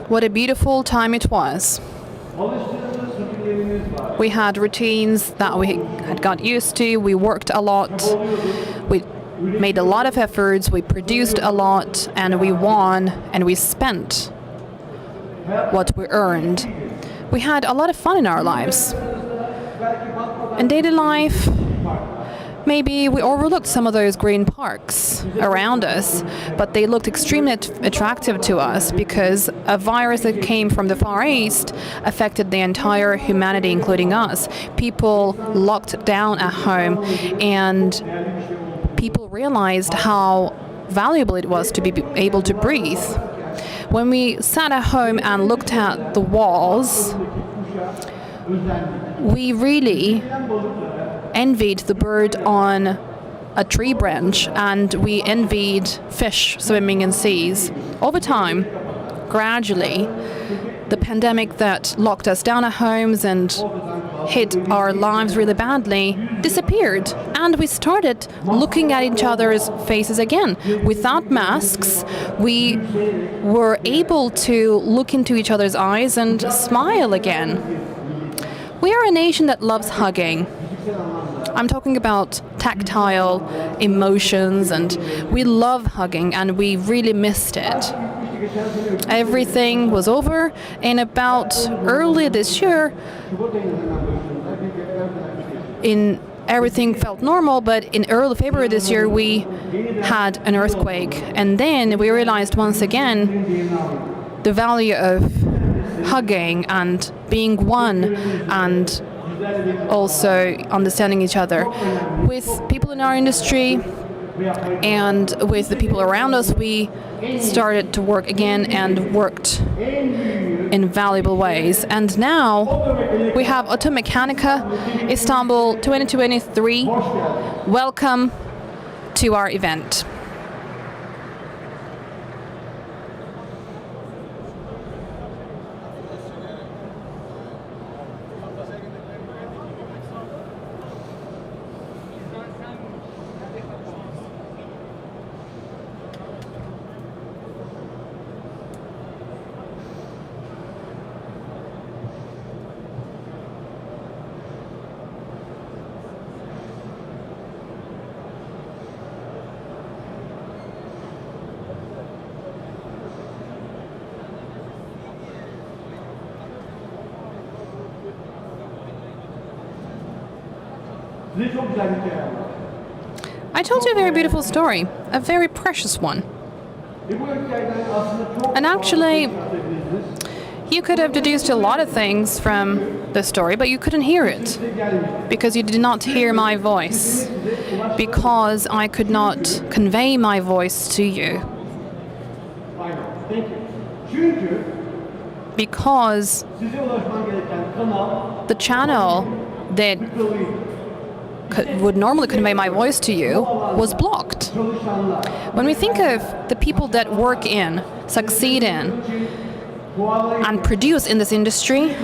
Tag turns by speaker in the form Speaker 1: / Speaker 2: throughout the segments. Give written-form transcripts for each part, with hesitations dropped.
Speaker 1: What a beautiful time it was. We had routines that we had got used to. We worked a lot. We made a lot of efforts. We produced a lot, and we won, and we spent what we earned. We had a lot of fun in our lives. In daily life, maybe we overlooked some of those green parks around us, but they looked extremely attractive to us because a virus that came from the Far East affected the entire humanity, including us. People locked down at home, and people realized how valuable it was to be able to breathe. When we sat at home and looked at the walls, we really envied the bird on a tree branch, and we envied fish swimming in seas. Over time, gradually, the pandemic that locked us down at homes and hit our lives really badly disappeared, and we started looking at each other's faces again. Without masks, we were able to look into each other's eyes and smile again. We are a nation that loves hugging. I'm talking about tactile emotions, and we love hugging, and we really missed it. Everything was over, and about early this year, everything felt normal, but in early February this year, we had an earthquake, and then we realized once again the value of hugging and being one, and also understanding each other. With people in our industry and with the people around us, we started to work again and worked in valuable ways. And now we have Automechanika Istanbul 2023. Welcome to our event. I told you a very beautiful story, a very precious one. And actually, you could have deduced a lot of things from the story, but you couldn't hear it because you did not hear my voice, because I could not convey my voice to you. Because the channel that would normally convey my voice to you was blocked. When we think of the people that work in, succeed in, and produce in this industry,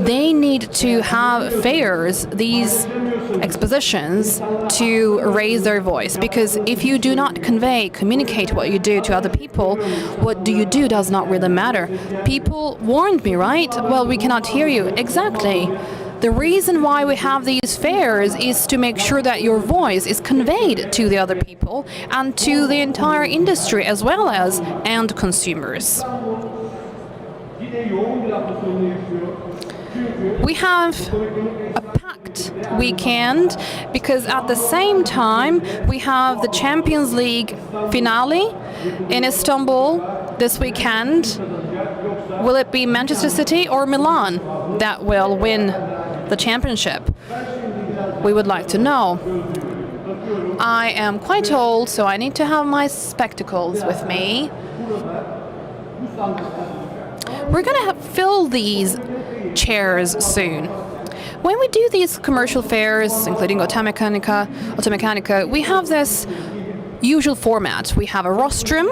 Speaker 1: they need to have fairs, these expositions, to raise their voice. Because if you do not communicate what you do to other people, what do you do does not really matter. People warned me, right? Well, we cannot hear you. Exactly. The reason why we have these fairs is to make sure that your voice is conveyed to the other people and to the entire industry as well as end consumers. We have a packed weekend because at the same time we have the Champions League finale in Istanbul this weekend. Will it be Manchester City or Milan that will win the championship? We would like to know. I am quite old, so I need to have my spectacles with me. We're going to fill these chairs soon. When we do these commercial fairs, including Automechanika, we have this usual format. We have a rostrum,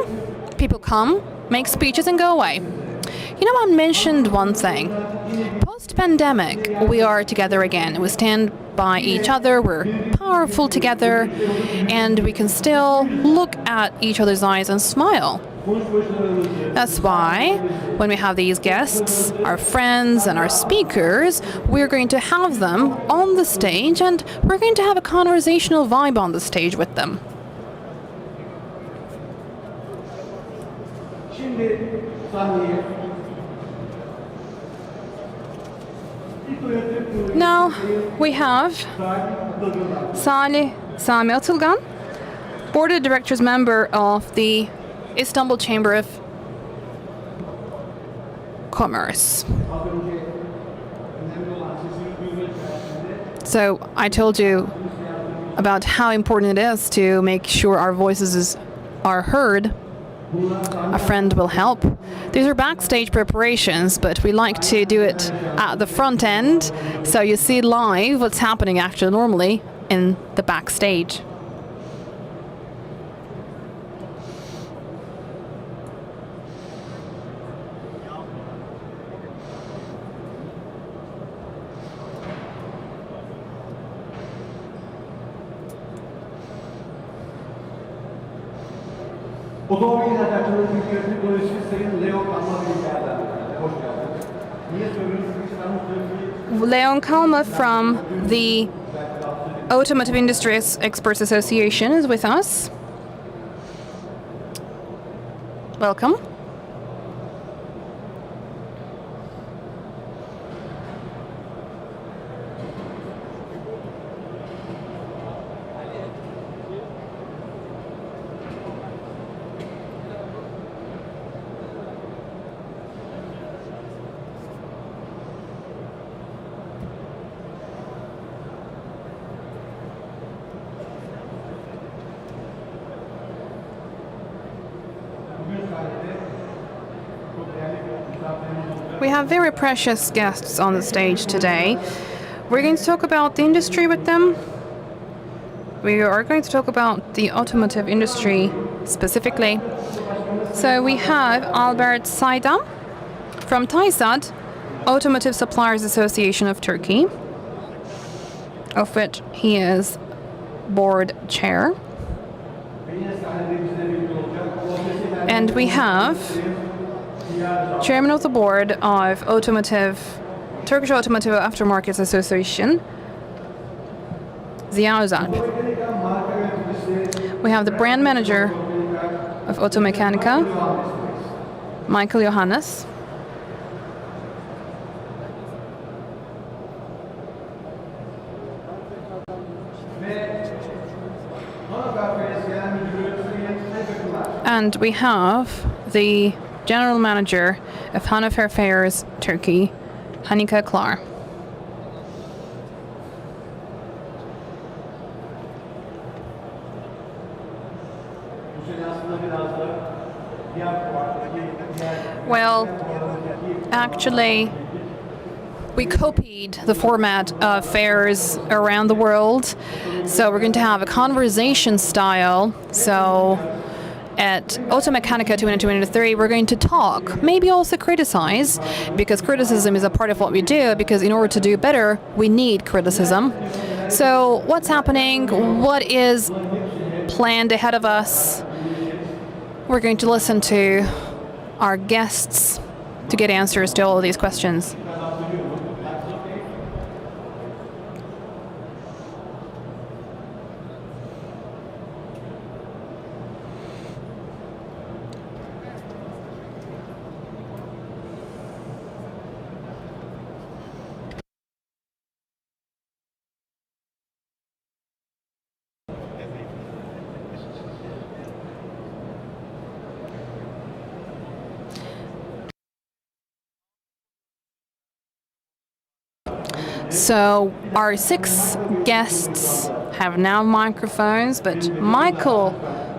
Speaker 1: people come, make speeches and go away. You know, I mentioned one thing. Post-pandemic, we are together again. We stand by each other, we're powerful together, and we can still look at each other's eyes and smile. That's why when we have these guests, our friends and our speakers, we're going to have them on the stage and we're going to have a conversational vibe on the stage with them. Now we have Sami Atılgan, Board of Directors member of the Istanbul Chamber of Commerce. So I told you about how important it is to make sure our voices are heard. A friend will help. These are backstage preparations, but we like to do it at the front end, so you see live what's happening actually normally in the backstage.
Speaker 2: Automechanika Academy yönetim dolayısıyla Sayın Leon Kalma Bey'lerden. Hoş geldiniz. Niye soruyorsunuz?
Speaker 1: Leon Kalma from the Automotive Industries Experts Association is with us. Welcome. We have very precious guests on the stage today. We're going to talk about the industry with them. We are going to talk about the automotive industry specifically. So we have Albert Saydam from TAYSAD, Automotive Suppliers Association of Turkey, of which he is board chair. And we have Chairman of the Board of Turkish Automotive Aftermarket Association, Ziya Özalp. We have the brand manager of Automechanika, Michael Johannes. And we have the General Manager of Hanover Fairs, Turkey, Hanika Klar. Well, actually, we copied the format of fairs around the world, so we're going to have a conversation style. So at Automechanika 2023, we're going to talk, maybe also criticize, because criticism is a part of what we do, because in order to do better, we need criticism. So what's happening? What is planned ahead of us? We're going to listen to our guests to get answers to all of these questions. So our 6 guests have now microphones, but Michael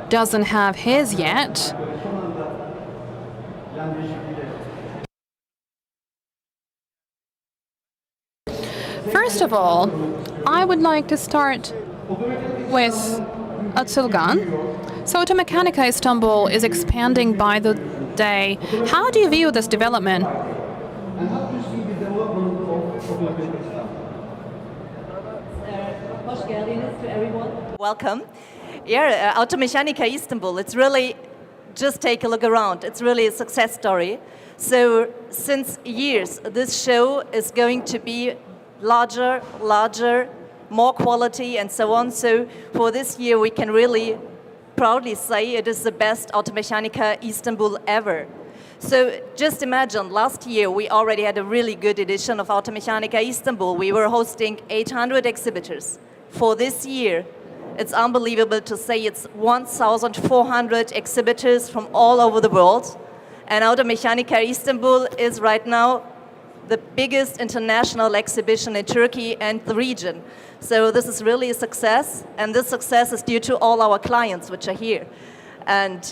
Speaker 1: doesn't have his yet. First of all, I would like to start with Atılgan. So Automechanika Istanbul is expanding by the day. How do you view this development?
Speaker 3: geldiniz to everyone. Welcome. Yeah, Automechanika Istanbul, it's really, just take a look around. It's really a success story. So since years, this show is going to be larger, more quality and so on. So for this year, we can really proudly say it is the best Automechanika Istanbul ever. So just imagine, last year we already had a really good edition of Automechanika Istanbul. We were hosting 800 exhibitors. For this year, it's unbelievable to say it's 1,400 exhibitors from all over the world. And Automechanika Istanbul is right now the biggest international exhibition in Turkey and the region. So this is really a success, and this success is due to all our clients which are here. And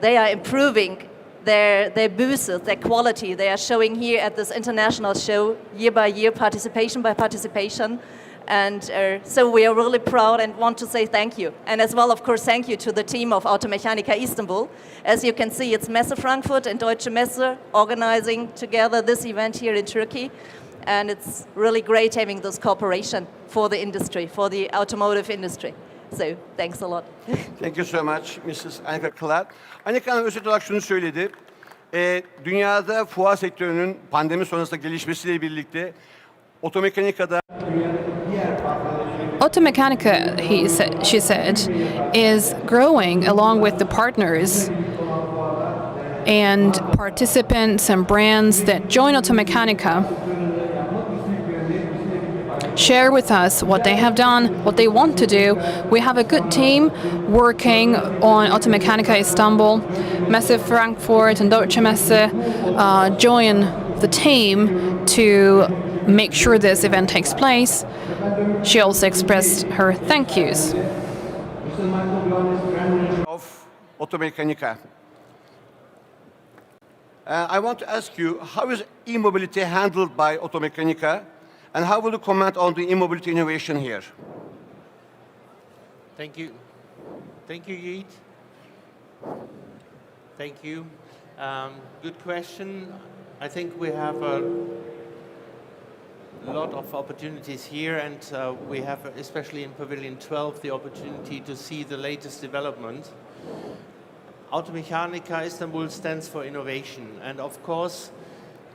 Speaker 3: they are improving their booths, their quality. They are showing here at this international show year by year, participation by participation. And so we are really proud and want to say thank you. And as well, of course, thank you to the team of Automechanika Istanbul. As you can see, it's Messe Frankfurt and Deutsche Messe organizing together this event here in Turkey. And it's really great having this cooperation for the industry, for the automotive industry. So thanks a lot.
Speaker 2: Thank you so much, Mrs. Annika Clark. Annika Hanım özet olarak şunu söyledi. Dünyada fuar sektörünün pandemi sonrasında gelişmesiyle birlikte otomekanikada
Speaker 1: Automechanika, she said, is growing along with the partners and participants and brands that join Automechanika share with us what they have done, what they want to do. We have a good team working on Automechanika Istanbul. Messe Frankfurt and Deutsche Messe join the team to make sure this event takes place. She also expressed her thank yous.
Speaker 2: of Automechanika. I want to ask you, how is e-mobility handled by Automechanika, and how will you comment on the e-mobility innovation here?
Speaker 4: Thank you. Thank you, Yeet. Thank you. Good question. I think we have a lot of opportunities here, and we have, especially in Pavilion 12, the opportunity to see the latest development. Automechanika Istanbul stands for innovation, and of course,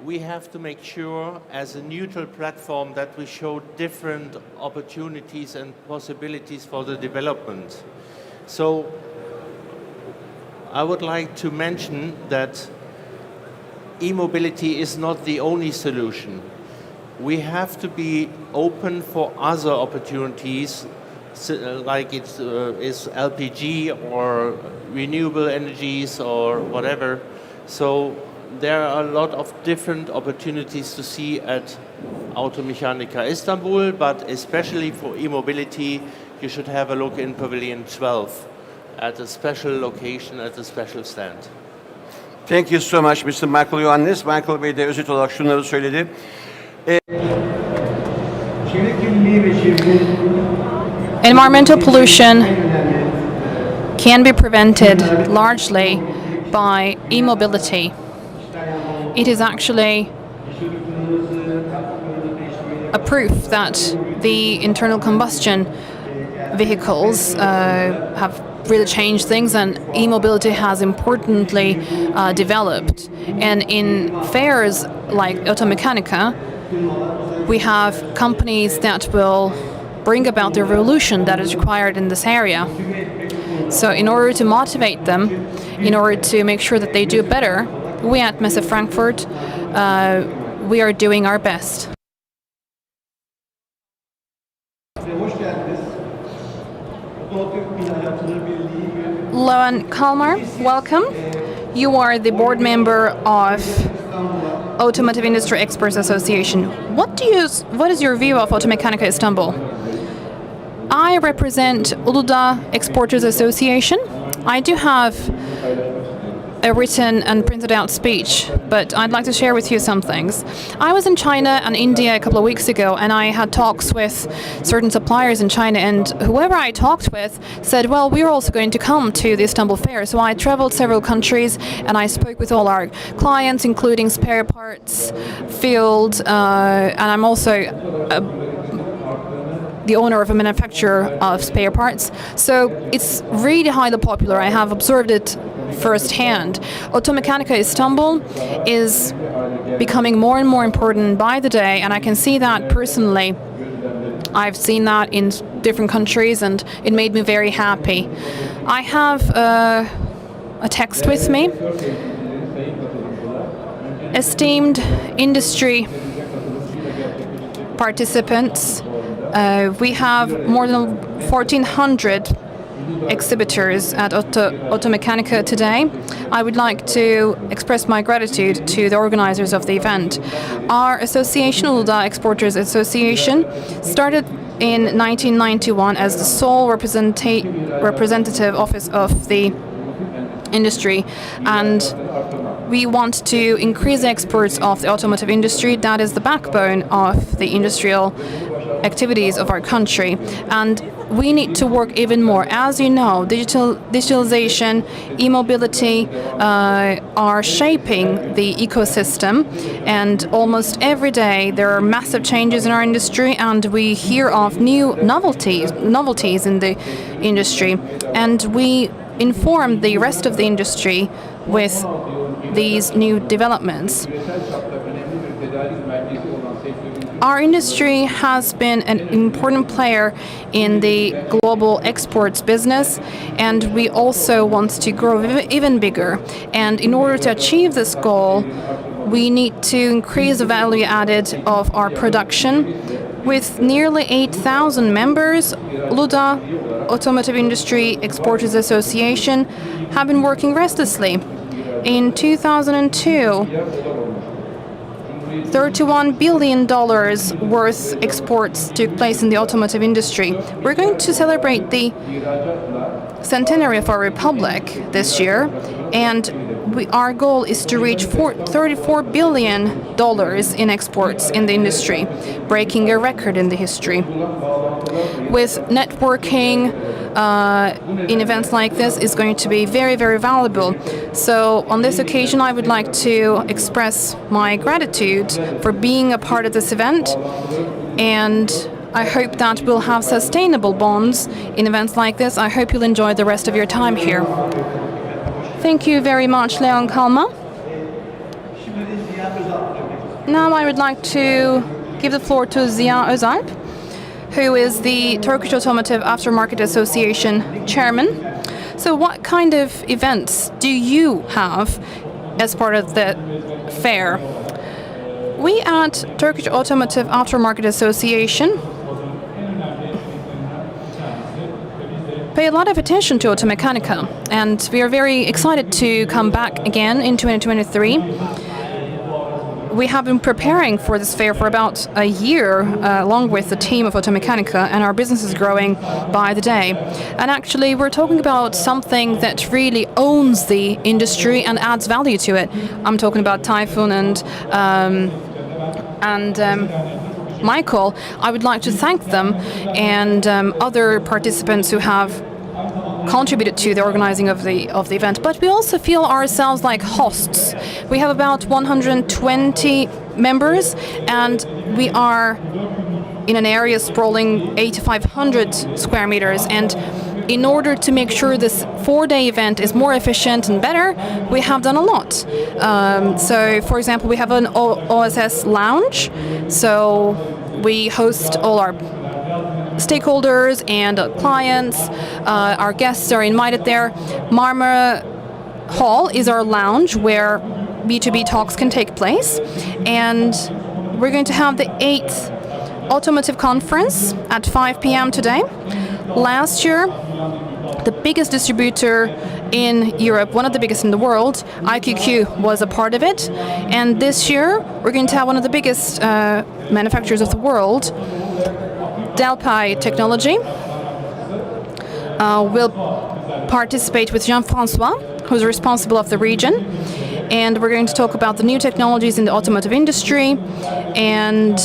Speaker 4: we have to make sure, as a neutral platform, that we show different opportunities and possibilities for the development. So, I would like to mention that e-mobility is not the only solution. We have to be open for other opportunities, like it is LPG or renewable energies or whatever. So there are a lot of different opportunities to see at Automechanika Istanbul, but especially for e-mobility, you should have a look in Pavilion 12 at a special location, at a special stand.
Speaker 2: Thank you so much, Mr. Michael Ioannis. Michael Bey de özet olarak şunları söyledi.
Speaker 1: Environmental pollution can be prevented largely by e-mobility. It is actually a proof that the internal combustion vehicles have really changed things, and e-mobility has importantly developed. And in fairs like Automechanika, we have companies that will bring about the revolution that is required in this area. So in order to motivate them, in order to make sure that they do better, we at Messe Frankfurt, we are doing our best. Loan Kalmar, welcome. You are the board member of Automotive Industry Experts Association. What is your view of Automechanika Istanbul? I represent Uludağ Exporters Association. I do have a written and printed out speech, but I'd like to share with you some things. I was in China and India a couple of weeks ago, and I had talks with certain suppliers in China, and whoever I talked with said, well, we're also going to come to the Istanbul Fair. So I traveled several countries, and I spoke with all our clients, including spare parts, field, and I'm also the owner of a manufacturer of spare parts. So it's really highly popular. I have observed it firsthand. Automechanika Istanbul is becoming more and more important by the day, and I can see that personally. I've seen that in different countries, and it made me very happy. I have a text with me. Esteemed industry participants, we have more than 1,400 exhibitors at Automechanika today. I would like to express my gratitude to the organizers of the event. Our association, Uludağ Exporters Association, started in 1991 as the sole representative office of the industry, and we want to increase exports of the automotive industry. That is the backbone of the industrial activities of our country, and we need to work even more. As you know, digitalization, e-mobility are shaping the ecosystem, and almost every day there are massive changes in our industry, and we hear of new novelties in the industry, and we inform the rest of the industry with these new developments. Our industry has been an important player in the global exports business, and we also want to grow even bigger. And in order to achieve this goal, we need to increase the value added of our production. With nearly 8,000 members, Uludağ Automotive Industry Exporters Association have been working restlessly. In 2002, $31 billion worth exports took place in the automotive industry. We're going to celebrate the centenary of our republic this year, and our goal is to reach $34 billion in exports in the industry, breaking a record in the history. With networking in events like this is going to be very, very valuable. So on this occasion, I would like to express my gratitude for being a part of this event, and I hope that we'll have sustainable bonds in events like this. I hope you'll enjoy the rest of your time here. Thank you very much, Leon Kalma. Now I would like to give the floor to Ziya Özalp, who is the Turkish Automotive Aftermarket Association chairman. So what kind of events do you have as part of the fair? We at Turkish Automotive Aftermarket Association pay a lot of attention to Automechanika, and we are very excited to come back again in 2023. We have been preparing for this fair for about a year, along with the team of Automechanika, and our business is growing by the day. And actually, we're talking about something that really owns the industry and adds value to it. I'm talking about Typhoon and Michael. I would like to thank them and other participants who have contributed to the organizing of the event. But we also feel ourselves like hosts. We have about 120 members, and we are in an area sprawling 8,500 square meters. And in order to make sure this 4-day event is more efficient and better, we have done a lot. So, for example, we have an OSS lounge. So we host all our stakeholders and clients. Our guests are invited there. Marmara Hall is our lounge where B2B talks can take place. And we're going to have the 8th Automotive Conference at 5 p.m. today. Last year, the biggest distributor in Europe, one of the biggest in the world, IQQ, was a part of it. And this year, we're going to have one of the biggest manufacturers of the world, Delphi Technology, will participate with Jean-Francois, who's responsible of the region. And we're going to talk about the new technologies in the automotive industry, and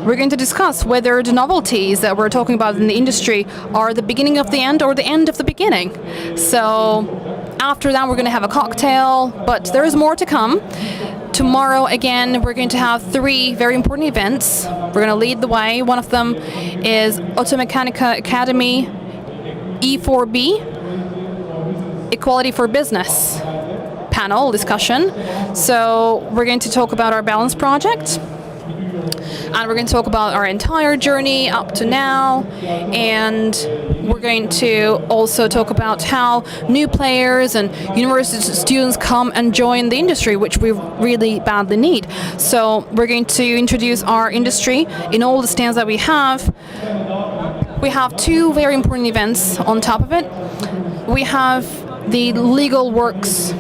Speaker 1: we're going to discuss whether the novelties that we're talking about in the industry are the beginning of the end or the end of the beginning. So after that, we're going to have a cocktail, but there is more to come. Tomorrow, again, we're going to have 3 very important events. We're going to lead the way. One of them is Automechanika Academy E4B, Equality for Business panel discussion. So we're going to talk about our balance project, and we're going to talk about our entire journey up to now, and we're going to also talk about how new players and university students come and join the industry, which we really badly need. So we're going to introduce our industry in all the stands that we have. We have 2 very important events on top of it. We have the legal works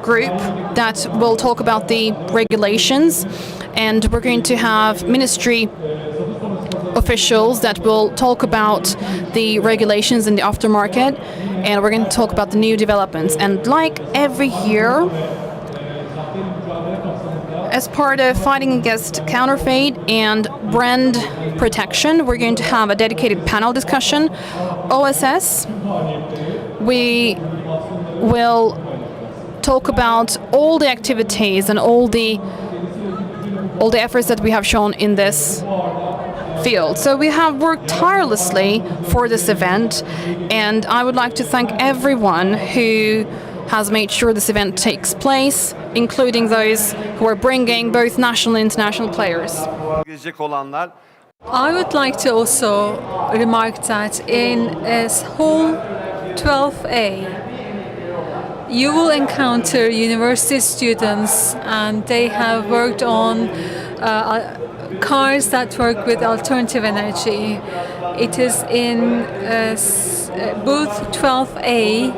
Speaker 1: group that will talk about the regulations, and we're going to have ministry officials that will talk about the regulations in the aftermarket, and we're going to talk about the new developments. And like every year, as part of fighting against counterfeit and brand protection, we're going to have a dedicated panel discussion. OSS, we will talk about all the activities and all the efforts that we have shown in this field. So we have worked tirelessly for this event, and I would like to thank everyone who has made sure this event takes place, including those who are bringing both national and international players.
Speaker 5: I would like to also remark that in Hall 12A, you will encounter university students, and they have worked on cars that work with alternative energy. It is in booth 12A,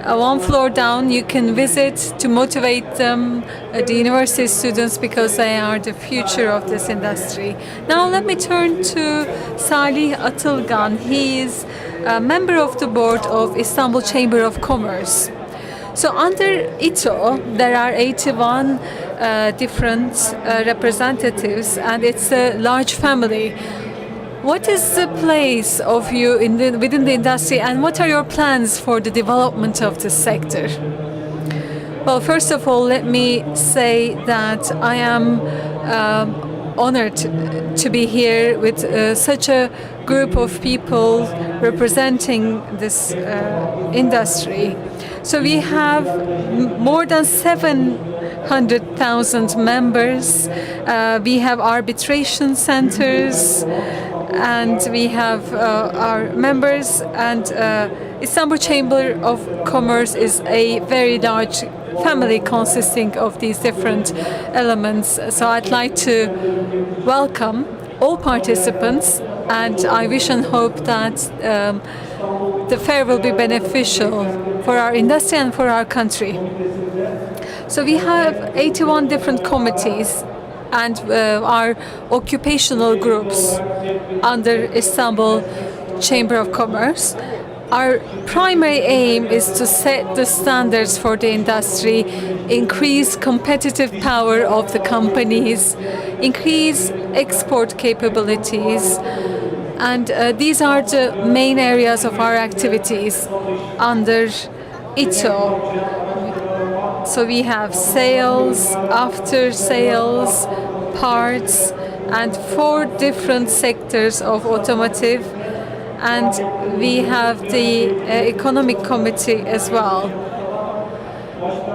Speaker 5: 1 floor down. You can visit to motivate them, the university students, because they are the future of this industry. Now let me turn to Salih Atılgan. He is a member of the board of Istanbul Chamber of Commerce. So under ITO, there are 81 different representatives, and it's a large family. What is the place of you within the industry, and what are your plans for the development of this sector? Well, first of all, let me say that I am honored to be here with such a group of people representing this industry. So we have more than 700,000 members. We have arbitration centers, and we have our members, and Istanbul Chamber of Commerce is a very large family consisting of these different elements. So I'd like to welcome all participants, and I wish and hope that the fair will be beneficial for our industry and for our country. So we have 81 different committees and our occupational groups under Istanbul Chamber of Commerce. Our primary aim is to set the standards for the industry, increase competitive power of the companies, increase export capabilities, and these are the main areas of our activities under ITO. So we have sales, after sales, parts, and 4 different sectors of automotive, and we have the economic committee as well.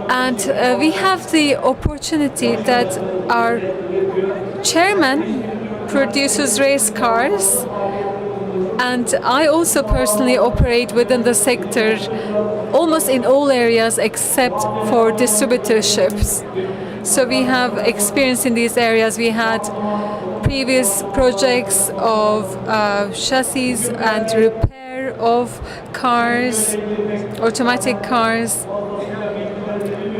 Speaker 5: And we have the opportunity that our chairman produces race cars, and I also personally operate within the sector almost in all areas except for distributorships. So we have experience in these areas. We had previous projects of chassis and repair of cars, automatic cars.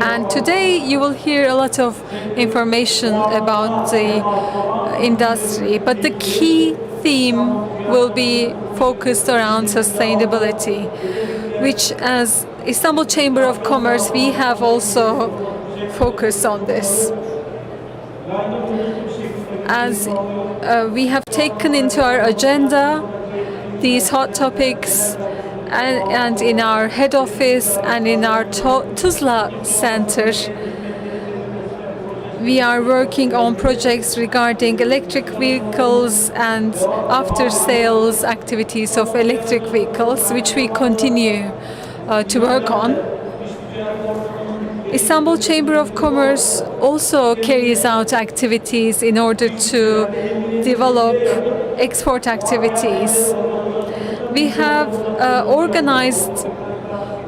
Speaker 5: And today you will hear a lot of information about the industry, but the key theme will be focused around sustainability, which as Istanbul Chamber of Commerce we have also focused on this. As we have taken into our agenda these hot topics, and in our head office and in our Tuzla center, we are working on projects regarding electric vehicles and after-sales activities of electric vehicles, which we continue to work on. Istanbul Chamber of Commerce also carries out activities in order to develop export activities. We have organized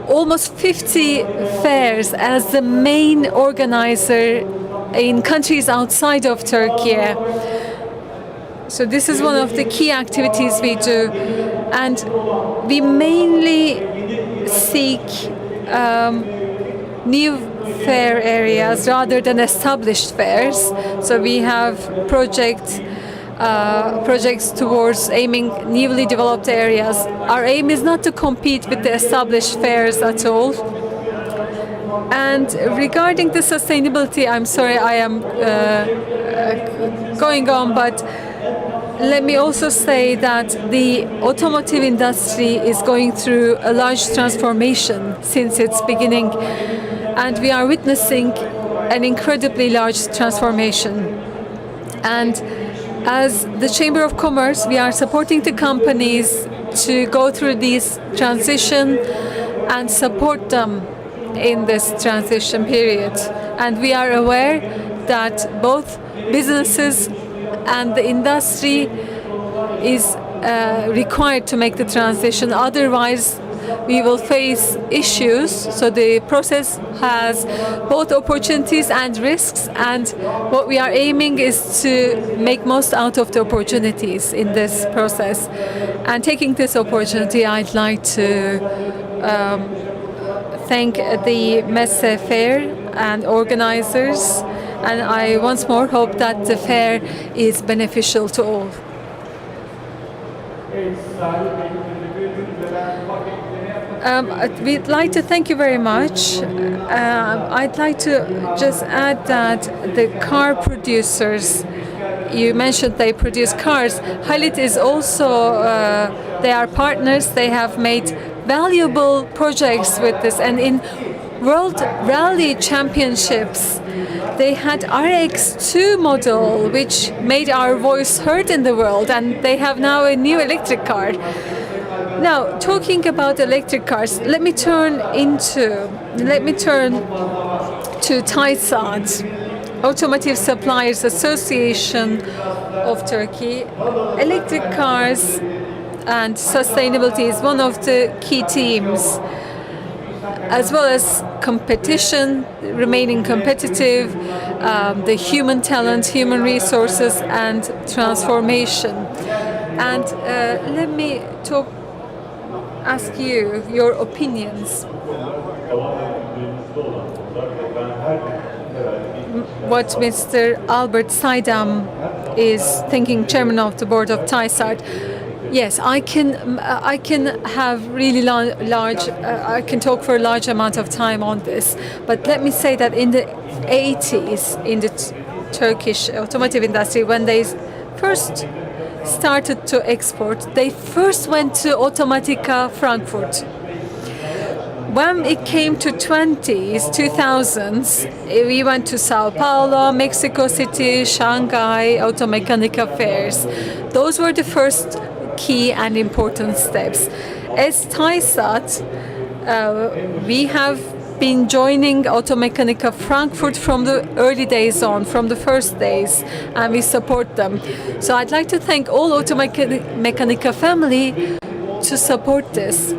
Speaker 5: almost 50 fairs as the main organizer in countries outside of Turkey. So this is one of the key activities we do, and we mainly seek new fair areas rather than established fairs. So we have projects towards aiming newly developed areas. Our aim is not to compete with the established fairs at all. And regarding the sustainability, I'm sorry I am going on, but let me also say that the automotive industry is going through a large transformation since its beginning, and we are witnessing an incredibly large transformation. And as the Chamber of Commerce, we are supporting the companies to go through this transition and support them in this transition period. And we are aware that both businesses and the industry is required to make the transition. Otherwise, we will face issues. So the process has both opportunities and risks, and what we are aiming is to make most out of the opportunities in this process. And taking this opportunity, I'd like to thank the Messe Fair and organizers, and I once more hope that the fair is beneficial to all. We'd like to thank you very much. I'd like to just add that the car producers, you mentioned they produce cars. Halit is also, they are partners. They have made valuable projects with this. And in World Rally Championships, they had RX2 model, which made our voice heard in the world. And they have now a new electric car. Now, talking about electric cars, let me turn to TAYSAT, Automotive Suppliers Association of Turkey. Electric cars and sustainability is one of the key themes, as well as competition, remaining competitive, the human talent, human resources, and transformation. And let me ask you your opinions. What Mr. Albert Saidam is thinking, chairman of the board of TAYSAT. Yes, I can have really large. I can talk for a large amount of time on this. But let me say that in the 80s, in the Turkish automotive industry, when they first started to export, they first went to Automechanika Frankfurt. When it came to 2000s, we went to Sao Paulo, Mexico City, Shanghai, Automechanika fairs. Those were the first key and important steps. As TAYSAT, we have been joining Automechanika Frankfurt from the early days on, from the first days, and we support them. So I'd like to thank all Automechanika family to support this.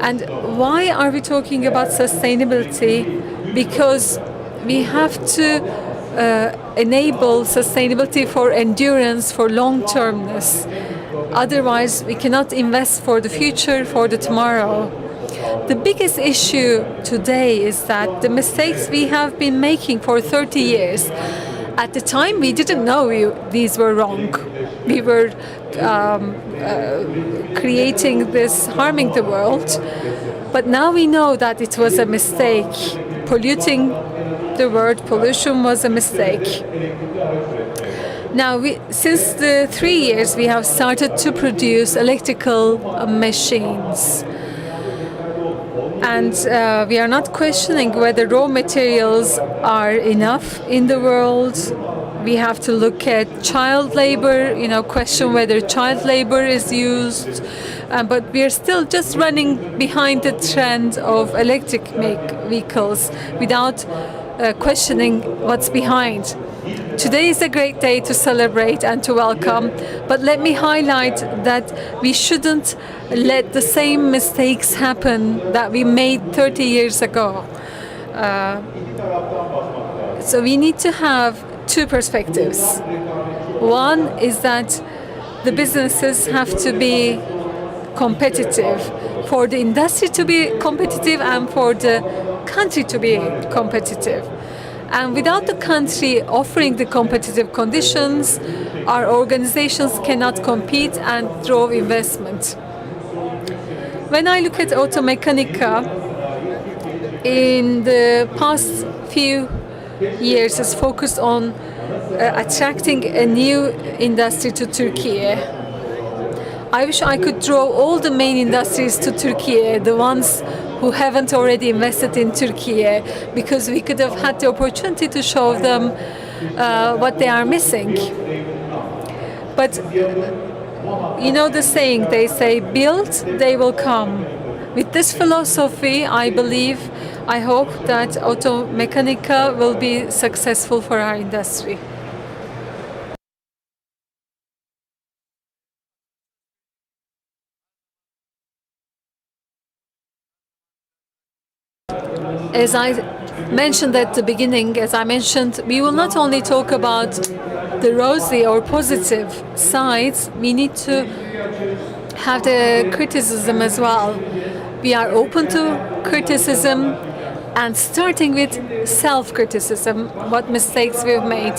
Speaker 5: And why are we talking about sustainability? Because we have to enable sustainability for endurance, for long-termness. Otherwise, we cannot invest for the future, for the tomorrow. The biggest issue today is that the mistakes we have been making for 30 years, at the time we didn't know these were wrong. We were creating this, harming the world, but now we know that it was a mistake. Polluting the world, pollution was a mistake. Now, since the 3 years, we have started to produce electrical machines. And we are not questioning whether raw materials are enough in the world. We have to look at child labor, question whether child labor is used. But we are still just running behind the trend of electric vehicles without questioning what's behind. Today is a great day to celebrate and to welcome, but let me highlight that we shouldn't let the same mistakes happen that we made 30 years ago. So we need to have two perspectives. One is that the businesses have to be competitive, for the industry to be competitive and for the country to be competitive. And without the country offering the competitive conditions, our organizations cannot compete and draw investment. When I look at Automechanika, in the past few years has focused on attracting a new industry to Turkey. I wish I could draw all the main industries to Turkey, the ones who haven't already invested in Turkey, because we could have had the opportunity to show them what they are missing. But you know the saying, they say, build, they will come. With this philosophy, I believe, I hope that Automechanika will be successful for our industry. As I mentioned at the beginning, we will not only talk about the rosy or positive sides, we need to have the criticism as well. We are open to criticism and starting with self-criticism, what mistakes we've made.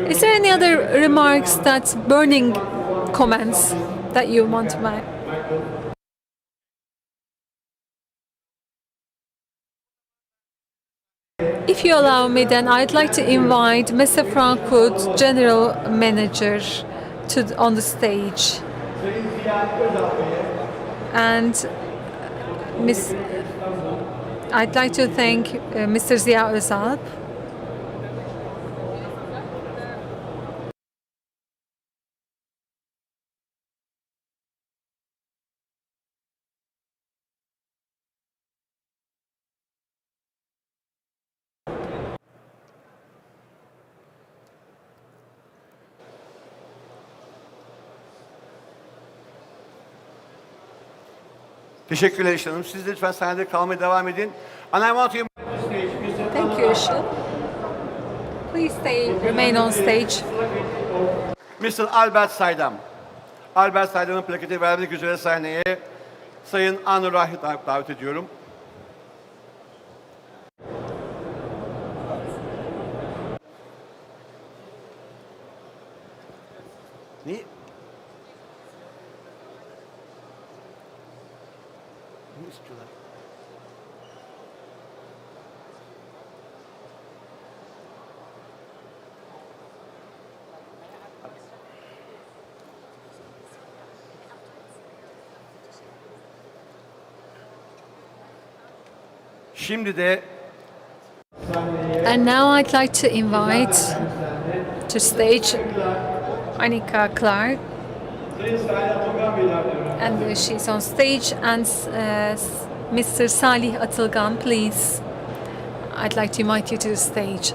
Speaker 5: Is there any other remarks, burning comments that you want to make? If you allow me, then I'd like to invite Mr. Frankfurt General Manager on the stage. And I'd like to thank Mr. Ziya Özalp.
Speaker 2: Teşekkürler İşte Hanım. Siz de lütfen sahnede kalmaya devam edin. And I want you...
Speaker 5: Thank you, Işıl. Please remain on stage.
Speaker 2: Mr. Albert Saydam. Albert Saydam'ın plaketi vermek üzere sahneye Sayın Anur Rahit davet ediyorum. Ne? Ne istiyorlar? Şimdi de
Speaker 5: And now I'd like to invite to stage Annika Clark. And she's on stage, and Mr. Salih Atılgan, please. I'd like to invite you to the stage.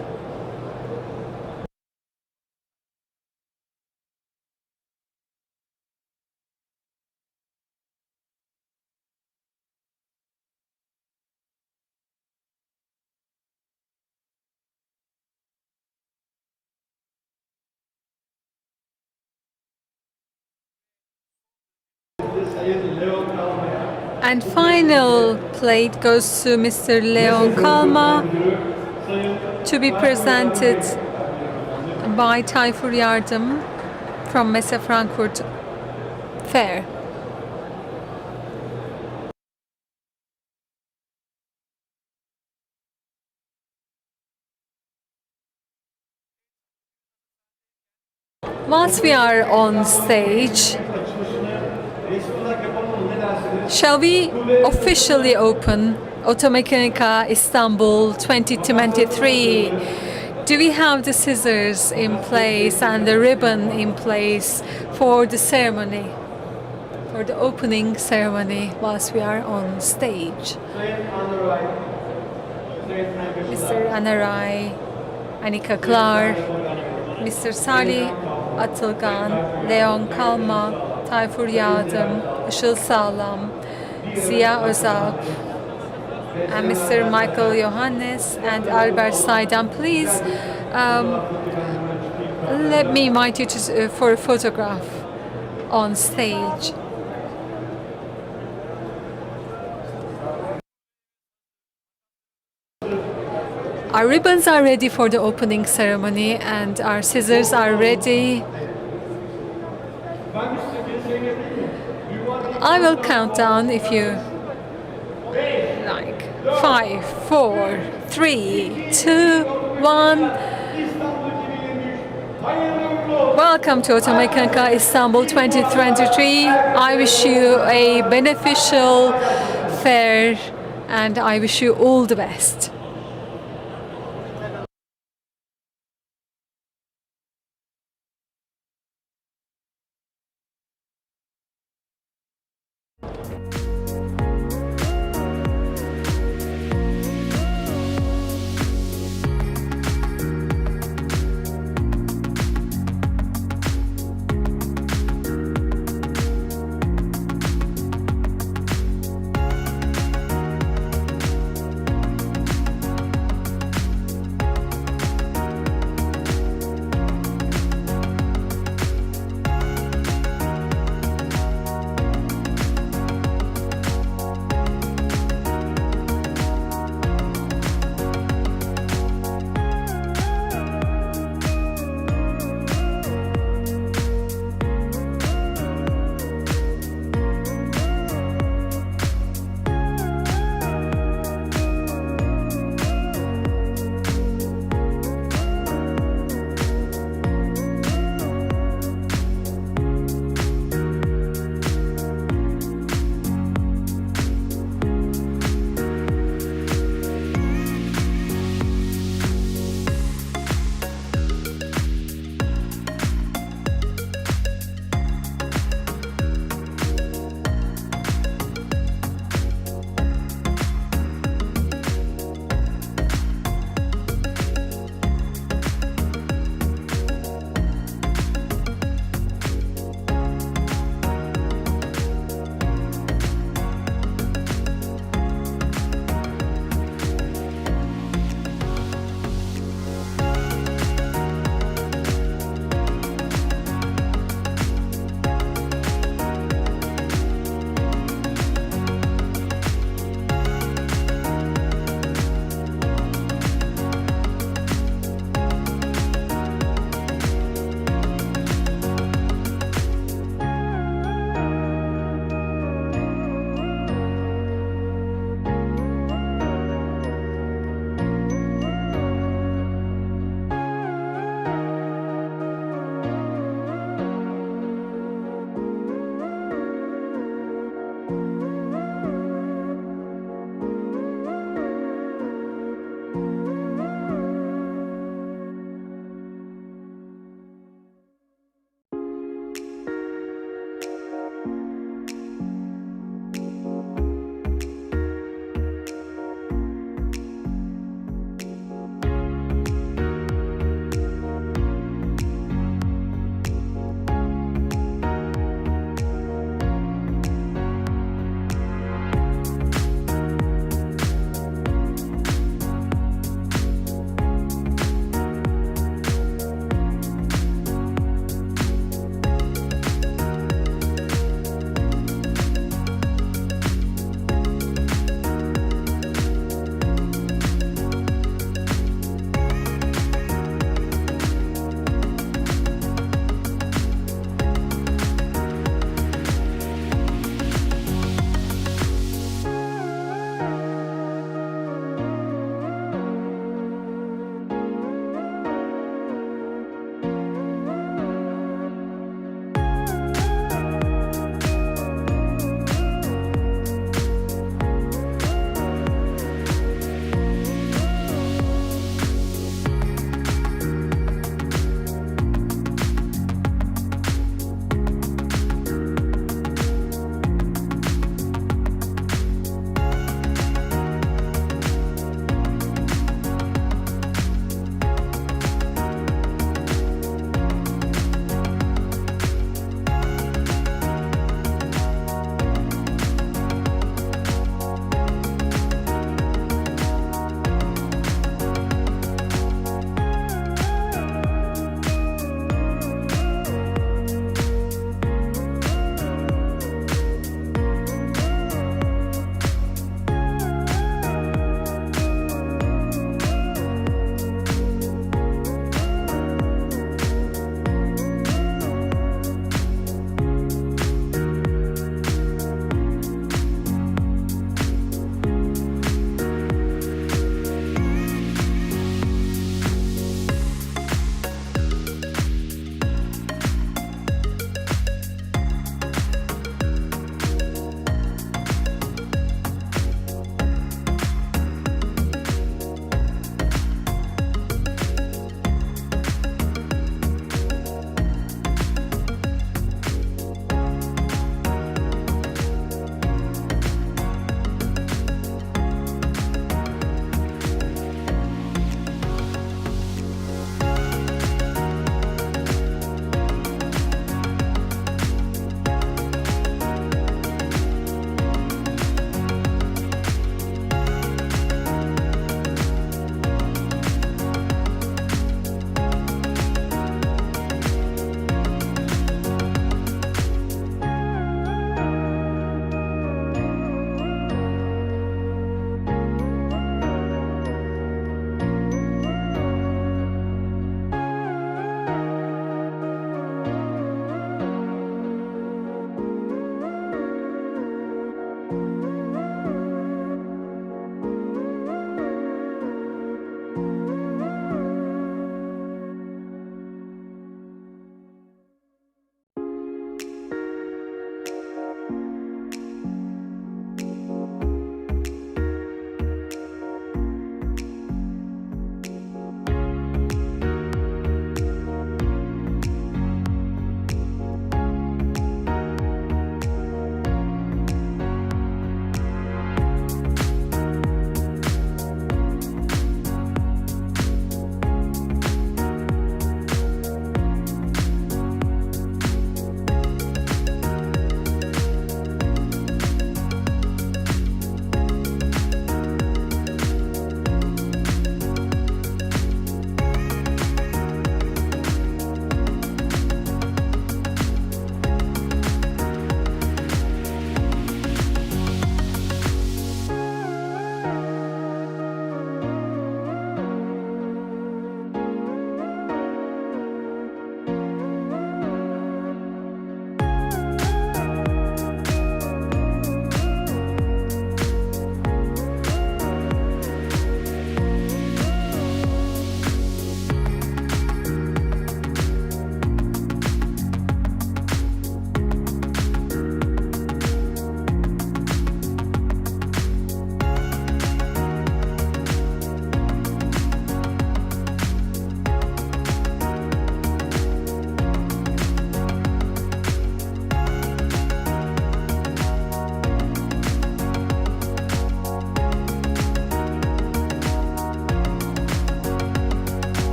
Speaker 5: And final plate goes to Mr. Leon Kalma, to be presented by Tayfur Yardım from Messe Frankfurt Fair. Once we are on stage, Shall we officially open Automechanika Istanbul 2023? Do we have the scissors in place and the ribbon in place for the ceremony, for the opening ceremony whilst we are on stage? Mr. Anaray, Anika Klar, Mr. Salih Atılgan, Leon Kalma, Tayfur Yağdım, Işıl Sağlam, Ziya Özalp, and Mr. Michael Johannes and Albert Saidam. Please let me invite you for a photograph on stage. Our ribbons are ready for the opening ceremony and our scissors are ready. I will count down if you like. 5, 4, 3, 2, 1. Welcome to Automechanika Istanbul 2023. I wish you a beneficial fair and I wish you all the best.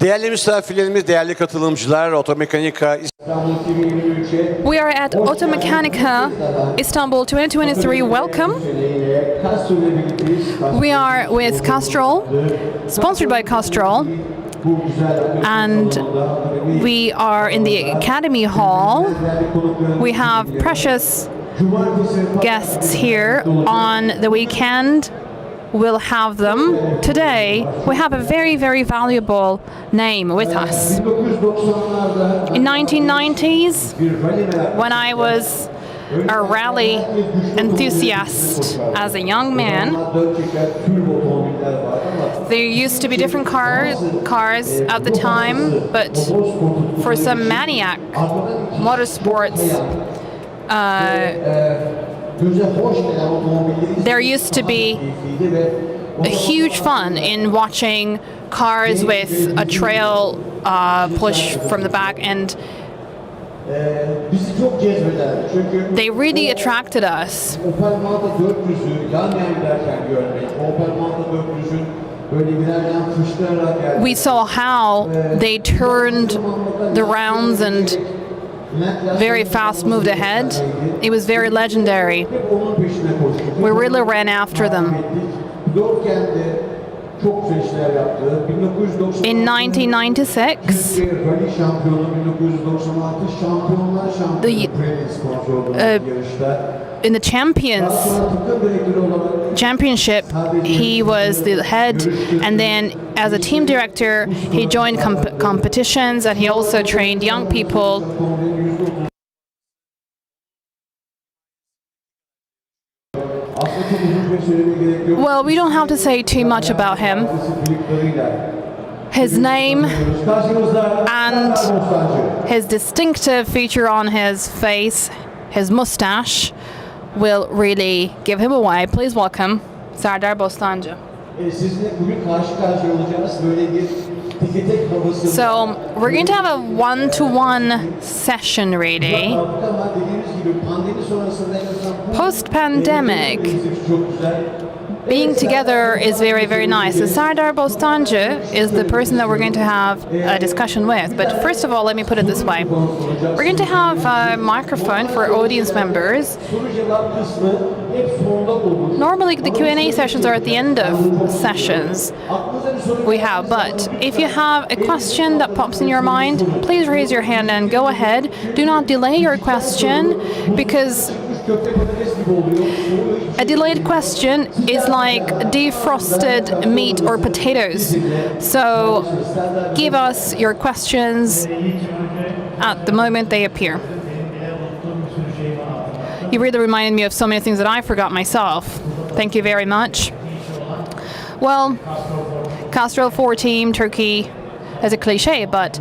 Speaker 2: Değerli misafirlerimiz, değerli katılımcılar, Automechanika İstanbul 2023'e
Speaker 1: We are at Automechanika Istanbul 2023. Welcome. We are with Castrol, sponsored by Castrol, and we are in the Academy Hall. We have precious guests here on the weekend. We'll have them. Today, we have a very, very valuable name with us. In 1990s, when I was a rally enthusiast as a young man, there used to be different cars at the time, but for some maniac motorsports, there used to be a huge fun in watching cars with a trail push from the back, and they really attracted us. We saw how they turned the rounds and very fast moved ahead. It was very legendary. We really ran after them. In 1996, in the championship, he was the head, and then as a team director, he joined competitions, and he also trained young people. Well, we don't have to say too much about him. His name and his distinctive feature on his face, his mustache, will really give him away. Please welcome Serdar Bostancı. So we're going to have a one-to-one session, really. Post-pandemic, being together is very, very nice. So Serdar Bostancı is the person that we're going to have a discussion with. But first of all, let me put it this way. We're going to have a microphone for audience members. Normally, the Q&A sessions are at the end of sessions we have. But if you have a question that pops in your mind, please raise your hand and go ahead. Do not delay your question, because a delayed question is like defrosted meat or potatoes. So give us your questions at the moment they appear. You really reminded me of so many things that I forgot myself. Thank you very much. Well, Castrol 4 team, Turkey is a cliche, but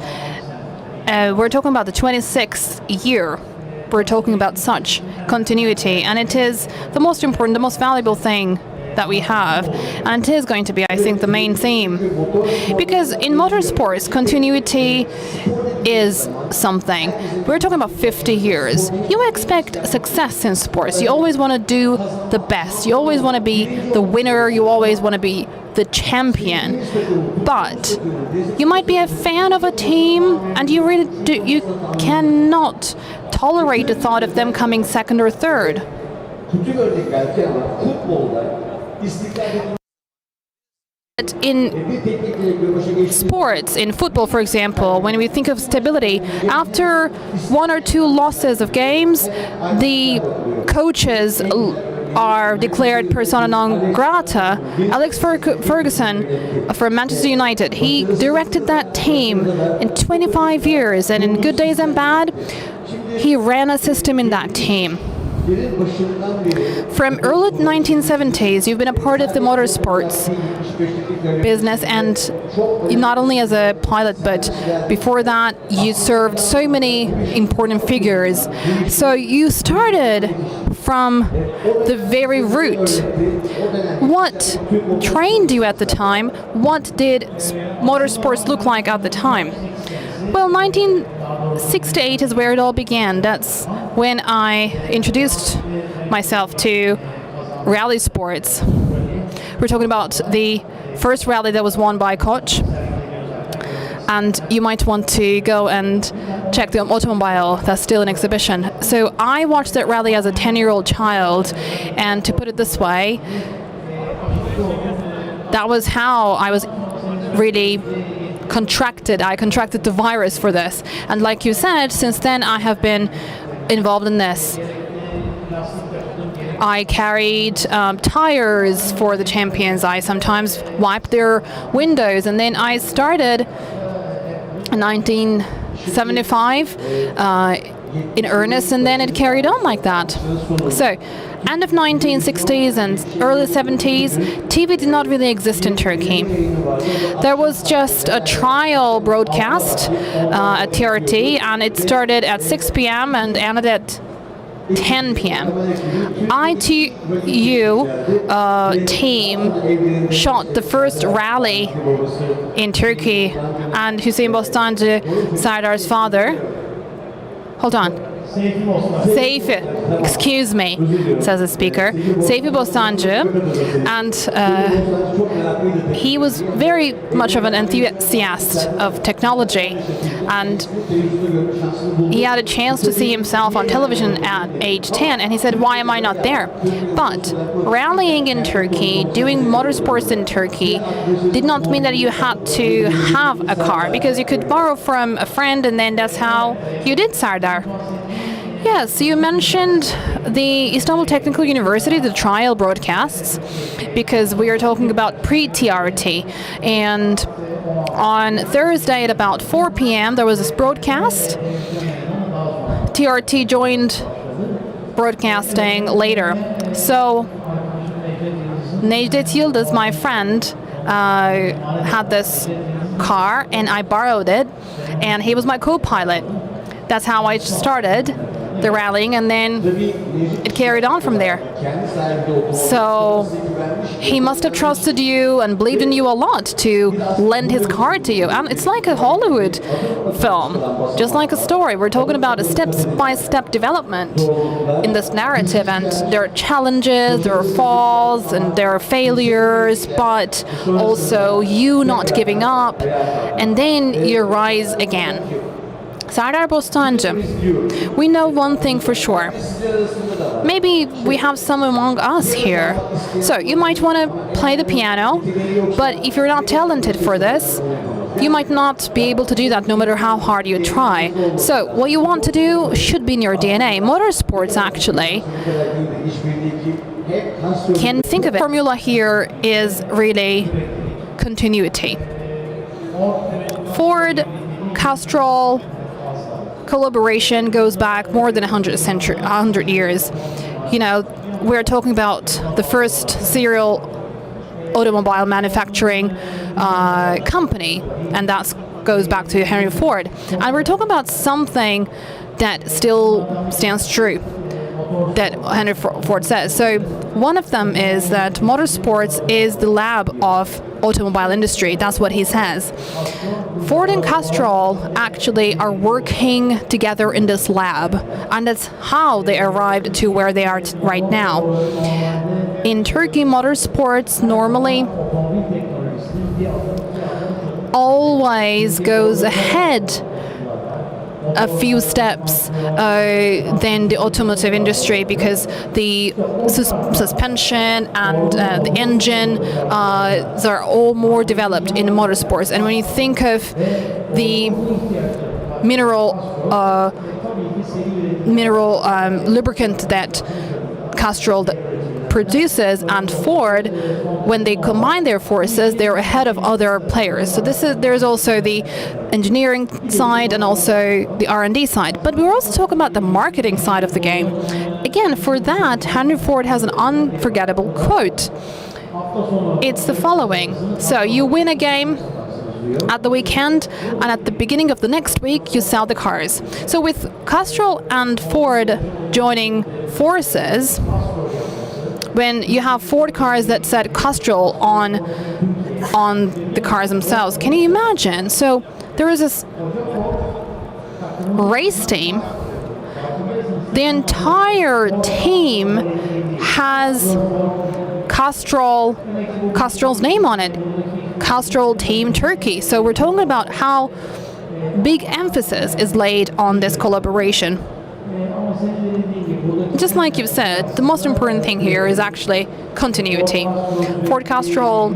Speaker 1: we're talking about the 26th year. We're talking about such continuity, and it is the most important, the most valuable thing that we have, and it is going to be, I think, the main theme, because in motorsports, continuity is something. We're talking about 50 years. You expect success in sports. You always want to do the best. You always want to be the winner. You always want to be the champion. But you might be a fan of a team, and you cannot tolerate the thought of them coming second or third. But in sports, in football, for example, when we think of stability, after one or two losses of games, the coaches are declared persona non grata. Alex Ferguson from Manchester United, he directed that team in 25 years, and in good days and bad, he ran a system in that team. From early 1970s, you've been a part of the motorsports business, and not only as a pilot, but before that, you served so many important figures. So you started from the very root. What trained you at the time? What did motorsports look like at the time? Well, 1968 is where it all began. That's when I introduced myself to rally sports. We're talking about the first rally that was won by Koch. and you might want to go and check the automobile that's still in exhibition. So I watched that rally as a 10-year-old child, and to put it this way, that was how I was really I contracted the virus for this. And like you said, since then I have been involved in this. I carried tires for the champions. I sometimes wiped their windows, and then I started in 1975 in earnest, and then it carried on like that. So, end of 1960s and early 70s, TV did not really exist in Turkey. There was just a trial broadcast at TRT, and it started at 6 p.m. and ended at 10 p.m. ITU team shot the first rally in Turkey, and Hüseyin Bostancı, Serdar's father. Hold on. Seyfi, excuse me, says the speaker. Seyfi Bostancı, and he was very much of an enthusiast of technology, and he had a chance to see himself on television at age 10, and he said, why am I not there? But rallying in Turkey, doing motorsports in Turkey, did not mean that you had to have a car, because you could borrow from a friend, and then that's how you did, Sardar. Yes, you mentioned the Istanbul Technical University, the trial broadcasts, because we are talking about pre-TRT. And on Thursday at about 4 p.m. there was this broadcast. TRT joined broadcasting later. So Necdet Yıldız, my friend, had this car, and I borrowed it, and he was my co-pilot. That's how I started the rallying, and then it carried on from there. So he must have trusted you and believed in you a lot to lend his car to you. And it's like a Hollywood film, just like a story. We're talking about a step-by-step development in this narrative, and there are challenges, there are falls, and there are failures, but also you not giving up, and then you rise again. Sardar Bostancı, we know one thing for sure. Maybe we have some among us here. So you might want to play the piano, but if you're not talented for this, you might not be able to do that no matter how hard you try. So what you want to do should be in your DNA. Motorsports, actually, can think of it. Formula here is really continuity. Ford, Castrol, collaboration goes back more than 100 years. You know, we're talking about the first serial automobile manufacturing company, and that goes back to Henry Ford. And we're talking about something that still stands true, that Henry Ford says. So one of them is that motorsports is the lab of automobile industry. That's what he says. Ford and Castrol actually are working together in this lab, and that's how they arrived to where they are right now. In Turkey, motorsports normally always goes ahead a few steps than the automotive industry, because the suspension and the engine are all more developed in motorsports. And when you think of the mineral lubricant that Castrol produces and Ford, when they combine their forces, they're ahead of other players. So there's also the engineering side and also the R&D side. But we're also talking about the marketing side of the game. Again, for that, Henry Ford has an unforgettable quote. It's the following. So you win a game at the weekend, and at the beginning of the next week you sell the cars. So with Castrol and Ford joining forces, when you have Ford cars that said Castrol on the cars themselves, can you imagine? So there is this race team. The entire team has Castrol's name on it, Castrol Team Turkey. So we're talking about how big emphasis is laid on this collaboration. Just like you've said, the most important thing here is actually continuity. Ford Castrol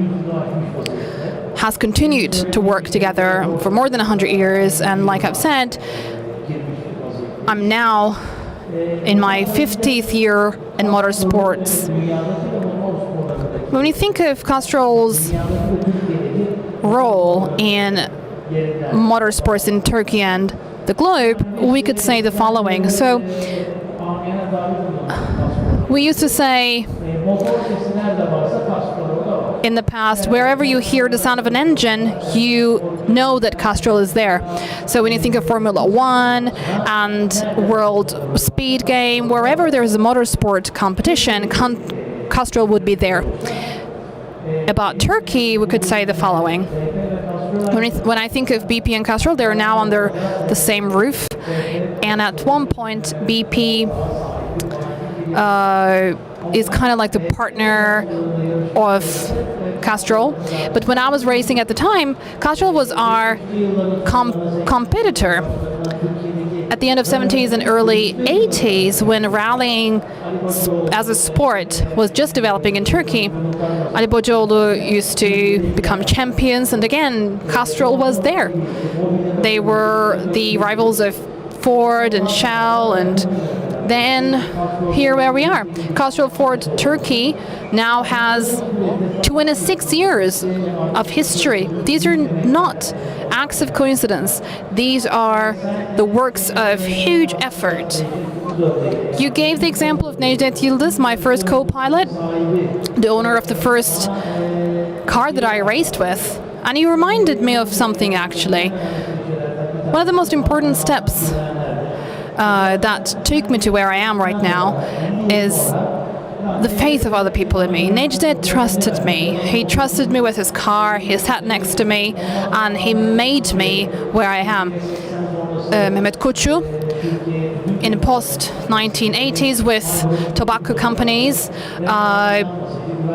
Speaker 1: has continued to work together for more than 100 years, and like I've said, I'm now in my 50th year in motorsports. When you think of Castrol's role in motorsports in Turkey and the globe, we could say the following. So, we used to say in the past, wherever you hear the sound of an engine, you know that Castrol is there. So when you think of Formula One and World Speed Game, wherever there's a motorsport competition, Castrol would be there. About Turkey, we could say the following. When I think of BP and Castrol, they're now under the same roof. And at one point, BP is kind of like the partner of Castrol. But when I was racing at the time, Castrol was our competitor. At the end of 70s and early 80s, when rallying as a sport was just developing in Turkey, Ali Bocaoğlu used to become champions, and again, Castrol was there. They were the rivals of Ford and Shell, and then here where we are. Castrol Ford Turkey now has 26 years of history. These are not acts of coincidence. These are the works of huge effort. You gave the example of Necdet Yıldız, my first co-pilot, the owner of the first car that I raced with. And he reminded me of something, actually. One of the most important steps that took me to where I am right now is the faith of other people in me. Necdet trusted me. He trusted me with his car, he sat next to me, and he made me where I am. Mehmet Koçu, in the post-1980s with tobacco companies,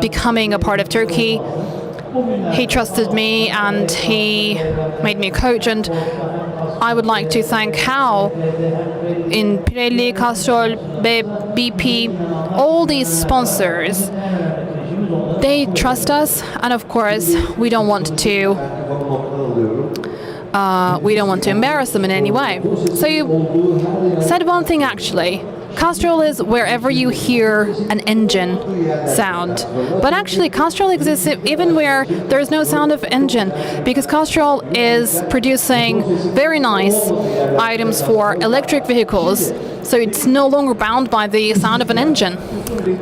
Speaker 1: becoming a part of Turkey, he trusted me and he made me a coach, and I would like to thank how in Pirelli, Castrol, BP, all these sponsors, they trust us, and of course we don't want to embarrass them in any way. So you said one thing, actually. Castrol is wherever you hear an engine sound. But actually, Castrol exists even where there's no sound of engine, because Castrol is producing very nice items for electric vehicles, so it's no longer bound by the sound of an engine.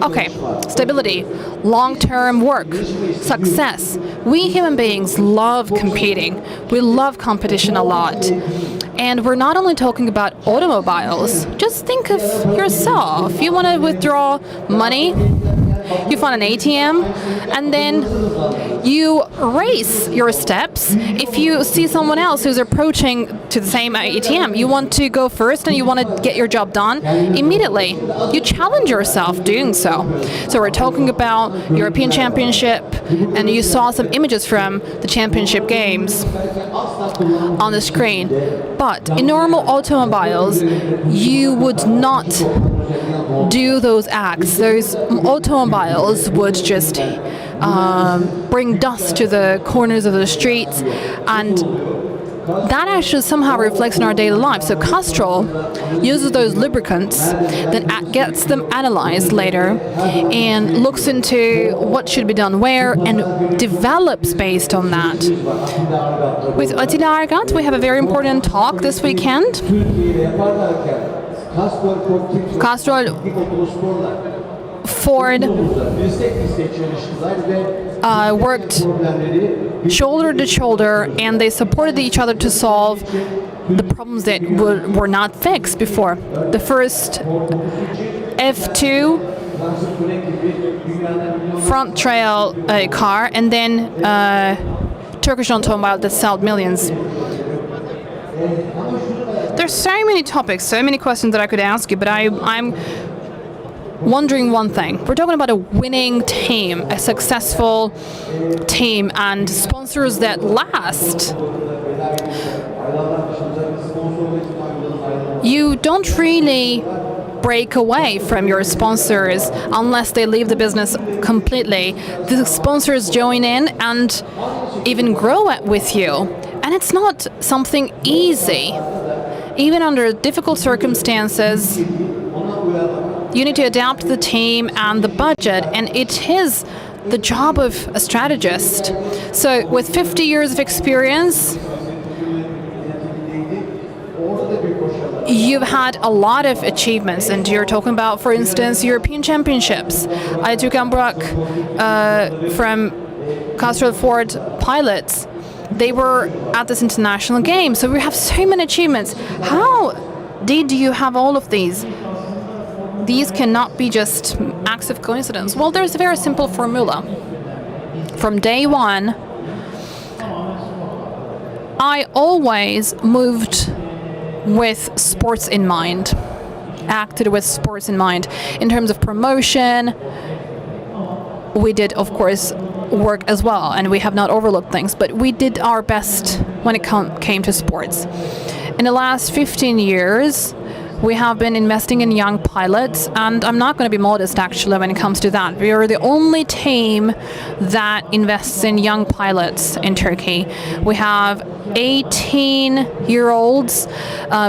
Speaker 1: Okay, stability, long-term work, success. We human beings love competing. We love competition a lot. And we're not only talking about automobiles. Just think of yourself. You want to withdraw money, you find an ATM, and then you race your steps. If you see someone else who's approaching to the same ATM, you want to go first and you want to get your job done immediately. You challenge yourself doing so. So we're talking about European Championship, and you saw some images from the championship games on the screen. But in normal automobiles, you would not do those acts. Those automobiles would just bring dust to the corners of the streets, and that actually somehow reflects in our daily life. So Castrol uses those lubricants, then gets them analyzed later, and looks into what should be done where, and develops based on that. With Attila Argat, we have a very important talk this weekend. Castrol Ford worked shoulder to shoulder, and they supported each other to solve the problems that were not fixed before. The first F2 front trail car, and then Turkish automobile that sold millions. There's so many topics, so many questions that I could ask you, but I'm wondering one thing. We're talking about a winning team, a successful team, and sponsors that last. You don't really break away from your sponsors unless they leave the business completely. The sponsors join in and even grow it with you. And it's not something easy. Even under difficult circumstances, you need to adapt the team and the budget, and it is the job of a strategist. So with 50 years of experience, you've had a lot of achievements, and you're talking about, for instance, European Championships. I took Ambrock from Castrol Ford pilots. They were at this international game, so we have so many achievements. How did you have all of these? These cannot be just acts of coincidence. Well, there's a very simple formula. From day one, I always moved with sports in mind, acted with sports in mind. In terms of promotion, we did, of course, work as well, and we have not overlooked things, but we did our best when it came to sports. In the last 15 years, we have been investing in young pilots, and I'm not going to be modest actually when it comes to that. We are the only team that invests in young pilots in Turkey. We have 18-year-olds,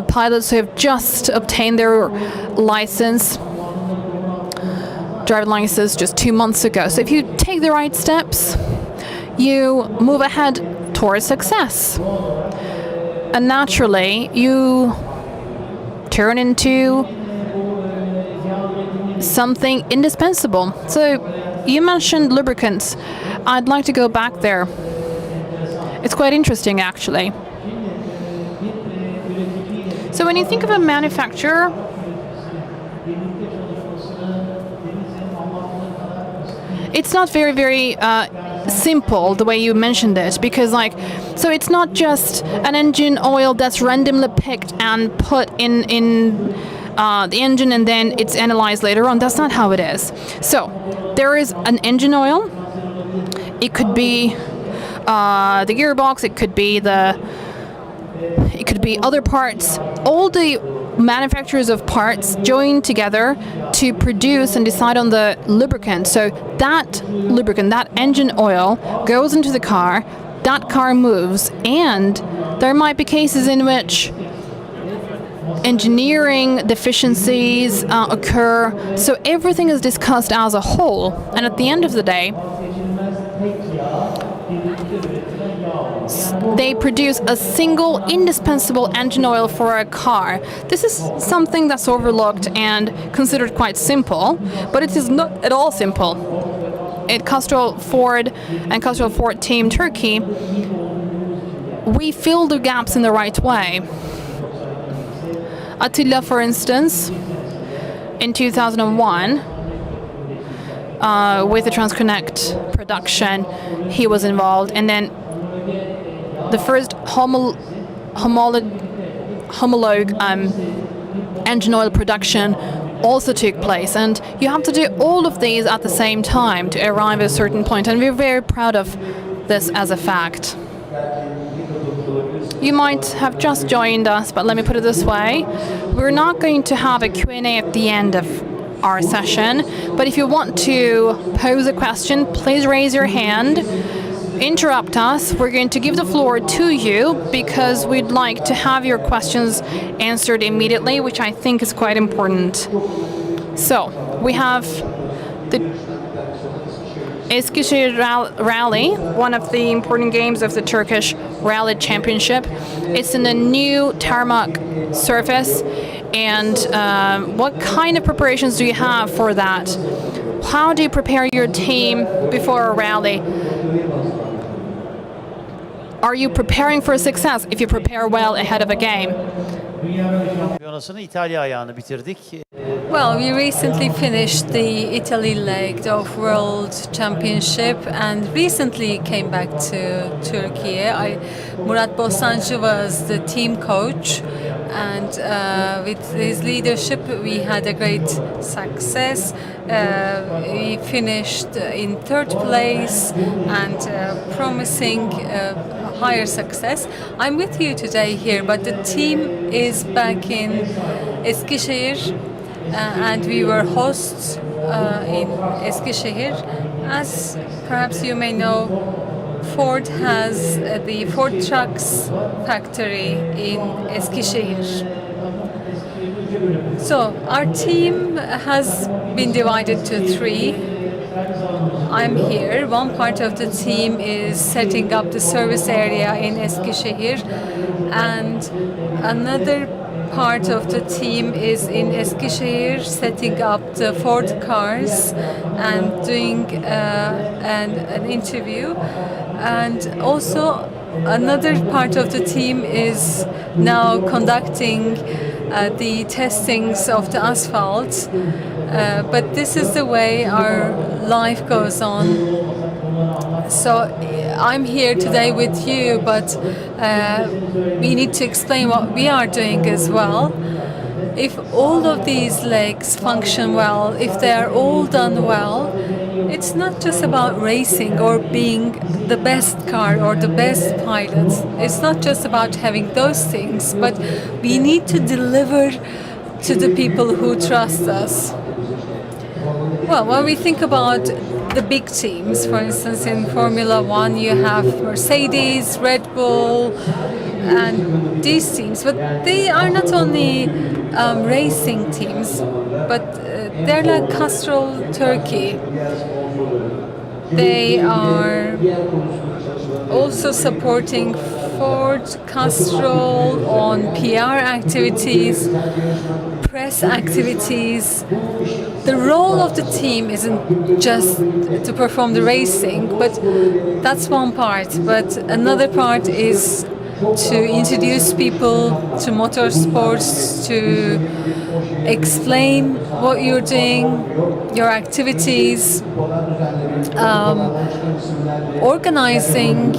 Speaker 1: pilots who have just obtained their license, driving license just 2 months ago. So if you take the right steps, you move ahead towards success. And naturally, you turn into something indispensable. So you mentioned lubricants. I'd like to go back there. It's quite interesting, actually. So when you think of a manufacturer, it's not very simple the way you mentioned it, because so it's not just an engine oil that's randomly picked and put in the engine and then it's analyzed later on. That's not how it is. So there is an engine oil. It could be the gearbox. It could be other parts. All the manufacturers of parts join together to produce and decide on the lubricant. So that lubricant, that engine oil, goes into the car, that car moves, and there might be cases in which engineering deficiencies occur. So everything is discussed as a whole, and at the end of the day, they produce a single indispensable engine oil for a car. This is something that's overlooked and considered quite simple, but it is not at all simple. At Castrol Ford and Castrol Ford Team Turkey, we fill the gaps in the right way. Attila, for instance, in 2001, with the Transconnect production, he was involved, and then the first homologue engine oil production also took place, and you have to do all of these at the same time to arrive at a certain point, and we're very proud of this as a fact. You might have just joined us, but let me put it this way. We're not going to have a Q&A at the end of our session, but if you want to pose a question, please raise your hand, interrupt us. We're going to give the floor to you because we'd like to have your questions answered immediately, which I think is quite important. So we have the Eskişehir Rally, one of the important games of the Turkish Rally Championship. It's in a new tarmac surface. And what kind of preparations do you have for that? How do you prepare your team before a rally? Are you preparing for success if you prepare well ahead of a game?
Speaker 5: Well, we recently finished the Italy leg of World Championship and recently came back to Turkey. Murat Bostancı was the team coach, and with his leadership, we had a great success. We finished in third place and promising higher success. I'm with you today here, but the team is back in Eskişehir, and we were hosts in Eskişehir. As perhaps you may know, Ford has the Ford Trucks factory in Eskişehir. So our team has been divided to three. I'm here. One part of the team is setting up the service area in Eskişehir, and another part of the team is in Eskişehir setting up the Ford cars and doing an interview. And also another part of the team is now conducting the testings of the asphalt. But this is the way our life goes on. So I'm here today with you, but we need to explain what we are doing as well. If all of these legs function well, if they are all done well, it's not just about racing or being the best car or the best pilot. It's not just about having those things, but we need to deliver to the people who trust us. Well, when we think about the big teams, for instance, in Formula One, you have Mercedes, Red Bull, and these teams. But they are not only racing teams, but they're like Castrol Turkey. They are also supporting Ford, Castrol on PR activities, press activities. The role of the team isn't just to perform the racing, but that's one part. But another part is to introduce people to motorsports, to explain what you're doing, your activities, organizing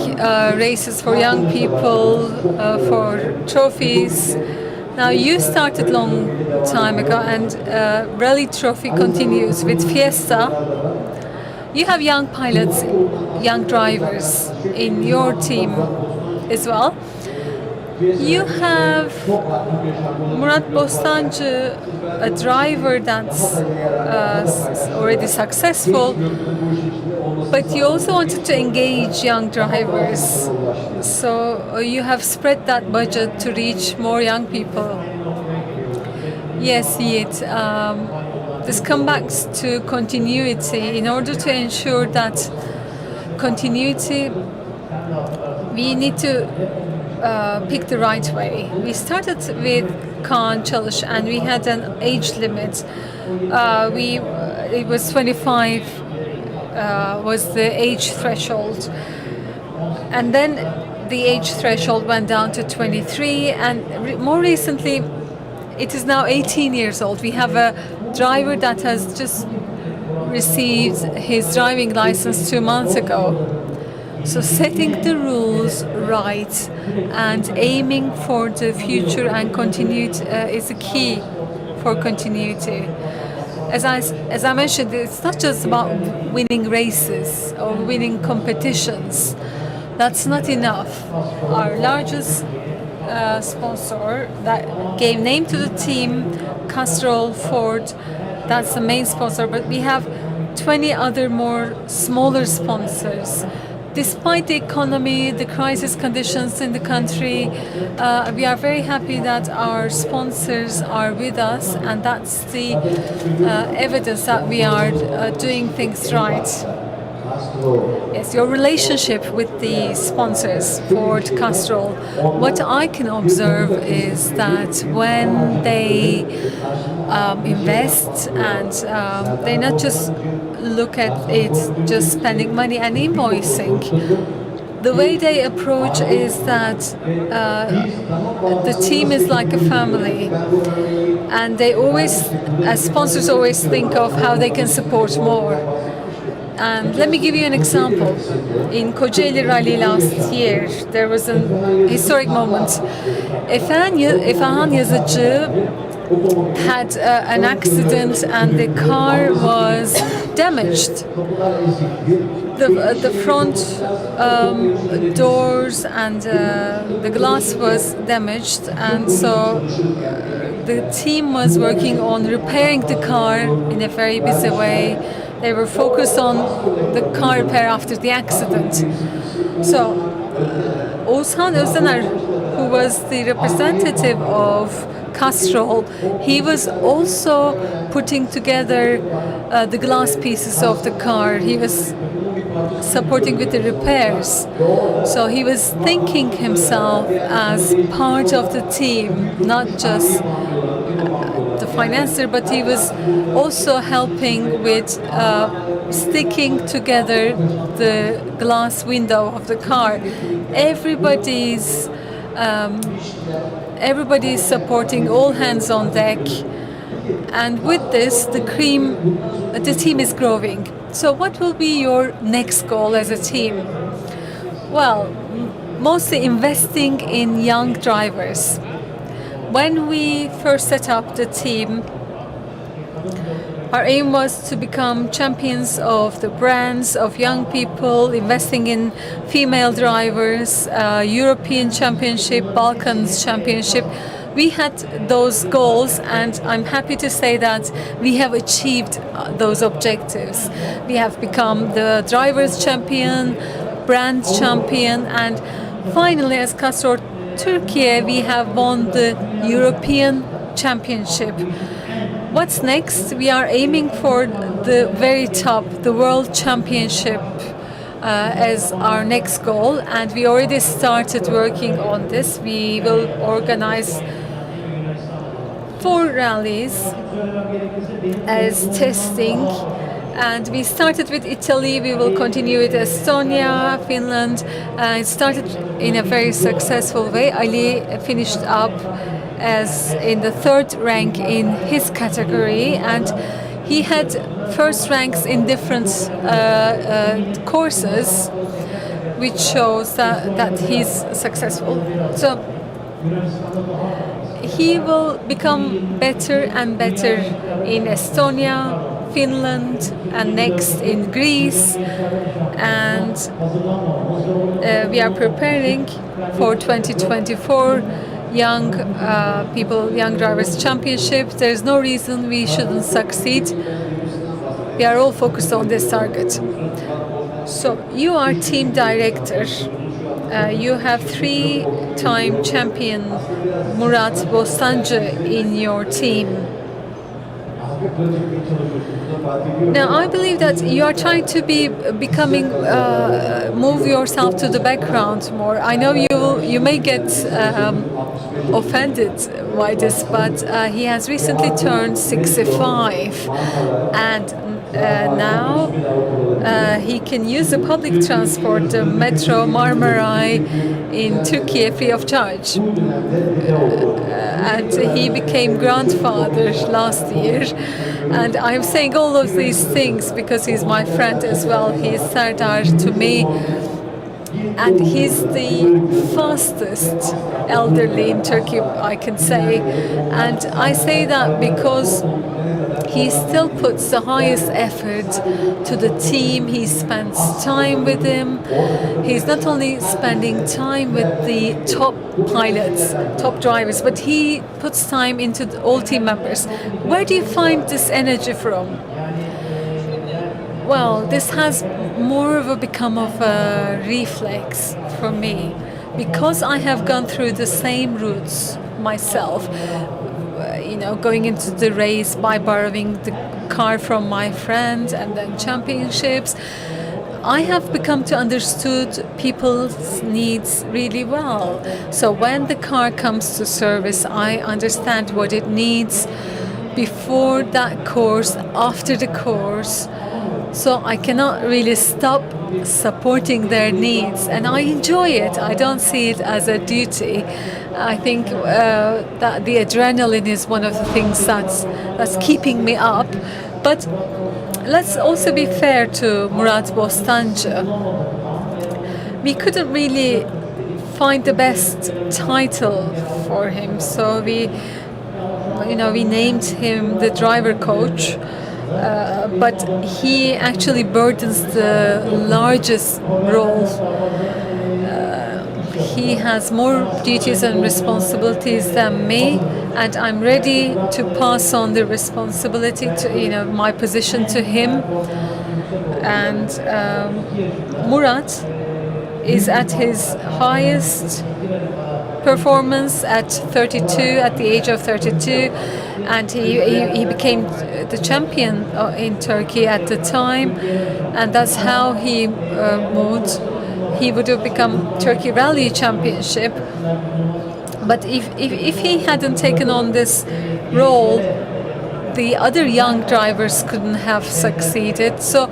Speaker 5: races for young people, for trophies. Now you started long time ago, and Rally Trophy continues with Fiesta. You have young pilots, young drivers in your team as well. You have Murat Bostancı, a driver that's already successful, but you also wanted to engage young drivers. So you have spread that budget to reach more young people. Yes, Yiğit. This comes back to continuity. In order to ensure that continuity, we need to pick the right way. We started with Kaan Çalış, and we had an age limit. It was 25 was the age threshold, and then the age threshold went down to 23, and more recently it is now 18 years old. We have a driver that has just received his driving license 2 months ago. So setting the rules right and aiming for the future and continuity is a key for continuity. As I mentioned, it's not just about winning races or winning competitions. That's not enough. Our largest sponsor that gave name to the team, Castrol Ford, that's the main sponsor, but we have 20 other more smaller sponsors. Despite the economy, the crisis conditions in the country, we are very happy that our sponsors are with us, and that's the evidence that we are doing things right. Yes, your relationship with the sponsors, Ford, Castrol, what I can observe is that when they invest and they not just look at it just spending money and invoicing, the way they approach is that the team is like a family, and they always, as sponsors, always think of how they can support more. And let me give you an example. In Kocaeli Rally last year, there was a historic moment. Efehan Yazıcı had an accident and the car was damaged. The front doors and the glass was damaged, and so the team was working on repairing the car in a very busy way. They were focused on the car repair after the accident. So Oğuzhan Özener, who was the representative of Castrol, he was also putting together the glass pieces of the car. He was supporting with the repairs. So he was thinking himself as part of the team, not just the financier, but he was also helping with sticking together the glass window of the car. Everybody's supporting, all hands on deck, and with this the team is growing. So what will be your next goal as a team? Well, mostly investing in young drivers. When we first set up the team, our aim was to become champions of the brands, of young people, investing in female drivers, European Championship, Balkans Championship. We had those goals, and I'm happy to say that we have achieved those objectives. We have become the drivers' champion, brand champion, and finally, as Castrol Turkey, we have won the European Championship. What's next? We are aiming for the very top, the World Championship, as our next goal, and we already started working on this. We will organize 4 rallies as testing, and we started with Italy. We will continue with Estonia, Finland. It started in a very successful way. Ali finished up as in the 3rd rank in his category, and he had first ranks in different courses, which shows that he's successful. So he will become better and better in Estonia, Finland, and next in Greece. And we are preparing for 2024 young young drivers championship. There is no reason we shouldn't succeed. We are all focused on this target. So you are team director. You have 3-time champion Murat Bostancı in your team. Now, I believe that you are trying to be becoming, move yourself to the background more. I know you may get offended by this, but he has recently turned 65, and now he can use the public transport, the Metro Marmaray in Turkey, free of charge. And he became grandfather last year. And I'm saying all of these things because he's my friend as well. He's Serdar to me. And he's the fastest elderly in Turkey, I can say. And I say that because he still puts the highest effort to the team. He spends time with them. He's not only spending time with the top pilots, top drivers, but he puts time into all team members. Where do you find this energy from? Well, this has more of become of a reflex for me, because I have gone through the same routes myself. Going into the race by borrowing the car from my friend, and then championships. I have become to understood people's needs really well. So when the car comes to service, I understand what it needs before that course, after the course. So I cannot really stop supporting their needs, and I enjoy it. I don't see it as a duty. I think that the adrenaline is one of the things that's keeping me up. But let's also be fair to Murat Bostancı. We couldn't really find the best title for him, so we named him the driver coach. But he actually burdens the largest role. He has more duties and responsibilities than me, and I'm ready to pass on the responsibility to my position to him. And Murat is at his highest performance at 32, at the age of 32, and he became the champion in Turkey at the time, and that's how he moved. He would have become Turkey Rally Championship, but if he hadn't taken on this role, the other young drivers couldn't have succeeded. So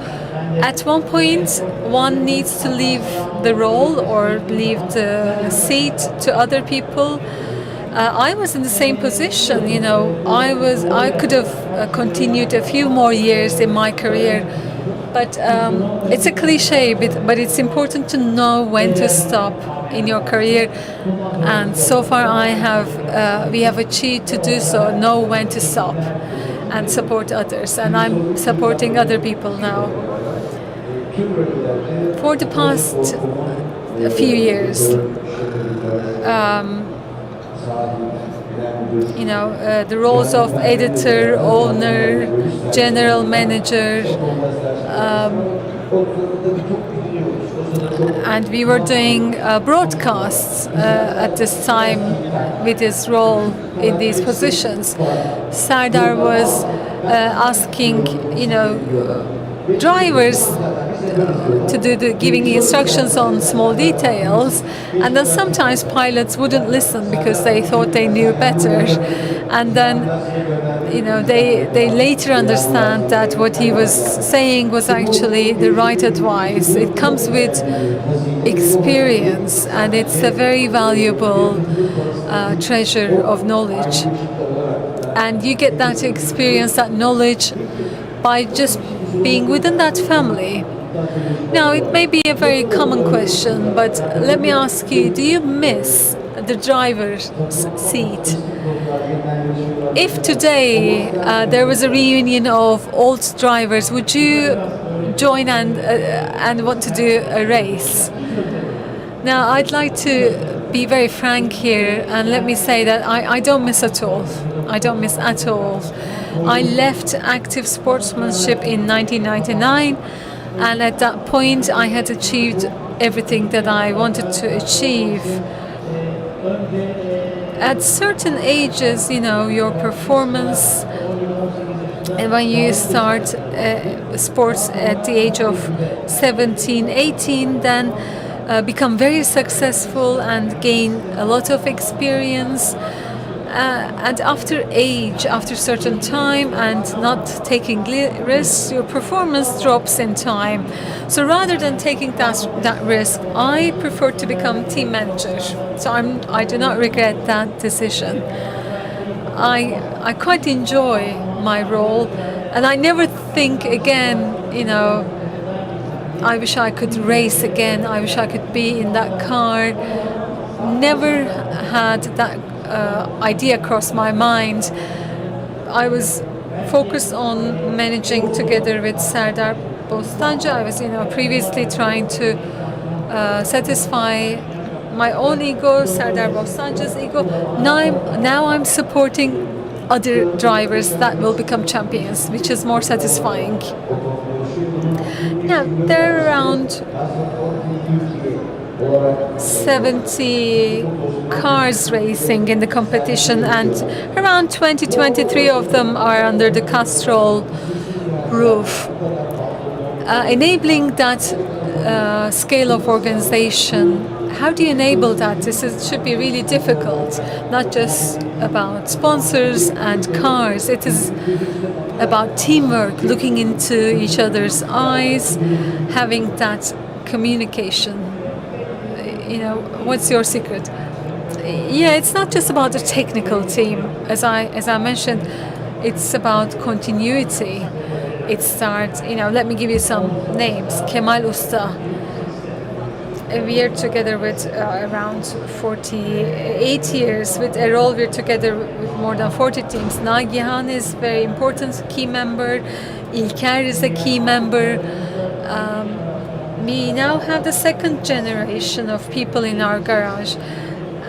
Speaker 5: at one point, one needs to leave the role or leave the seat to other people. I was in the same position, I could have continued a few more years in my career, but it's a cliche, but it's important to know when to stop in your career, and so far we have achieved to do so, know when to stop and support others, and I'm supporting other people now. For the past few years, the roles of editor, owner, general manager, and we were doing broadcasts at this time with his role in these positions. Serdar was asking, drivers to do the giving instructions on small details, and then sometimes pilots wouldn't listen because they thought they knew better, and then they later understand that what he was saying was actually the right advice. It comes with experience, and it's a very valuable treasure of knowledge, and you get that experience, that knowledge, by just being within that family. Now, it may be a very common question, but let me ask you, do you miss the driver's seat? If today there was a reunion of old drivers, would you join and want to do a race? Now, I'd like to be very frank here, and let me say that I don't miss at all. I don't miss at all. I left active sportsmanship in 1999, and at that point I had achieved everything that I wanted to achieve. At certain ages, your performance, and when you start sports at the age of 17, 18, then become very successful and gain a lot of experience. And after age, after certain time, and not taking risks, your performance drops in time. So rather than taking that risk, I prefer to become team manager. So I do not regret that decision. I quite enjoy my role, and I never think again, I wish I could race again, I wish I could be in that car. Never had that idea cross my mind. I was focused on managing together with Serdar Bostancı. I was, previously trying to satisfy my own ego, Serdar Bostancı's ego. Now I'm supporting other drivers that will become champions, which is more satisfying. Now, there are around 70 cars racing in the competition, and around 23 of them are under the Castrol roof. Enabling that scale of organization, how do you enable that? Should be really difficult, not just about sponsors and cars. It is about teamwork, looking into each other's eyes, having that communication. What's your secret? Yeah, it's not just about the technical team. As I mentioned, it's about continuity. it starts, let me give you some names. Kemal Usta. We are together with around 48 years. With Erol, we're together with more than 40 teams. Nagihan is very important key member. İlker is a key member. We now have the second generation of people in our garage.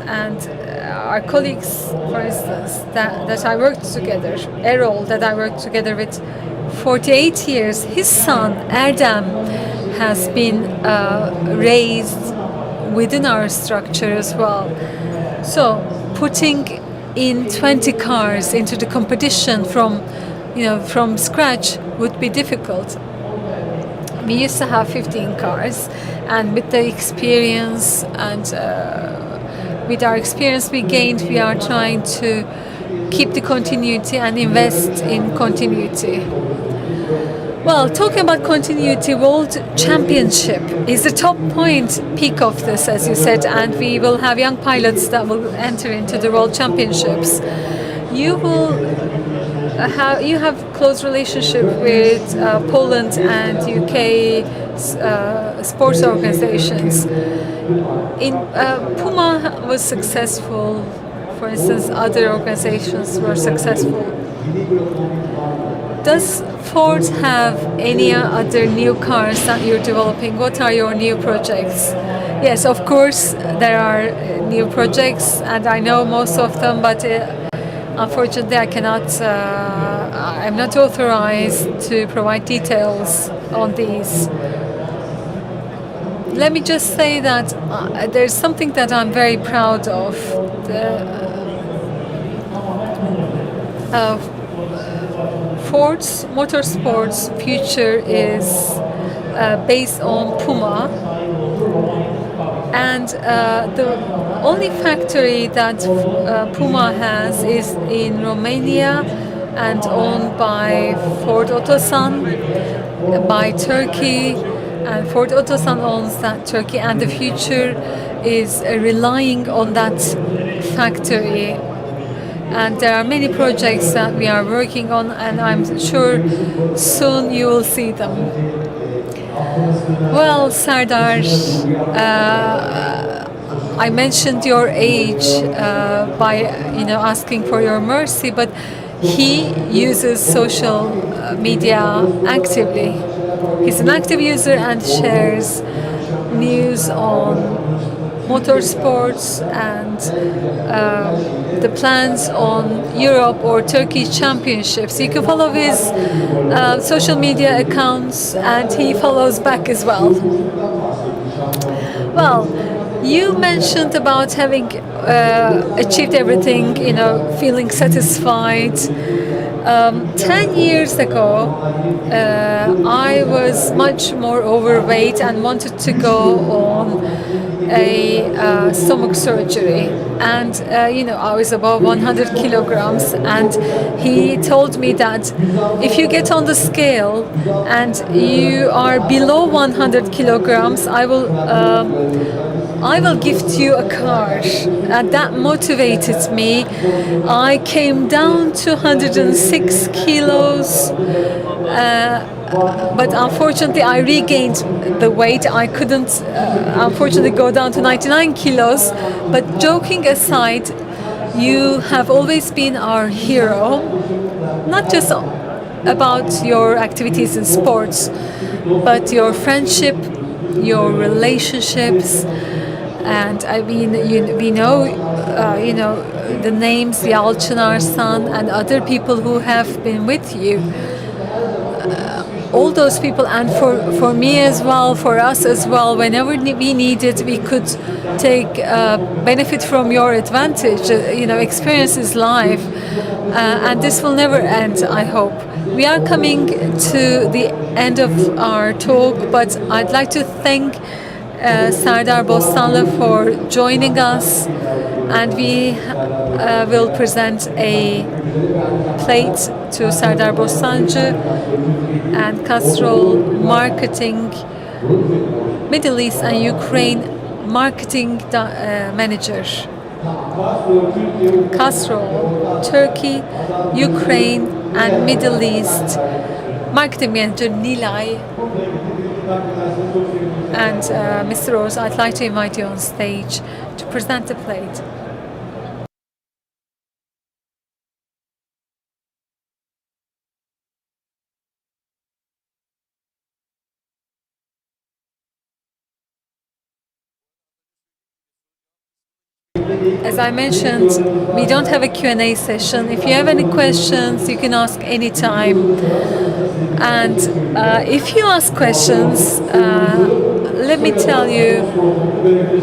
Speaker 5: And our colleagues, for instance, that I worked together, Erol, that I worked together with 48 years, his son, Erdem, has been raised within our structure as well. So putting in 20 cars into the competition from scratch would be difficult. We used to have 15 cars, and with the experience and with our experience we gained, we are trying to keep the continuity and invest in continuity. Well, talking about continuity, World Championship is the top point, peak of this, as you said, and we will have young pilots that will enter into the World Championships. You have close relationship with Poland and UK sports organizations. Puma was successful. For instance, other organizations were successful. Does Ford have any other new cars that you're developing? What are your new projects? Yes, of course, there are new projects, and I know most of them, but unfortunately, I'm not authorized to provide details on these. Let me just say that there's something that I'm very proud of. Ford's motorsports future is based on Puma, and the only factory that Puma has is in Romania and owned by Ford Otosan, by Turkey, and Ford Otosan owns that Turkey, and the future is relying on that factory. And there are many projects that we are working on, and I'm sure soon you will see them. Well, Sardar, I mentioned your age by asking for your mercy, but he uses social media actively. He's an active user and shares news on motorsports and the plans on Europe or Turkey championships. You can follow his social media accounts, and he follows back as well. Well, you mentioned about having achieved everything, feeling satisfied. 10 years ago, I was much more overweight and wanted to go on a stomach surgery, and I was above 100 kilograms, and he told me that if you get on the scale and you are below 100 kilograms, I will gift you a car, and that motivated me. I came down to 106 kilos, but unfortunately I regained the weight. I couldn't unfortunately go down to 99 kilos, but joking aside, you have always been our hero, not just about your activities in sports, but your friendship, your relationships. And I mean, we know, the names Yalçın Arslan and other people who have been with you. All those people, and for me as well, for us as well, whenever we needed, we could take benefit from your advantage. Experience is life, and this will never end, I hope. We are coming to the end of our talk, but I'd like to thank Sardar Bostanlı for joining us, and we will present a plate to Sardar Bostancı and Castrol Marketing Middle East and Ukraine Marketing Manager. Castrol, Turkey, Ukraine and Middle East marketing manager Nilay and Mr. Rose, I'd like to invite you on stage to present the plate. As I mentioned, we don't have a Q&A session. If you have any questions, you can ask anytime. And if you ask questions, let me tell you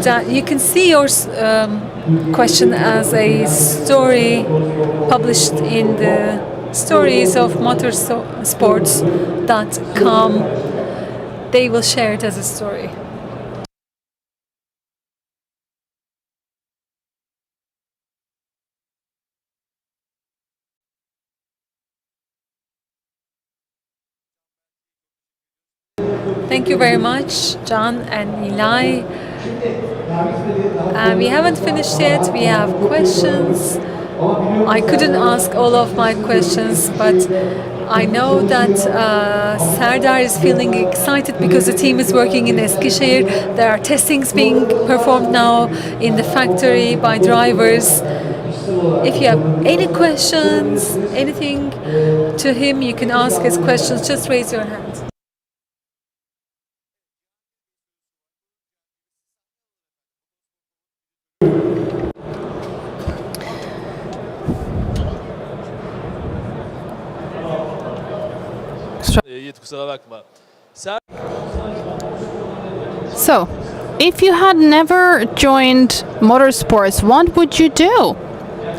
Speaker 5: that you can see your question as a story published in the stories of motorsports.com. They will share it as a story. Thank you very much, John and Nilay. We haven't finished yet. We have questions. I couldn't ask all of my questions, but I know that Serdar is feeling excited because the team is working in Eskişehir. There are testings being performed now in the factory by drivers. If you have any questions, anything to him, you can ask his questions. Just raise your hand.
Speaker 6: Yiğit kusura bakma.
Speaker 1: So, if you had never joined motorsports, what would you do?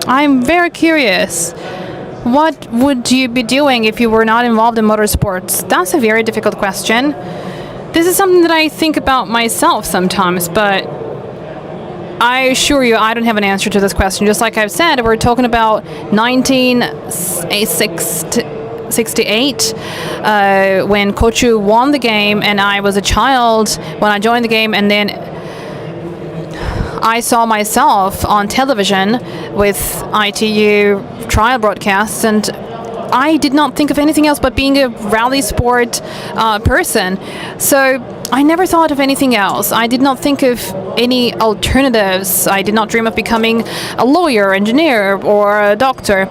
Speaker 1: I'm very curious. What would you be doing if you were not involved in motorsports? That's a very difficult question. This is something that I think about myself sometimes, but I assure you I don't have an answer to this question. Just like I've said, we're talking about 1968 when Koçu won the game, and I was a child when I joined the game, and then I saw myself on television with ITU trial broadcasts, and I did not think of anything else but being a rally sport person. So I never thought of anything else. I did not think of any alternatives. I did not dream of becoming a lawyer, engineer, or a doctor.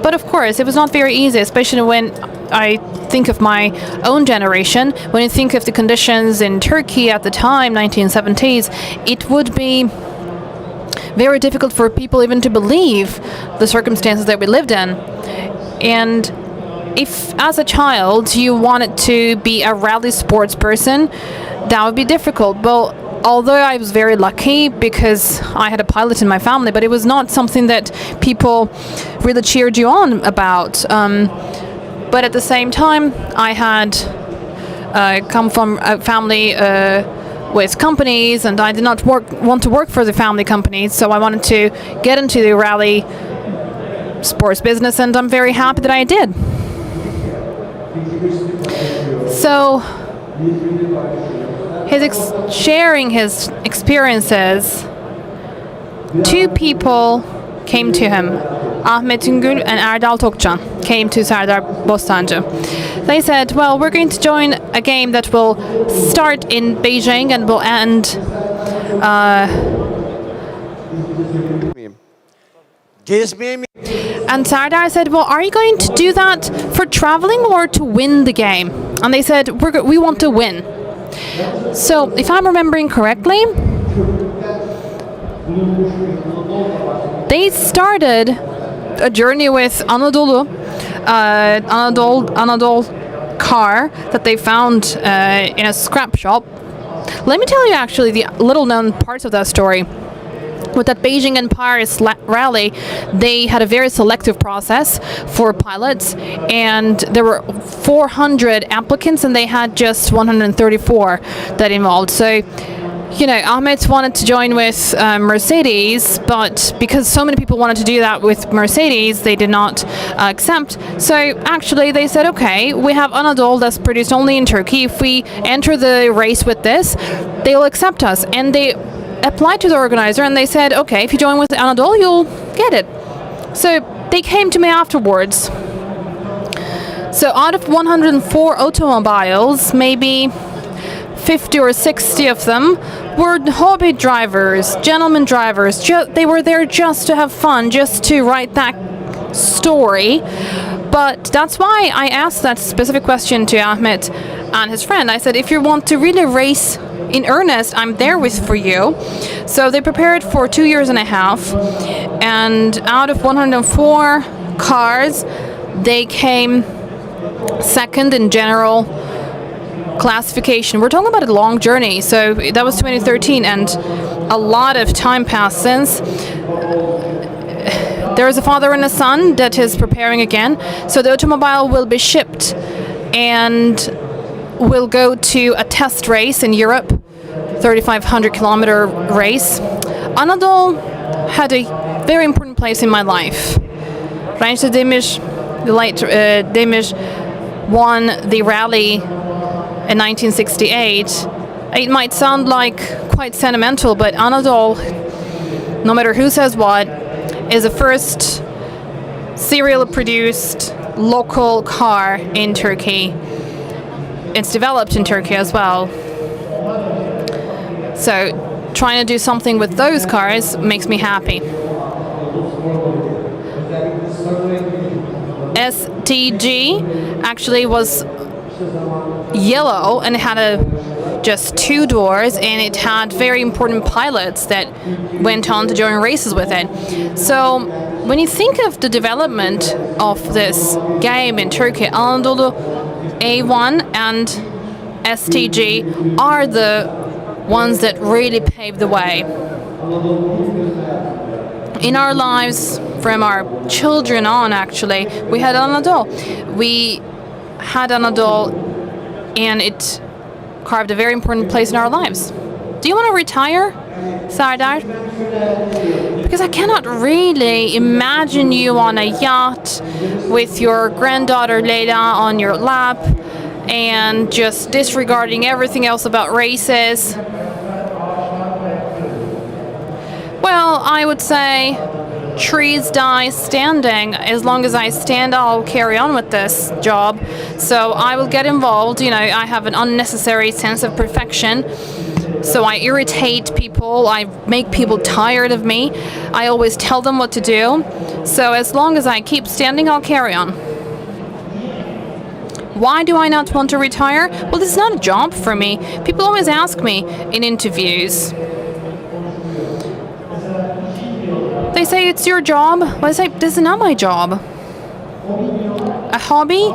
Speaker 1: But of course, it was not very easy, especially when I think of my own generation. When you think of the conditions in Turkey at the time, 1970s, it would be very difficult for people even to believe the circumstances that we lived in. And if, as a child, you wanted to be a rally sports person, that would be difficult. Well, although I was very lucky because I had a pilot in my family, but it was not something that people really cheered you on about. But at the same time, I had come from a family with companies, and I did not want to work for the family companies, so I wanted to get into the rally sports business, and I'm very happy that I did. So, sharing his experiences, two people came to him. Ahmet Üngül and Erdal Tokcan came to Serdar Bostancı. They said, well, we're going to join a game that will start in Beijing and will end and Serdar said, well, are you going to do that for traveling or to win the game? And they said, we want to win. So, if I'm remembering correctly, they started a journey with Anadolu car that they found in a scrap shop. Let me tell you actually the little known parts of that story. With that Beijing and Paris rally, they had a very selective process for pilots, and there were 400 applicants, and they had just 134 that involved. So, you know, Ahmet wanted to join with Mercedes, but because so many people wanted to do that with Mercedes, they did not accept. So actually they said, okay, we have Anadolu that's produced only in Turkey. If we enter the race with this, they'll accept us. And they applied to the organizer, and they said, okay, if you join with Anadolu, you'll get it. So they came to me afterwards. So out of 104 automobiles, maybe 50 or 60 of them were hobby drivers, gentlemen drivers. They were there just to have fun, just to write that story. But that's why I asked that specific question to Ahmet and his friend. I said, if you want to really race in earnest, I'm there for you. So they prepared for 2 years and a half, and out of 104 cars, they came second in general classification. We're talking about a long journey, so that was 2013, and a lot of time passed since. There is a father and a son that is preparing again, so the automobile will be shipped and will go to a test race in Europe, 3,500 kilometer race. Anadolu had a very important place in my life. Reinhard Demir, the late Demir, won the rally in 1968. It might sound like quite sentimental, but Anadolu, no matter who says what, is the first serial produced local car in Turkey. It's developed in Turkey as well. So trying to do something with those cars makes me happy. STG actually was yellow and had just 2 doors, and it had very important pilots that went on to join races with it. So when you think of the development of this game in Turkey, Anadolu A1 and STG are the ones that really paved the way. In our lives, from our children on, actually, we had Anadolu. And it carved a very important place in our lives. Do you want to retire, Sardar? Because I cannot really imagine you on a yacht with your granddaughter Leyla on your lap and just disregarding everything else about races. Well, I would say trees die standing. As long as I stand, I'll carry on with this job. So I will get involved. You know, I have an unnecessary sense of perfection. So I irritate people. I make people tired of me. I always tell them what to do. So as long as I keep standing, I'll carry on. Why do I not want to retire? Well, this is not a job for me. People always ask me in interviews. They say, it's your job. Well, I say, this is not my job. A hobby?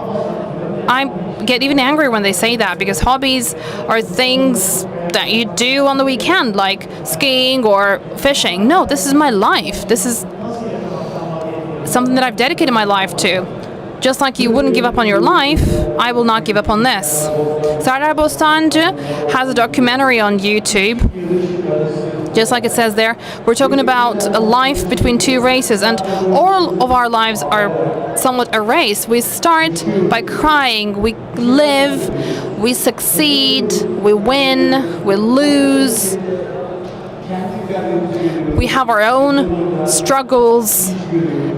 Speaker 1: I get even angry when they say that, because hobbies are things that you do on the weekend, like skiing or fishing. No, this is my life. This is something that I've dedicated my life to. Just like you wouldn't give up on your life, I will not give up on this. Sardar Bostancı has a documentary on YouTube. Just like it says there, we're talking about a life between 2 races, and all of our lives are somewhat a race. We start by crying, we live, we succeed, we win, we lose. We have our own struggles,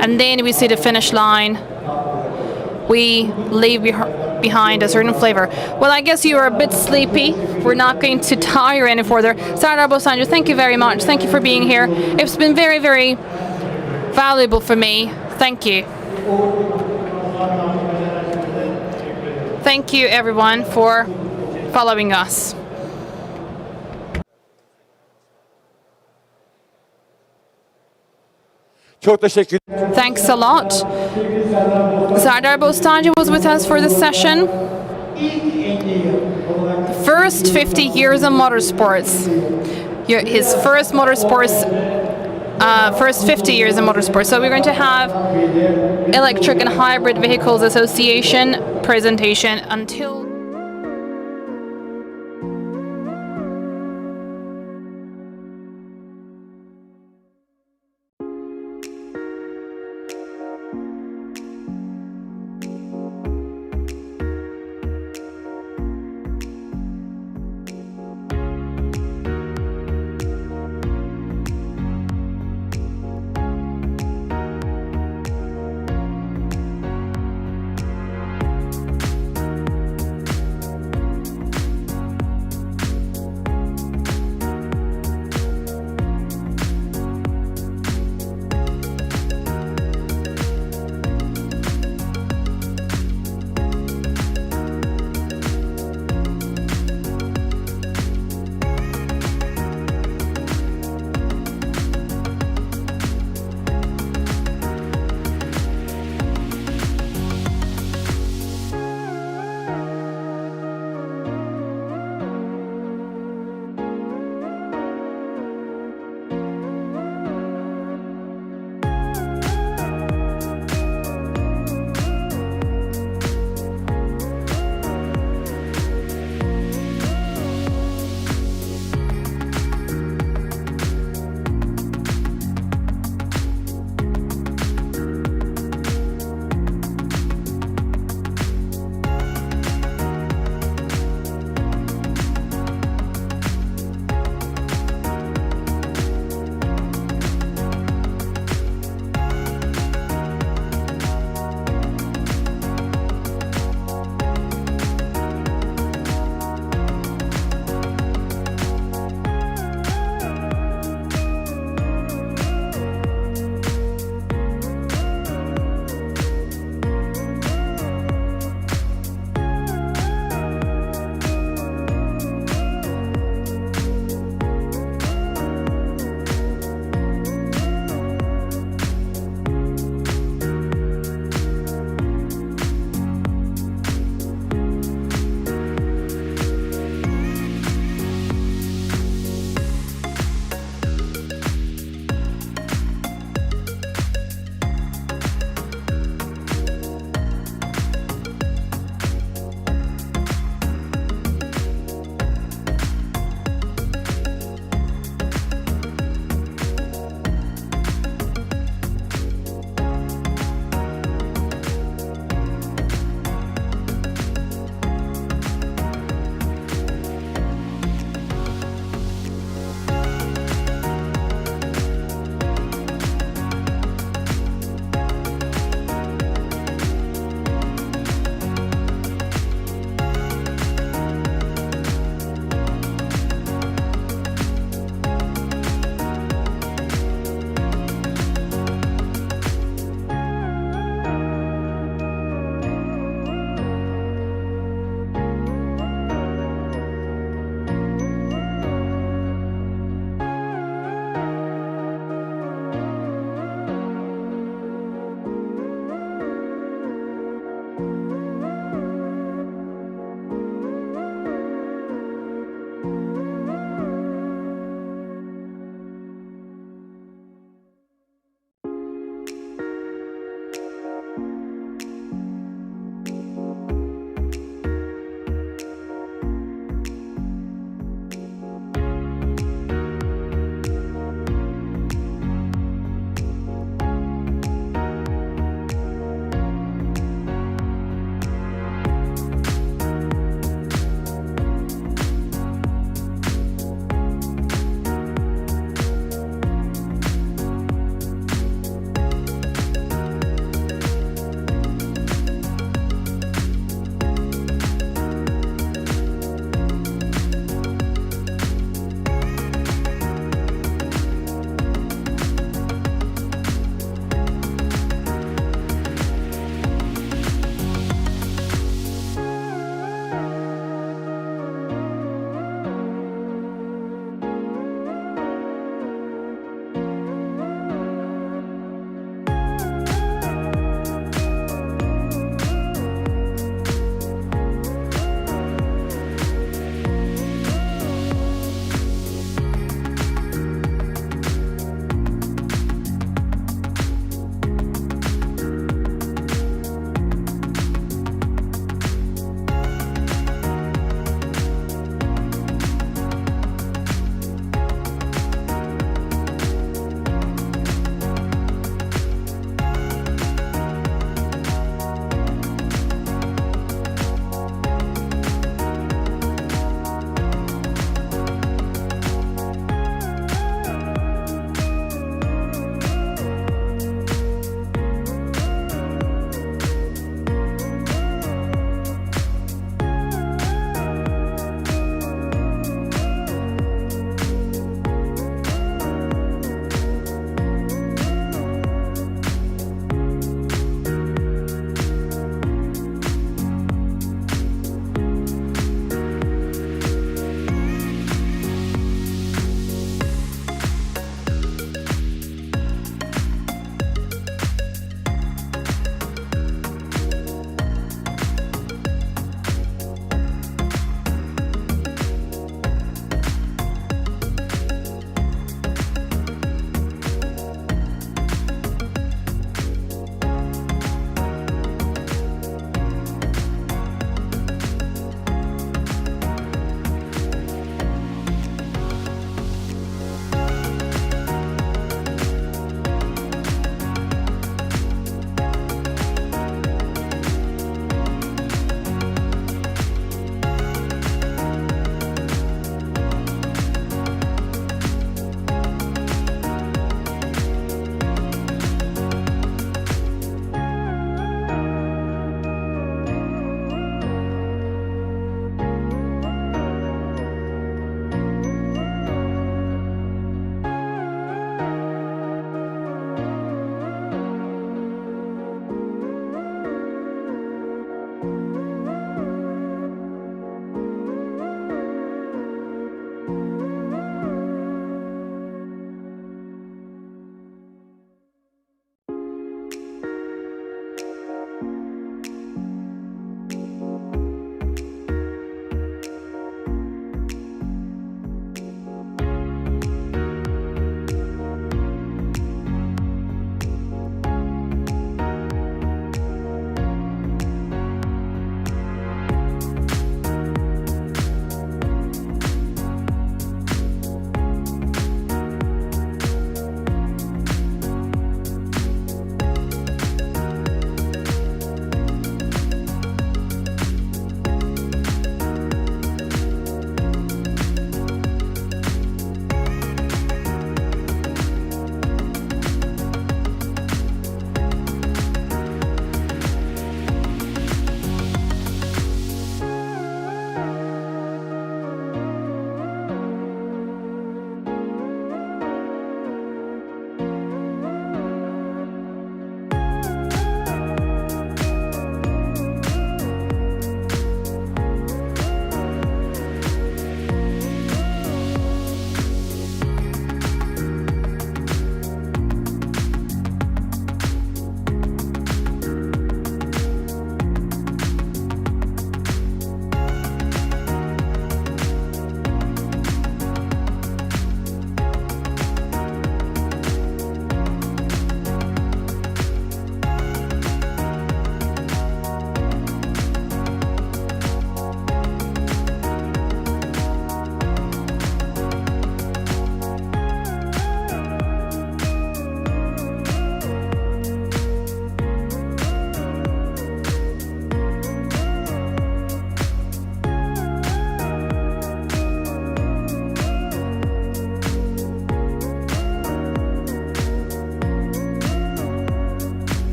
Speaker 1: and then we see the finish line. We leave behind a certain flavor. Well, I guess you are a bit sleepy. We're not going to tire any further. Sardar Bostancı, thank you very much. Thank you for being here. It's been very, very valuable for me. Thank you. Thank you, everyone, for following us.
Speaker 2: Çok teşekkür
Speaker 1: Thanks a lot. Sardar Bostancı was with us for this session. The first 50 years of motorsports. His first motorsports, first 50 years in motorsports. So we're going to have Electric and Hybrid Vehicles Association presentation until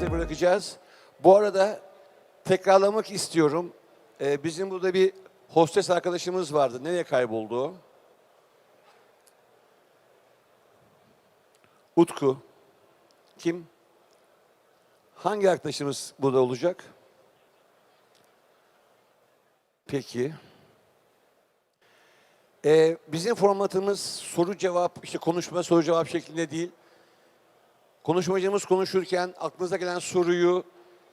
Speaker 2: size bırakacağız. Bu arada tekrarlamak istiyorum. Bizim burada bir hostes arkadaşımız vardı. Nereye kayboldu o? Utku. Kim? Hangi arkadaşımız burada olacak? Peki. Bizim formatımız soru cevap, işte konuşma soru cevap şeklinde değil. Konuşmacımız konuşurken aklınıza gelen soruyu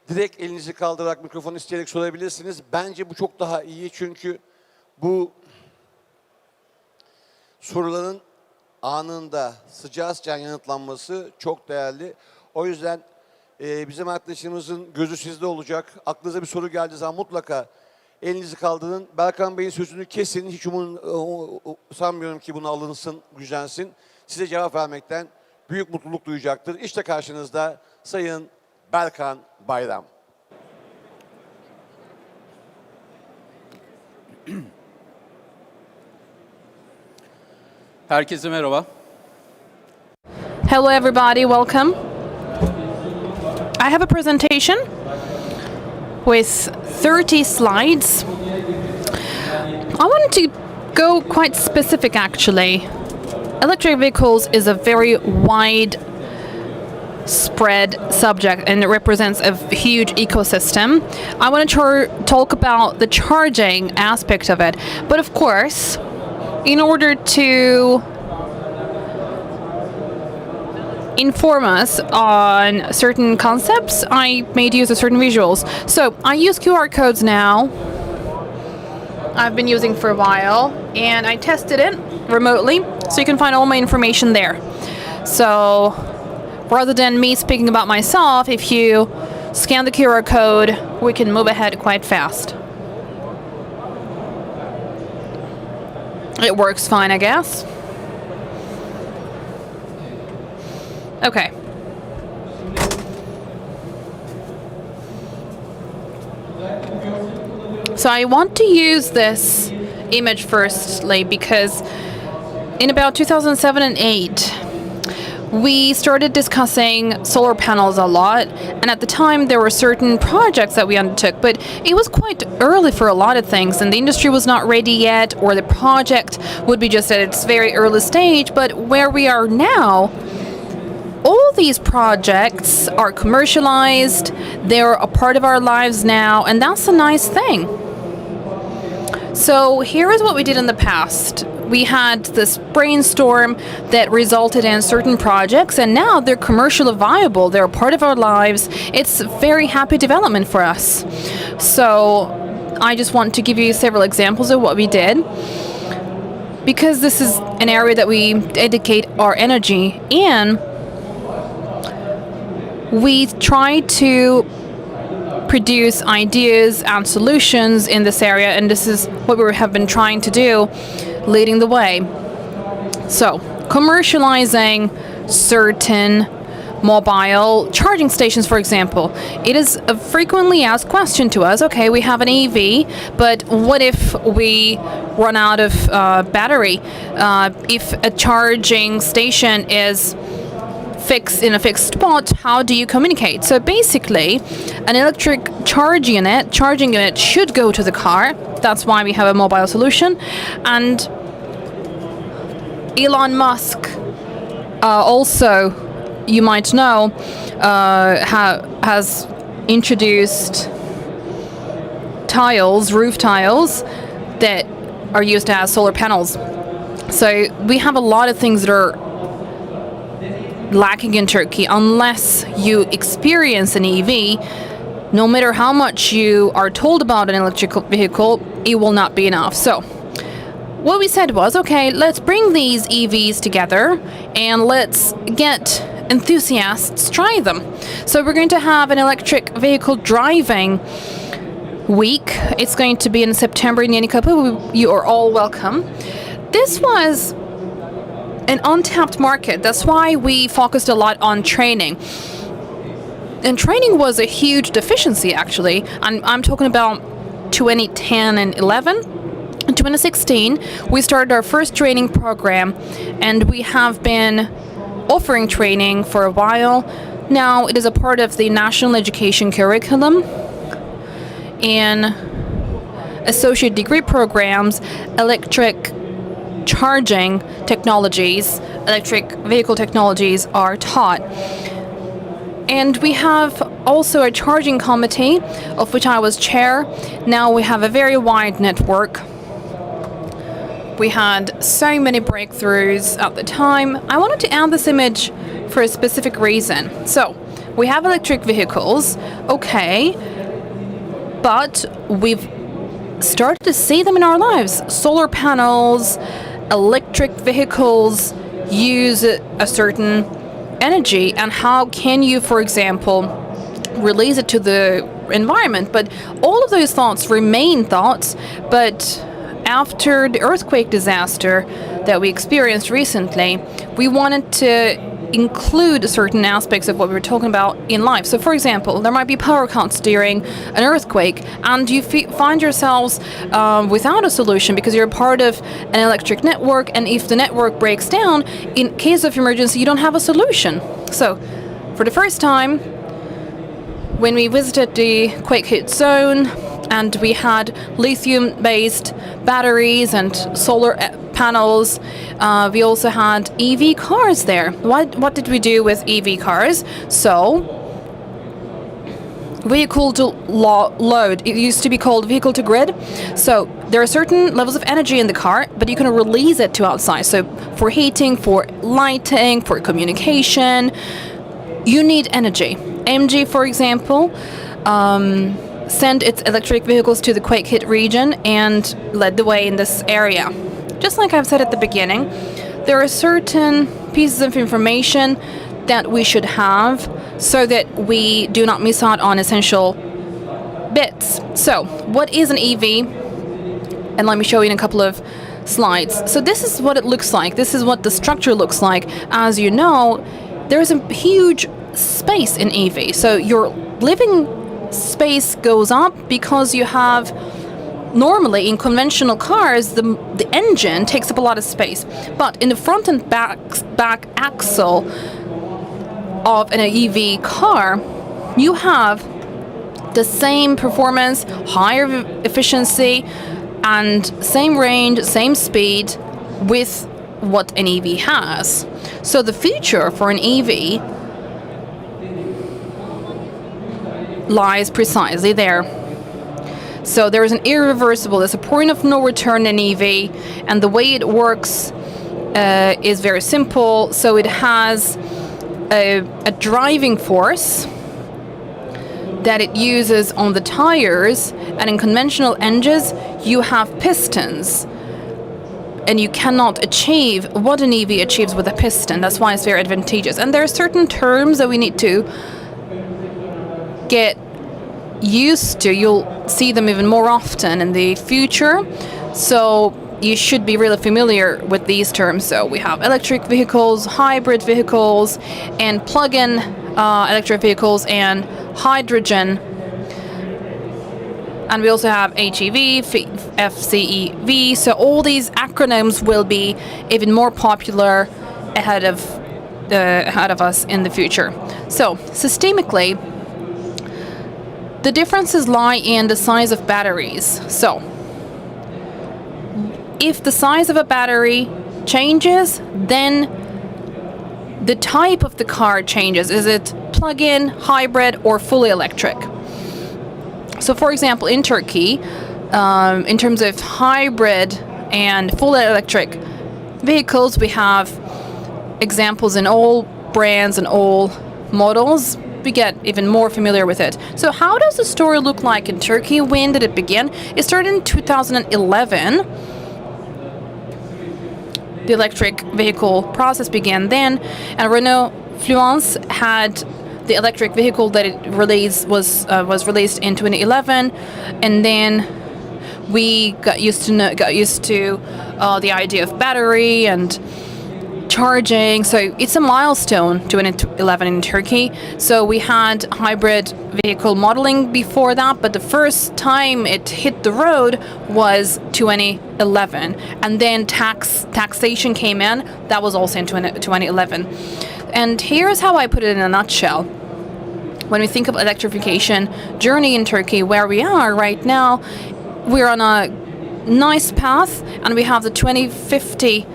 Speaker 2: direkt elinizi kaldırarak mikrofonu isteyerek sorabilirsiniz. Bence bu çok daha iyi çünkü bu soruların anında sıcağı sıcağına yanıtlanması çok değerli. O yüzden bizim arkadaşımızın gözü sizde olacak. Aklınıza bir soru geldiği zaman mutlaka elinizi kaldırın. Berkan Bey'in sözünü kesin. Hiç sanmıyorum ki bunu alınsın, gücensin. Size cevap vermekten büyük mutluluk duyacaktır. İşte karşınızda Sayın Berkan Bayram.
Speaker 6: Herkese merhaba.
Speaker 1: Hello, everybody. Welcome. I have a presentation with 30 slides. I wanted to go quite specific, actually. Electric vehicles is a very wide spread subject and it represents a huge ecosystem. I want to talk about the charging aspect of it. But of course, in order to inform us on certain concepts, I made use of certain visuals. So I use QR codes now. I've been using for a while and I tested it remotely so you can find all my information there. So rather than me speaking about myself, if you scan the QR code, we can move ahead quite fast. It works fine, I guess. Okay. So I want to use this image firstly because in about 2007 and 8, we started discussing solar panels a lot, and at the time there were certain projects that we undertook, but it was quite early for a lot of things, and the industry was not ready yet, or the project would be just at its very early stage. But where we are now, all these projects are commercialized, they're a part of our lives now, and that's a nice thing. So here is what we did in the past. We had this brainstorm that resulted in certain projects, and now they're commercially viable. They're a part of our lives. It's a very happy development for us. So I just want to give you several examples of what we did, because this is an area that we dedicate our energy in. We try to produce ideas and solutions in this area, and this is what we have been trying to do, leading the way. So, commercializing certain mobile charging stations, for example. It is a frequently asked question to us. Okay, we have an EV, but what if we run out of battery? If a charging station is fixed in a fixed spot, how do you communicate? So basically, an electric charging unit should go to the car. That's why we have a mobile solution. And Elon Musk also, you might know, has introduced roof tiles that are used as solar panels. So we have a lot of things that are lacking in Turkey. Unless you experience an EV, no matter how much you are told about an electric vehicle, it will not be enough. So what we said was, okay, let's bring these EVs together and let's get enthusiasts try them. So we're going to have an electric vehicle driving week. It's going to be in September in Yenikapı. You are all welcome. This was an untapped market. That's why we focused a lot on training. And training was a huge deficiency, actually. I'm talking about 2010 and 11. In 2016, we started our first training program, and we have been offering training for a while. Now it is a part of the national education curriculum. In associate degree programs, electric charging technologies, electric vehicle technologies are taught. And we have also a charging committee, of which I was chair. Now we have a very wide network. We had so many breakthroughs at the time. I wanted to add this image for a specific reason. So, we have electric vehicles, okay, but we've started to see them in our lives. Solar panels, electric vehicles use a certain energy, and how can you, for example, release it to the environment? But all of those thoughts remain thoughts, but after the earthquake disaster that we experienced recently, we wanted to include certain aspects of what we were talking about in life. So, for example, there might be power cuts during an earthquake, and you find yourselves without a solution because you're part of an electric network, and if the network breaks down, in case of emergency, you don't have a solution. So, for the first time, when we visited the quake-hit zone, and we had lithium-based batteries and solar panels. We also had EV cars there. What did we do with EV cars? So, vehicle to load. It used to be called vehicle to grid. So, there are certain levels of energy in the car, but you can release it to outside. So, for heating, for lighting, for communication, you need energy. MG, for example, sent its electric vehicles to the quake-hit region and led the way in this area. Just like I've said at the beginning, there are certain pieces of information that we should have so that we do not miss out on essential bits. So, what is an EV? And let me show you in a couple of slides. So this is what it looks like. This is what the structure looks like. As you know, there's a huge space in EV. So your living space goes up because you have, normally in conventional cars, the engine takes up a lot of space. But in the front and back axle of an EV car, you have the same performance, higher efficiency, and same range, same speed with what an EV has. So the future for an EV lies precisely there. So there is an irreversible, there's a point of no return in EV, and the way it works is very simple. So it has a driving force that it uses on the tires, and in conventional engines you have pistons, and you cannot achieve what an EV achieves with a piston. That's why it's very advantageous. And there are certain terms that we need to get used to. You'll see them even more often in the future, so you should be really familiar with these terms. So we have electric vehicles, hybrid vehicles, and plug-in electric vehicles, and hydrogen. And we also have HEV, FCEV. So all these acronyms will be even more popular ahead of us in the future. So systemically, the differences lie in the size of batteries. So, if the size of a battery changes, then the type of the car changes. Is it plug-in, hybrid, or fully electric? So, for example, in Turkey, in terms of hybrid and fully electric vehicles, we have examples in all brands and all models. We get even more familiar with it. So how does the story look like in Turkey? When did it begin? It started in 2011. The electric vehicle process began then, and Renault Fluence had the electric vehicle that it was released in 2011, and then we got used to the idea of battery and charging. So it's a milestone, 2011 in Turkey. So we had hybrid vehicle modeling before that, but the first time it hit the road was 2011, and then taxation came in. That was also in 2011. And here's how I put it in a nutshell. when we think of electrification journey in Turkey, where we are right now, we're on a nice path, and we have the 2050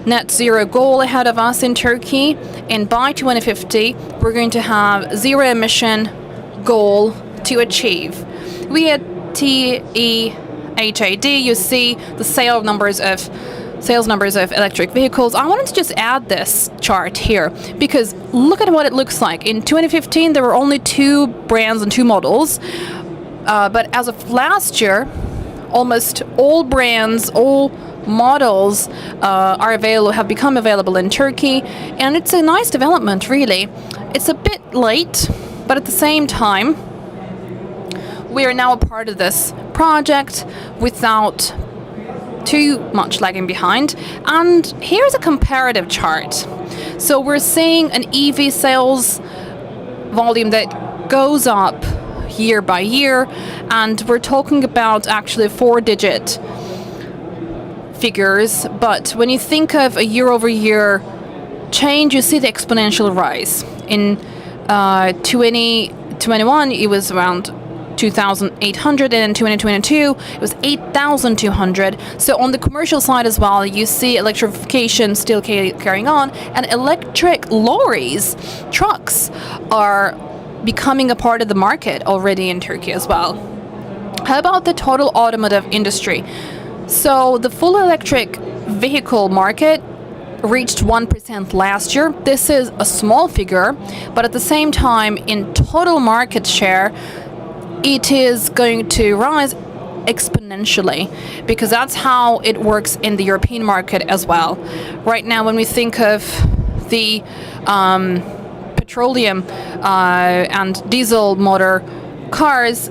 Speaker 1: net zero goal ahead of us in Turkey. And by 2050, we're going to have zero emission goal to achieve. We at TEHAD, you see the sales numbers of electric vehicles. I wanted to just add this chart here because look at what it looks like. In 2015, there were only 2 brands and 2 models, but as of last year, almost all brands, all models have become available in Turkey, and it's a nice development, really. It's a bit late, but at the same time, we are now a part of this project without too much lagging behind. And here's a comparative chart. So we're seeing an EV sales volume that goes up year by year, and we're talking about actually 4-digit figures. But when you think of a year-over-year change, you see the exponential rise. In 2021, it was around 2,800, and in 2022 it was 8,200. So on the commercial side as well, you see electrification still carrying on, and electric lorries, trucks, are becoming a part of the market already in Turkey as well. How about the total automotive industry? So the full electric vehicle market reached 1% last year. This is a small figure, but at the same time, in total market share, it is going to rise exponentially, because that's how it works in the European market as well. Right now, when we think of the petroleum and diesel motor cars,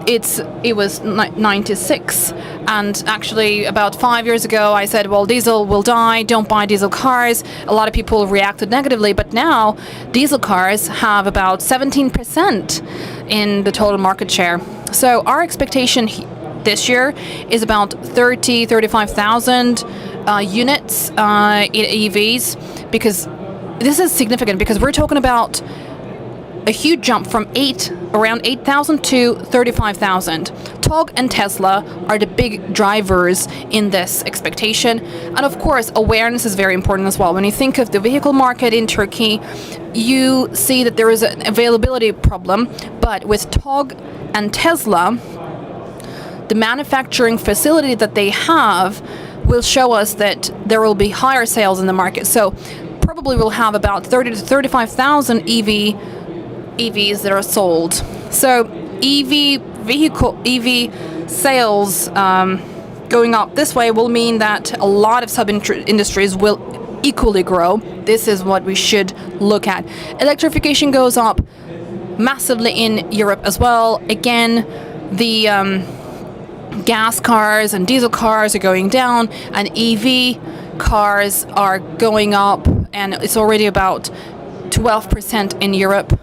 Speaker 1: it was 96, and actually about 5 years ago I said, well, diesel will die, don't buy diesel cars. A lot of people reacted negatively, but now diesel cars have about 17% in the total market share. So our expectation this year is about 35,000 units in EVs, because this is significant, because we're talking about a huge jump from around 8,000 to 35,000. Togg and Tesla are the big drivers in this expectation. And of course, awareness is very important as well. When you think of the vehicle market in Turkey, you see that there is an availability problem. But with Togg and Tesla, the manufacturing facility that they have will show us that there will be higher sales in the market. So probably we'll have about 30 to 35,000 EVs that are sold. So EV sales going up this way will mean that a lot of sub-industries will equally grow. This is what we should look at. Electrification goes up massively in Europe as well. Again, the gas cars and diesel cars are going down, and EV cars are going up, and it's already about 12% in Europe.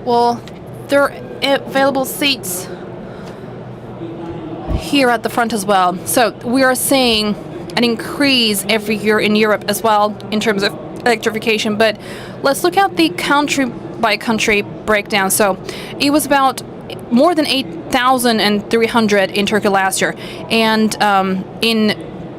Speaker 1: Well, there are available seats here at the front as well. So we are seeing an increase every year in Europe as well in terms of electrification. But let's look at the country by country breakdown. So it was about more than 8,300 in Turkey last year. And in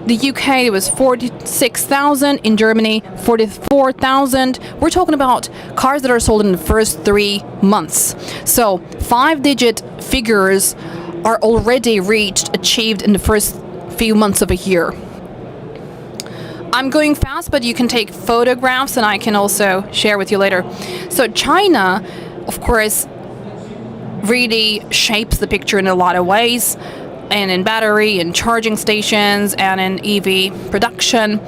Speaker 1: the UK, it was 46,000. In Germany, 44,000. We're talking about cars that are sold in the first 3 months. So 5-digit figures are already achieved in the first few months of a year. I'm going fast, but you can take photographs and I can also share with you later. So China, of course, really shapes the picture in a lot of ways, and in battery and charging stations and in EV production.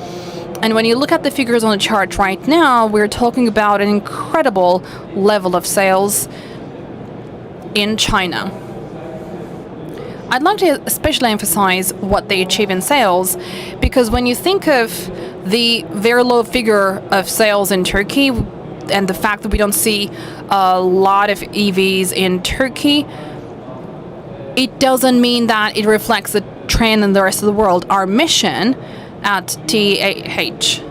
Speaker 1: And when you look at the figures on the chart right now, we're talking about an incredible level of sales in China. I'd like to especially emphasize what they achieve in sales, because when you think of the very low figure of sales in Turkey and the fact that we don't see a lot of EVs in Turkey, it doesn't mean that it reflects the trend in the rest of the world. Our mission at TEHAD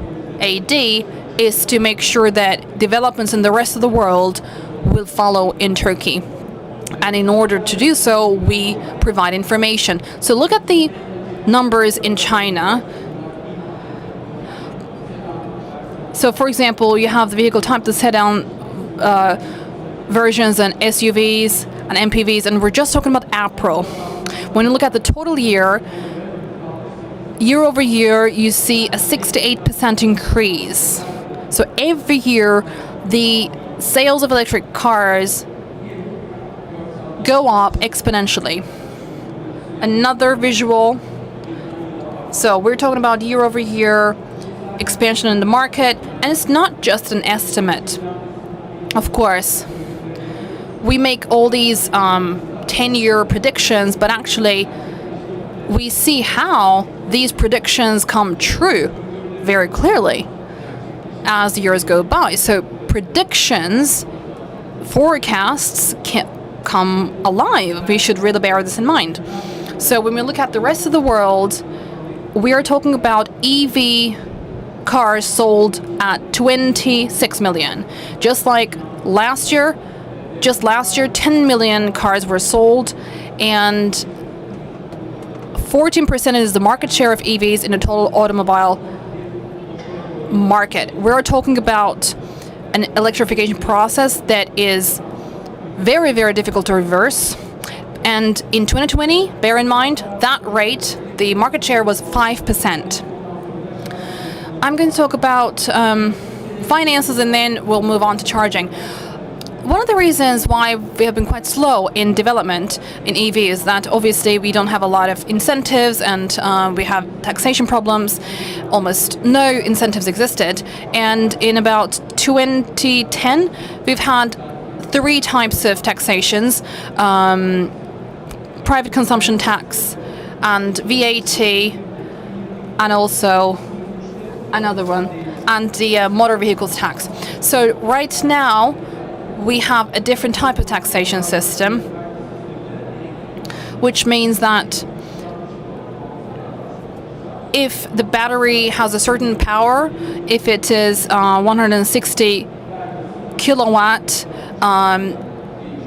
Speaker 1: is to make sure that developments in the rest of the world will follow in Turkey. And in order to do so, we provide information. So look at the numbers in China. So for example, you have the vehicle type, the sedan versions and SUVs and MPVs, and we're just talking about April. When you look at the total year over year, you see a 6 to 8% increase. So every year, the sales of electric cars go up exponentially. Another visual. So we're talking about year over year expansion in the market, and it's not just an estimate. Of course, we make all these 10-year predictions, but actually we see how these predictions come true very clearly as the years go by. So predictions, forecasts can come alive. We should really bear this in mind. So when we look at the rest of the world, we are talking about EV cars sold at 26 million. Just last year, 10 million cars were sold, and 14% is the market share of EVs in the total automobile market. We're talking about an electrification process that is very, very difficult to reverse. And in 2020, bear in mind, that rate, the market share was 5%. I'm going to talk about finances, and then we'll move on to charging. One of the reasons why we have been quite slow in development in EV is that obviously we don't have a lot of incentives, and we have taxation problems. Almost no incentives existed. And in about 2010, we've had 3 types of taxations: private consumption tax and VAT, and also another one, and the motor vehicles tax. So right now we have a different type of taxation system, which means that if the battery has a certain power, if it is 160 kilowatt,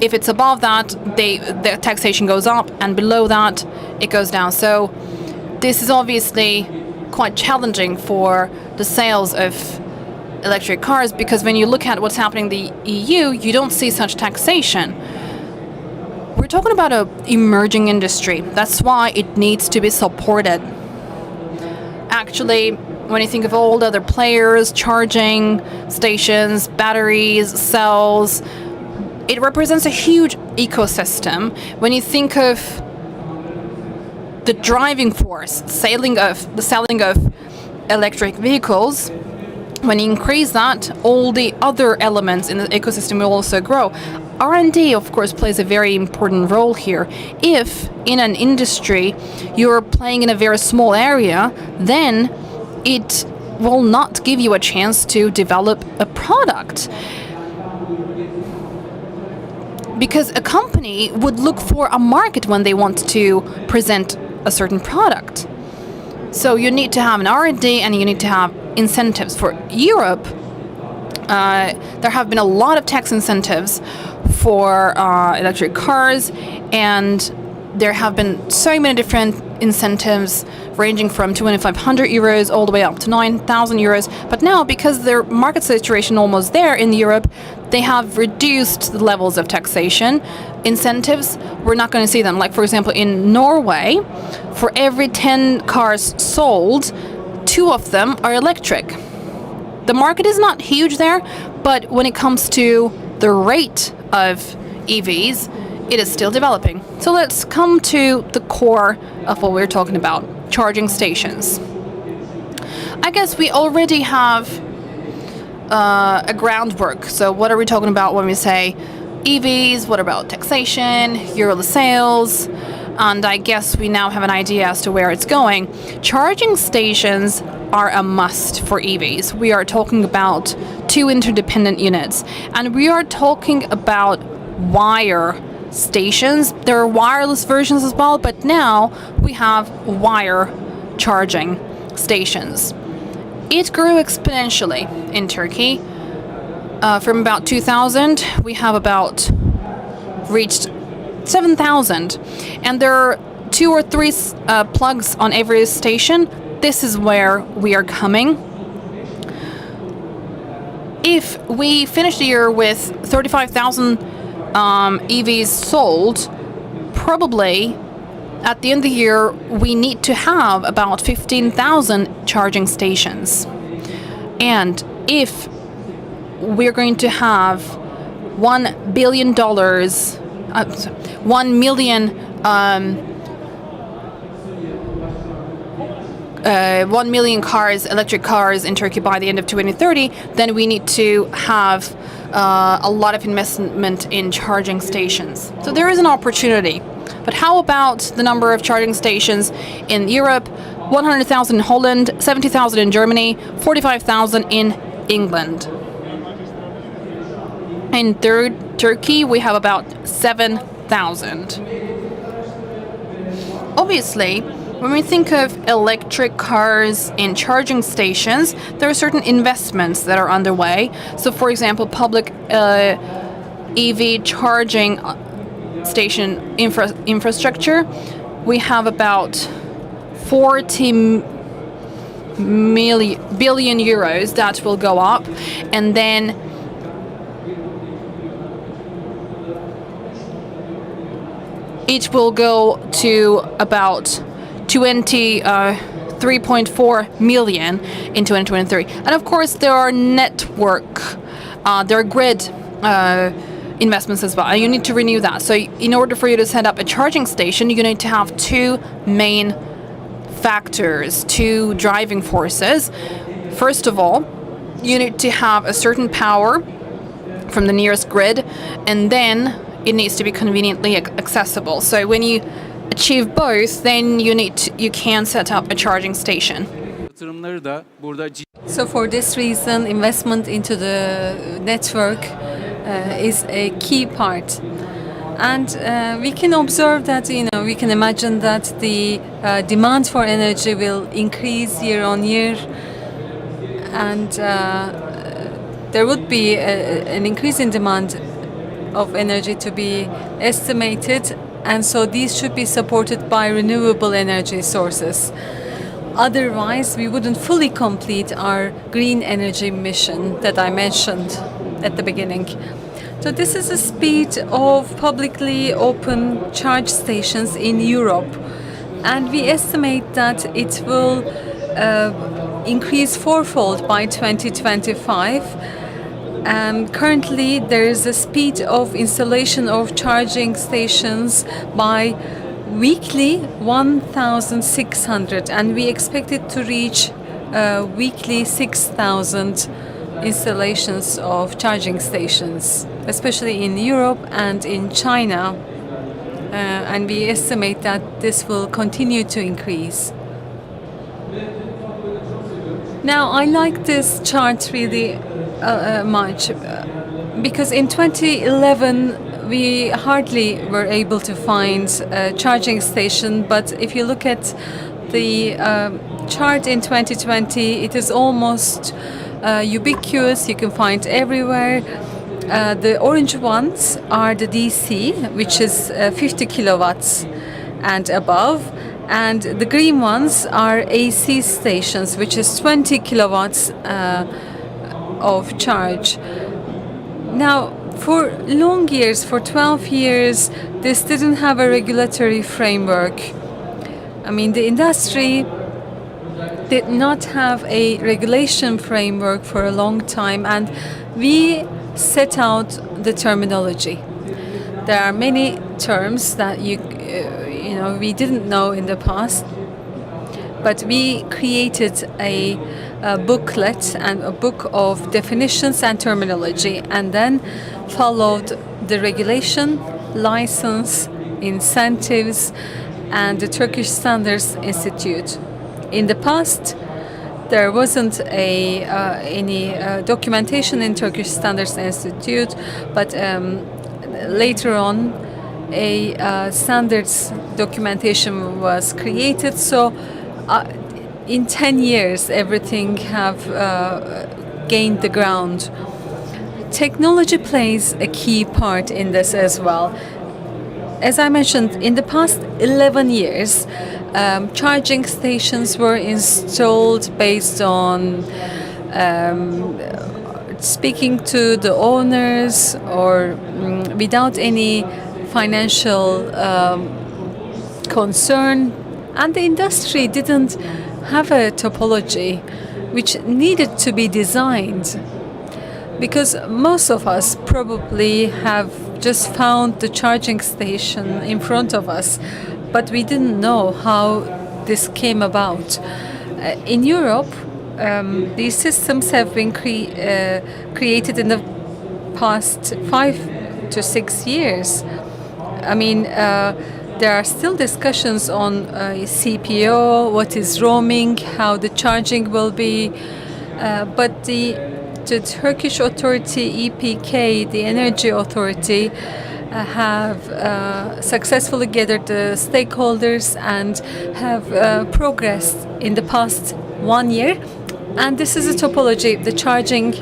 Speaker 1: if it's above that, the taxation goes up, and below that, it goes down. So this is obviously quite challenging for the sales of electric cars, because when you look at what's happening in the EU, you don't see such taxation. We're talking about an emerging industry. That's why it needs to be supported. Actually, when you think of all the other players, charging stations, batteries, cells, it represents a huge ecosystem. When you think of the driving force, the selling of electric vehicles, when you increase that, all the other elements in the ecosystem will also grow. R&D, of course, plays a very important role here. If in an industry you're playing in a very small area, then it will not give you a chance to develop a product. Because a company would look for a market when they want to present a certain product. So you need to have an R&D, and you need to have incentives. For Europe, there have been a lot of tax incentives for electric cars, and there have been so many different incentives ranging from 2,500 euros all the way up to 9,000 euros. But now, because their market situation almost there in Europe, they have reduced the levels of taxation. Incentives, we're not going to see them. Like, for example, in Norway, for every 10 cars sold, 2 of them are electric. The market is not huge there, but when it comes to the rate of EVs, it is still developing. So let's come to the core of what we're talking about, charging stations. I guess we already have a groundwork. So what are we talking about when we say EVs? What about taxation, yearly sales? And I guess we now have an idea as to where it's going. Charging stations are a must for EVs. We are talking about 2 interdependent units, and we are talking about wire stations. There are wireless versions as well, but now we have wire charging stations. It grew exponentially in Turkey. from about 2000, we have about reached 7,000, and there are 2 or 3 plugs on every station. This is where we are coming. If we finish the year with 35,000 EVs sold, probably at the end of the year we need to have about 15,000 charging stations. And if we're going to have $1 billion, 1 million 1 million cars, electric cars in Turkey by the end of 2030, then we need to have a lot of investment in charging stations. So there is an opportunity. But how about the number of charging stations in Europe? 100,000 in Holland, 70,000 in Germany, 45,000 in England. In Turkey, we have about 7,000. Obviously, when we think of electric cars and charging stations, there are certain investments that are underway. So, for example, public EV charging station infrastructure, we have about 40 billion euros that will go up, and then each will go to about 3.4 million in 2023. And of course, there are there are grid investments as well. And you need to renew that. So in order for you to set up a charging station, you need to have 2 main factors, 2 driving forces. First of all, you need to have a certain power from the nearest grid, and then it needs to be conveniently accessible. So when you achieve both, then you can set up a charging station.
Speaker 5: So for this reason, investment into the network is a key part. And we can observe that, we can imagine that the demand for energy will increase year on year, and there would be an increase in demand of energy to be estimated, and so these should be supported by renewable energy sources. Otherwise, we wouldn't fully complete our green energy mission that I mentioned at the beginning. So this is the speed of publicly open charge stations in Europe, and we estimate that it will increase 4-fold by 2025. Currently, there is a speed of installation of charging stations by weekly 1,600, and we expect it to reach weekly 6,000 installations of charging stations, especially in Europe and in China. And we estimate that this will continue to increase. Now, I like this chart really much because in 2011 we hardly were able to find a charging station, but if you look at the chart in 2020, it is almost ubiquitous. You can find everywhere. The orange ones are the DC, which is 50 kilowatts and above, and the green ones are AC stations, which is 20 kilowatts of charge. Now, for long years, for 12 years, this didn't have a regulatory framework. I mean, the industry did not have a regulation framework for a long time, and we set out the terminology. There are many terms that we didn't know in the past, but we created a booklet and a book of definitions and terminology, and then followed the regulation, license, incentives, and the Turkish Standards Institute. In the past, there wasn't any documentation in Turkish Standards Institute, but later on, a standards documentation was created. So, in 10 years, everything have gained the ground. Technology plays a key part in this as well. As I mentioned, in the past 11 years, charging stations were installed based on speaking to the owners or without any financial concern, and the industry didn't have a topology which needed to be designed, because most of us probably have just found the charging station in front of us, but we didn't know how this came about. In Europe, these systems have been created in the past 5 to 6 years. I mean, there are still discussions on CPO, what is roaming, how the charging will be, but the Turkish authority, EPK, the energy authority, have successfully gathered the stakeholders and have progressed in the past 1 year. And this is a topology, the charging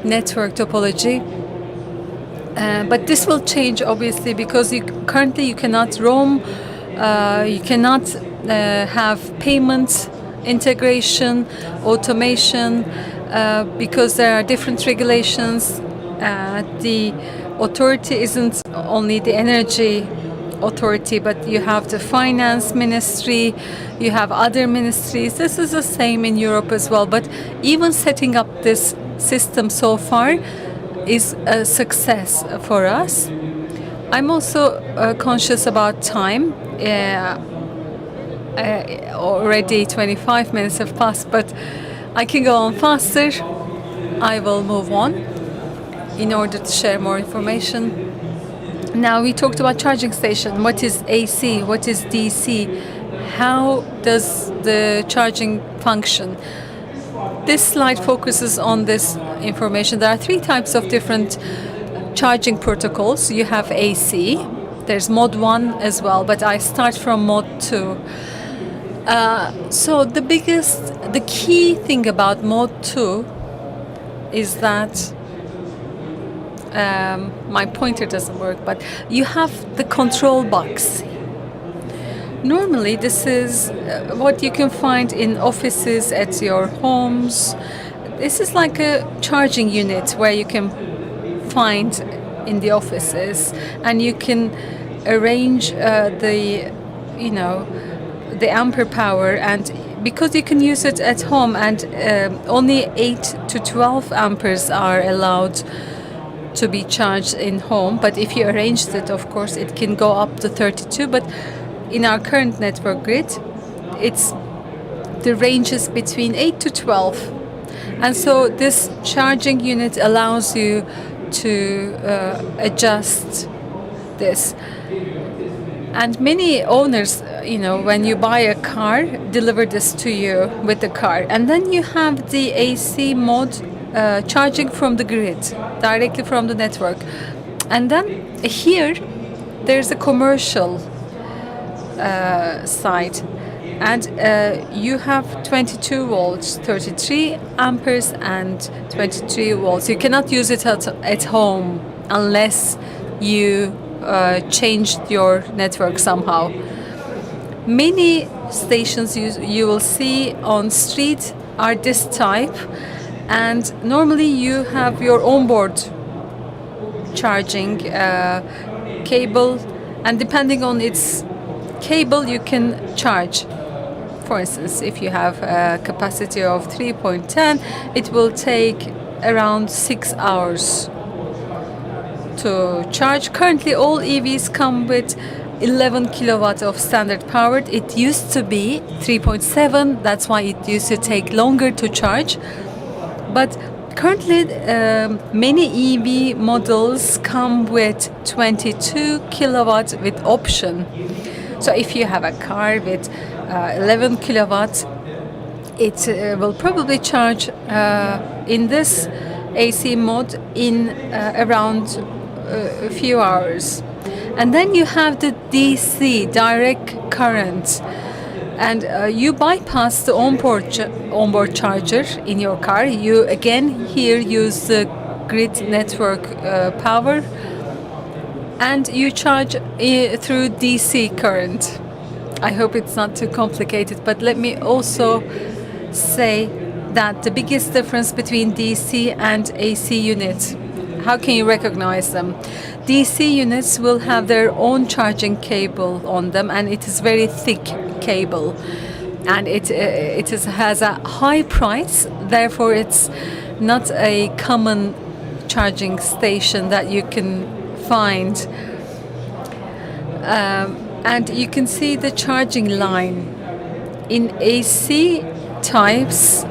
Speaker 5: network topology. But this will change, obviously, because currently you cannot roam, you cannot have payment integration, automation, because there are different regulations. The authority isn't only the energy authority, but you have the finance ministry, you have other ministries. This is the same in Europe as well. But even setting up this system so far is a success for us. I'm also conscious about time. Already 25 minutes have passed, but I can go on faster. I will move on in order to share more information. Now, we talked about charging station. What is AC? What is DC? How does the charging function? This slide focuses on this information. There are 3 types of different charging protocols. You have AC. There's mode 1 as well, but I start from mode 2. So the key thing about mode 2 is that my pointer doesn't work, but you have the control box. Normally, this is what you can find in offices, at your homes. This is like a charging unit where you can find in the offices, and you can arrange the ampere power, and because you can use it at home, and only 8 to 12 amperes are allowed to be charged in home. But if you arranged it, of course, it can go up to 32. But in our current network grid, the range is between 8 to 12. And so this charging unit allows you to adjust this. And many owners, when you buy a car, deliver this to you with the car. And then you have the AC mode charging from the grid, directly from the network. And then here, there's a commercial side. And you have 22 volts, 33 amperes, and 23 volts. You cannot use it at home unless you changed your network somehow. Many stations you will see on street are this type, and normally you have your onboard charging cable, and depending on its cable you can charge. For instance, if you have a capacity of 3.10, it will take around 6 hours to charge. Currently, all EVs come with 11 kilowatt of standard power. It used to be 3.7. That's why it used to take longer to charge. But currently, many EV models come with 22 kilowatt with option. So if you have a car with 11 kilowatts, it will probably charge in this AC mode in around a few hours. And then you have the DC, direct current, and you bypass the onboard charger in your car. You again here use the grid network power, and you charge through DC current. I hope it's not too complicated, but let me also say that the biggest difference between DC and AC units, how can you recognize them? DC units will have their own charging cable on them, and it is very thick cable, and it has a high price. Therefore, it's not a common charging station that you can find. And you can see the charging line. In AC types,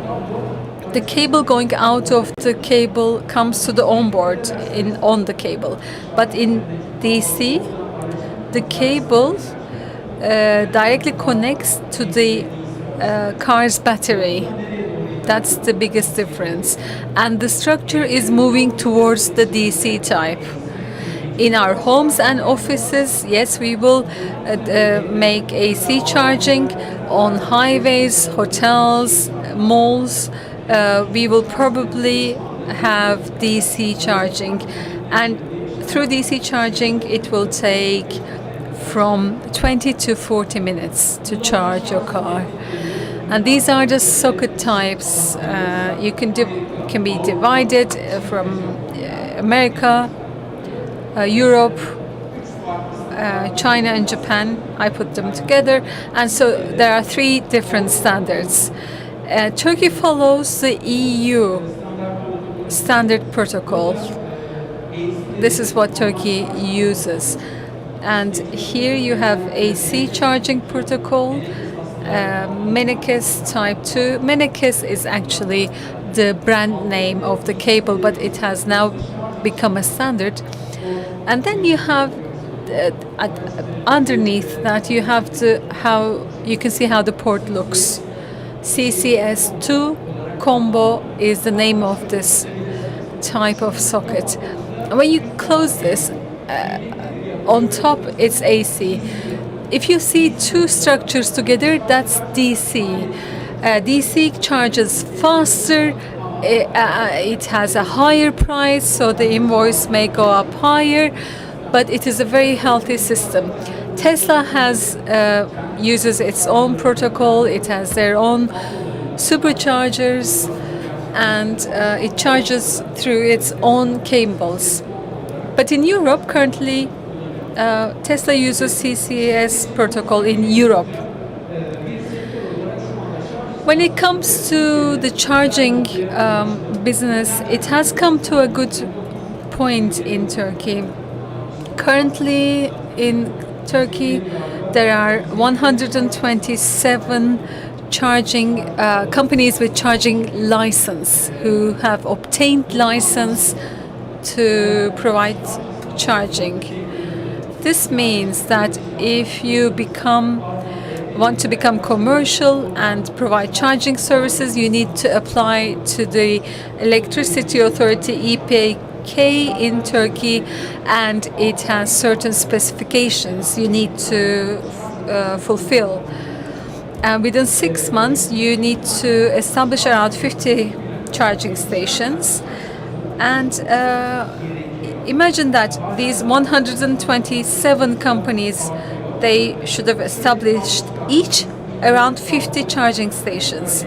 Speaker 5: the cable going out of the cable comes to the onboard on the cable. But in DC, the cable directly connects to the car's battery. That's the biggest difference. And the structure is moving towards the DC type. In our homes and offices, yes, we will make AC charging. On highways, hotels, malls, we will probably have DC charging. And through DC charging, it will take from 20 to 40 minutes to charge your car. And these are the socket types. You can be divided from America, Europe, China and Japan. I put them together, and so there are 3 different standards. Turkey follows the EU standard protocol. This is what Turkey uses. And here you have AC charging protocol, Menekes Type 2. Menekes is actually the brand name of the cable, but it has now become a standard. And then you have underneath that you have how you can see how the port looks. CCS2 combo is the name of this type of socket. When you close this, on top it's AC. If you see 2 structures together, that's DC. DC charges faster. It has a higher price, so the invoice may go up higher, but it is a very healthy system. Tesla uses its own protocol. It has their own superchargers, and it charges through its own cables. But in Europe, currently, Tesla uses CCS protocol in Europe. When it comes to the charging business, it has come to a good point in Turkey. Currently in Turkey, there are 127 charging companies with charging license who have obtained license to provide charging. This means that if you want to become commercial and provide charging services, you need to apply to the Electricity Authority EPK in Turkey, and it has certain specifications you need to fulfill. And within 6 months, you need to establish around 50 charging stations. And imagine that these 127 companies, they should have established each around 50 charging stations.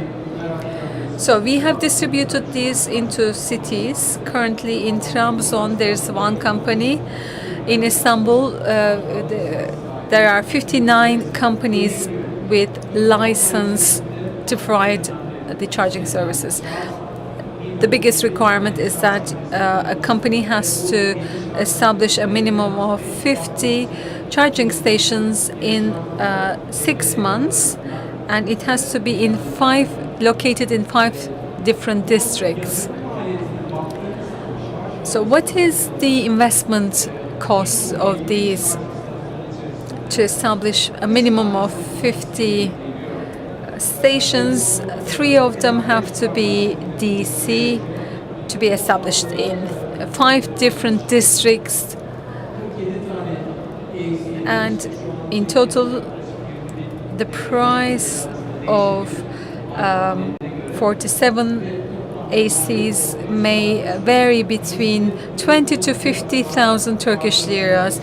Speaker 5: So we have distributed these into cities. Currently in Trabzon, there's one company. In Istanbul, there are 59 companies with license to provide the charging services. The biggest requirement is that a company has to establish a minimum of 50 charging stations in 6 months, and it has to be located in 5 different districts. So what is the investment cost of these to establish a minimum of 50 stations? 3 of them have to be DC, to be established in 5 different districts, and in total the price of 47 ACs may vary between 20 to 50,000 Turkish liras,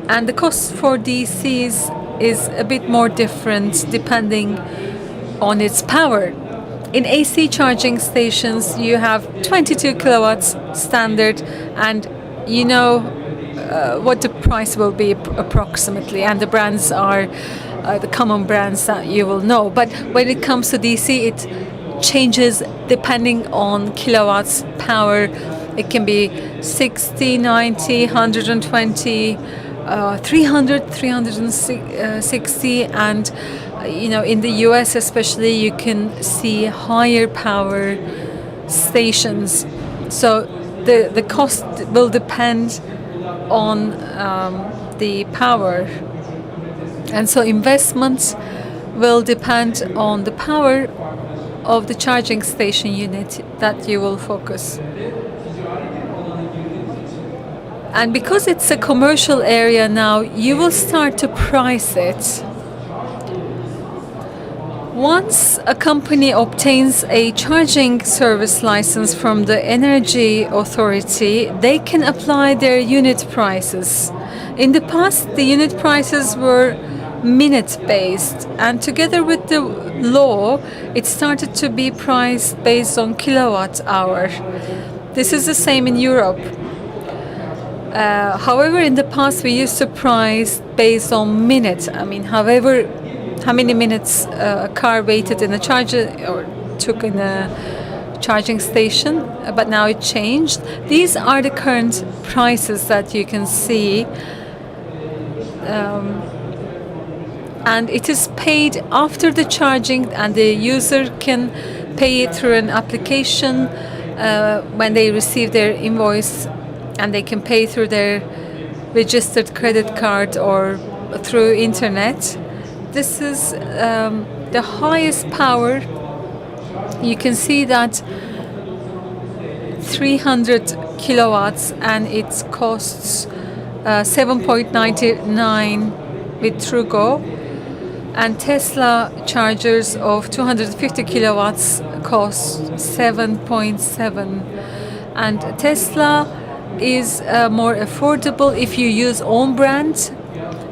Speaker 5: and the cost for DCs is a bit more different depending on its power. In AC charging stations, you have 22 kilowatts standard, and you know what the price will be approximately, and the brands are the common brands that you will know. But when it comes to DC, it changes depending on kilowatts power. It can be 60, 90, 120, 300, 360, and in the US especially, you can see higher power stations. So the cost will depend on the power, and so investments will depend on the power of the charging station unit that you will focus. And because it's a commercial area now, you will start to price it. Once a company obtains a charging service license from the Energy Authority, they can apply their unit prices. In the past, the unit prices were minute-based, and together with the law, it started to be priced based on kilowatt hour. This is the same in Europe. However, in the past, we used to price based on minutes. How many minutes a car waited in a charger or took in a charging station, but now it changed. These are the current prices that you can see, and it is paid after the charging, and the user can pay it through an application when they receive their invoice, and they can pay through their registered credit card or through internet. This is the highest power. You can see that 300 kilowatts, and it costs 7.99 with Trugo. And Tesla chargers of 250 kilowatts cost 7.7. And Tesla is more affordable if you use own brand.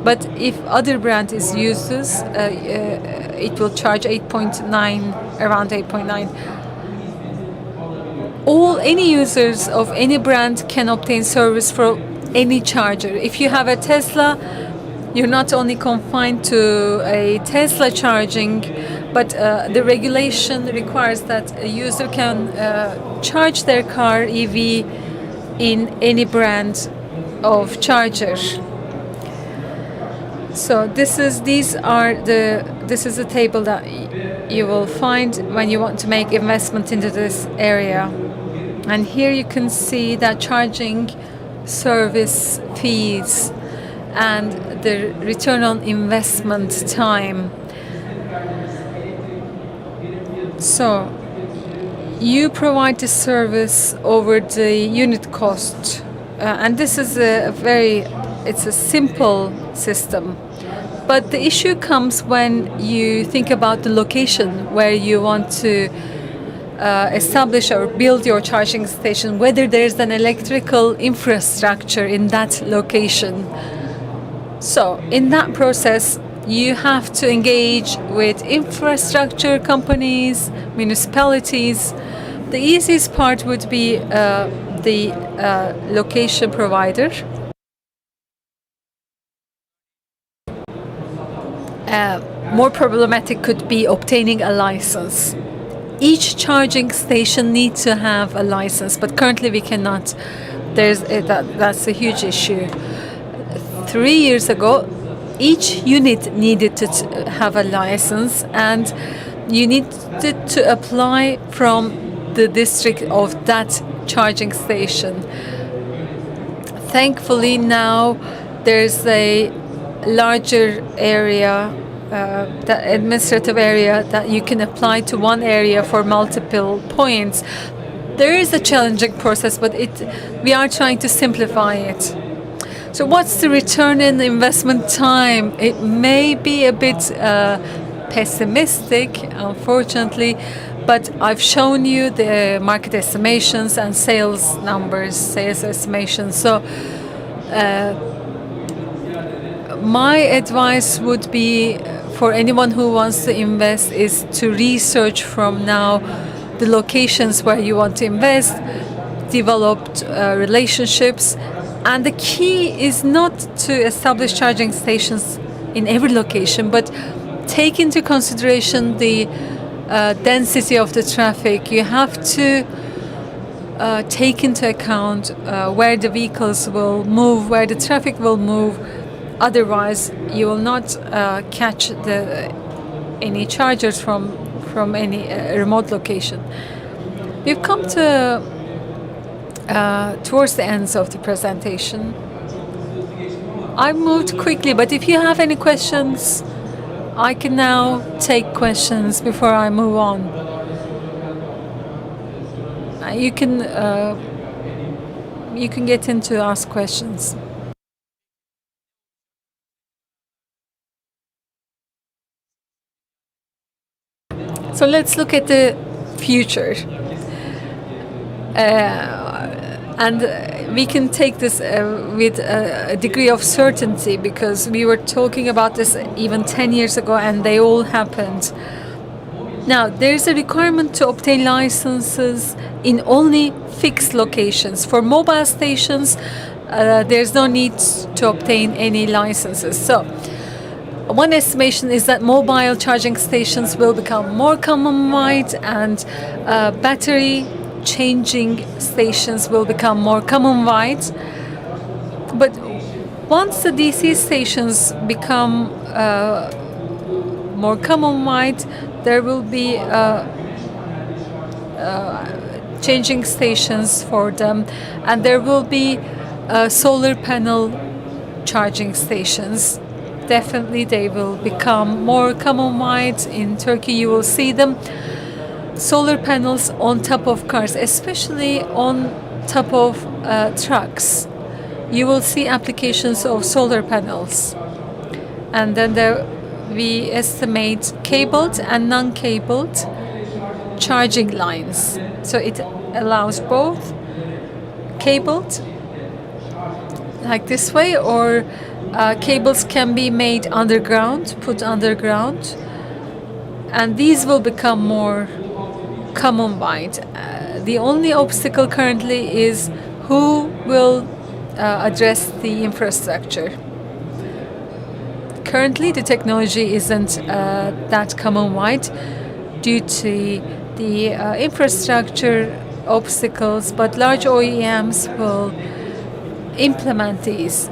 Speaker 5: But if other brand is uses, it will charge 8.9, around 8.9. Any users of any brand can obtain service for any charger. If you have a Tesla, you're not only confined to a Tesla charging, but the regulation requires that a user can charge their car EV in any brand of charger. So this is a table that you will find when you want to make investment into this area. And here you can see that charging service fees and the return on investment time. So you provide the service over the unit cost, and this is it's a simple system. But the issue comes when you think about the location where you want to establish or build your charging station, whether there's an electrical infrastructure in that location. So in that process, you have to engage with infrastructure companies, municipalities. The easiest part would be the location provider. More problematic could be obtaining a license. Each charging station needs to have a license, but currently we cannot. That's a huge issue. 3 years ago, each unit needed to have a license, and you needed to apply from the district of that charging station. Thankfully now there's a larger area, the administrative area, that you can apply to one area for multiple points. There is a challenging process, but we are trying to simplify it. So what's the return in investment time? It may be a bit pessimistic, unfortunately, But I've shown you the market estimations and sales numbers, sales estimations. So my advice would be for anyone who wants to invest is to research from now the locations where you want to invest, developed relationships, and the key is not to establish charging stations in every location, but take into consideration the density of the traffic. You have to take into account where the vehicles will move, where the traffic will move. Otherwise, you will not catch any chargers from any remote location. We've come to towards the ends of the presentation. I moved quickly, but if you have any questions, I can now take questions before I move on. You can get in to ask questions. So let's look at the future. And we can take this with a degree of certainty because we were talking about this even 10 years ago and they all happened. Now, there is a requirement to obtain licenses in only fixed locations. For mobile stations, there's no need to obtain any licenses. So, one estimation is that mobile charging stations will become more common-wide and battery changing stations will become more common-wide. But once the DC stations become more common-wide, there will be changing stations for them, and there will be solar panel charging stations. Definitely they will become more common-wide. In Turkey you will see them. Solar panels on top of cars, especially on top of trucks. You will see applications of solar panels. And then we estimate cabled and non-cabled charging lines. So it allows both cabled, like this way, or cables can be made underground, put underground, and these will become more common-wide. The only obstacle currently is who will address the infrastructure. Currently, the technology isn't that common-wide due to the infrastructure obstacles, but large OEMs will implement these.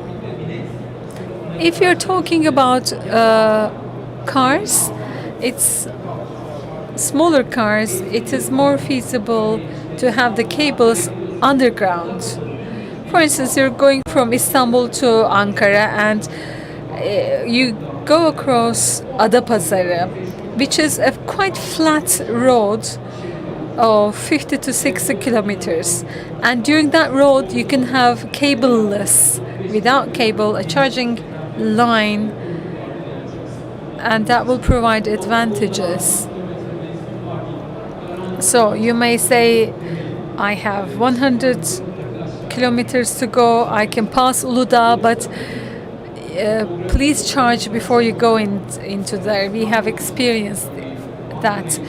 Speaker 5: If you're talking about cars, it's smaller cars, it is more feasible to have the cables underground. For instance, you're going from Istanbul to Ankara and you go across Adapazarı, which is a quite flat road of 50 to 60 kilometers. And during that road, you can have cableless, without cable, a charging line, and that will provide advantages. So you may say, I have 100 kilometers to go, I can pass Uludağ, but please charge before you go into there. We have experienced that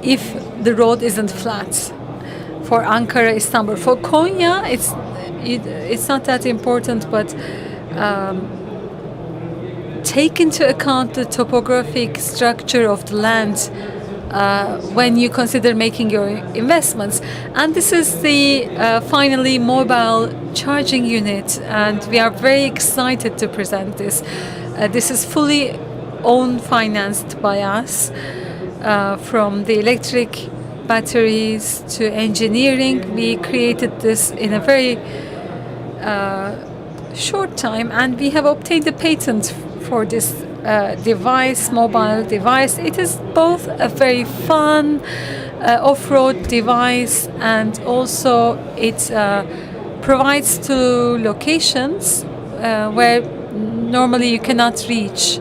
Speaker 5: if the road isn't flat. For Ankara, Istanbul. For Konya, it's not that important, but take into account the topographic structure of the land when you consider making your investments. And this is the finally mobile charging unit, and we are very excited to present this. This is fully owned, financed by us, from the electric batteries to engineering. We created this in a very short time, and we have obtained a patent for this device, mobile device. It is both a very fun off-road device, and also it provides to locations where normally you cannot reach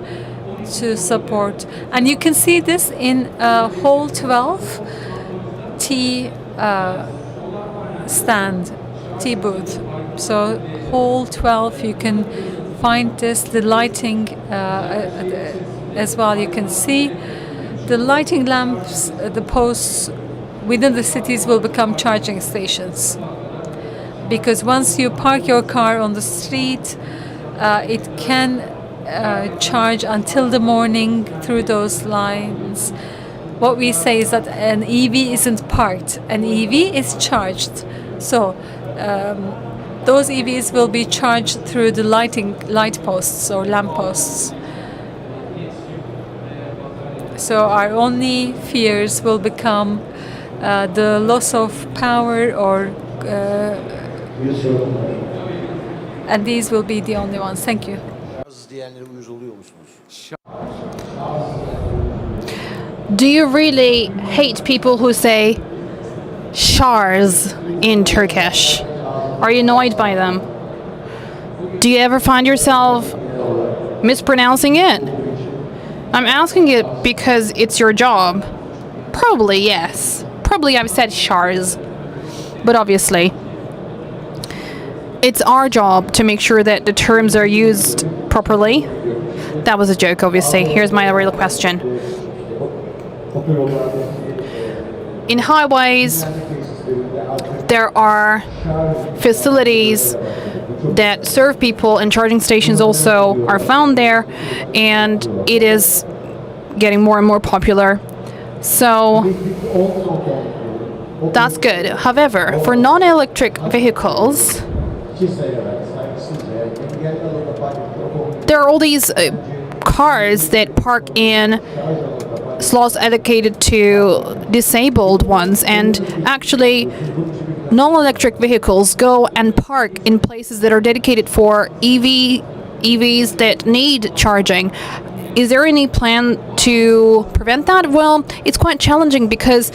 Speaker 5: to support. And you can see this in hall 12 T stand, T booth. So hall 12, you can find this, the lighting as well. You can see the lighting lamps, the posts within the cities will become charging stations. Because once you park your car on the street, it can charge until the morning through those lines. What we say is that an EV isn't parked, an EV is charged. So those EVs will be charged through the light posts or lamp posts. So our only fears will become the loss of power, or and these will be the only ones. Thank you.
Speaker 2: diyenlere uyuz oluyor musunuz?
Speaker 1: Do you really hate people who say "şarj" in Turkish? Are you annoyed by them? Do you ever find yourself mispronouncing it? I'm asking it because it's your job. Probably yes. Probably I've said "şarj," but obviously it's our job to make sure that the terms are used properly. That was a joke, obviously. Here's my real question. In highways, there are facilities that serve people, and charging stations also are found there, and it is getting more and more popular. So that's good. However, for non-electric vehicles, there are all these cars that park in slots allocated to disabled ones, and actually non-electric vehicles go and park in places that are dedicated for EVs that need charging. Is there any plan to prevent that? Well, it's quite challenging because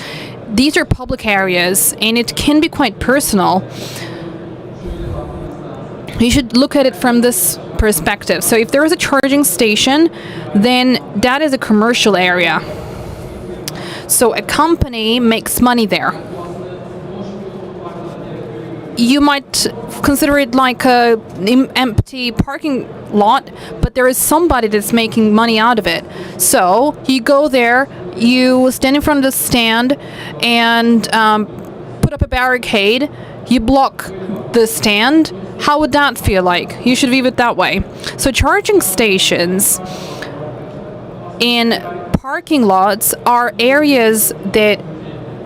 Speaker 1: these are public areas and it can be quite personal. You should look at it from this perspective. So if there is a charging station, then that is a commercial area. So a company makes money there. You might consider it like a empty parking lot, but there is somebody that's making money out of it. So you go there, you stand in front of the stand and put up a barricade, you block the stand. How would that feel like? You should view it that way. So charging stations in parking lots are areas that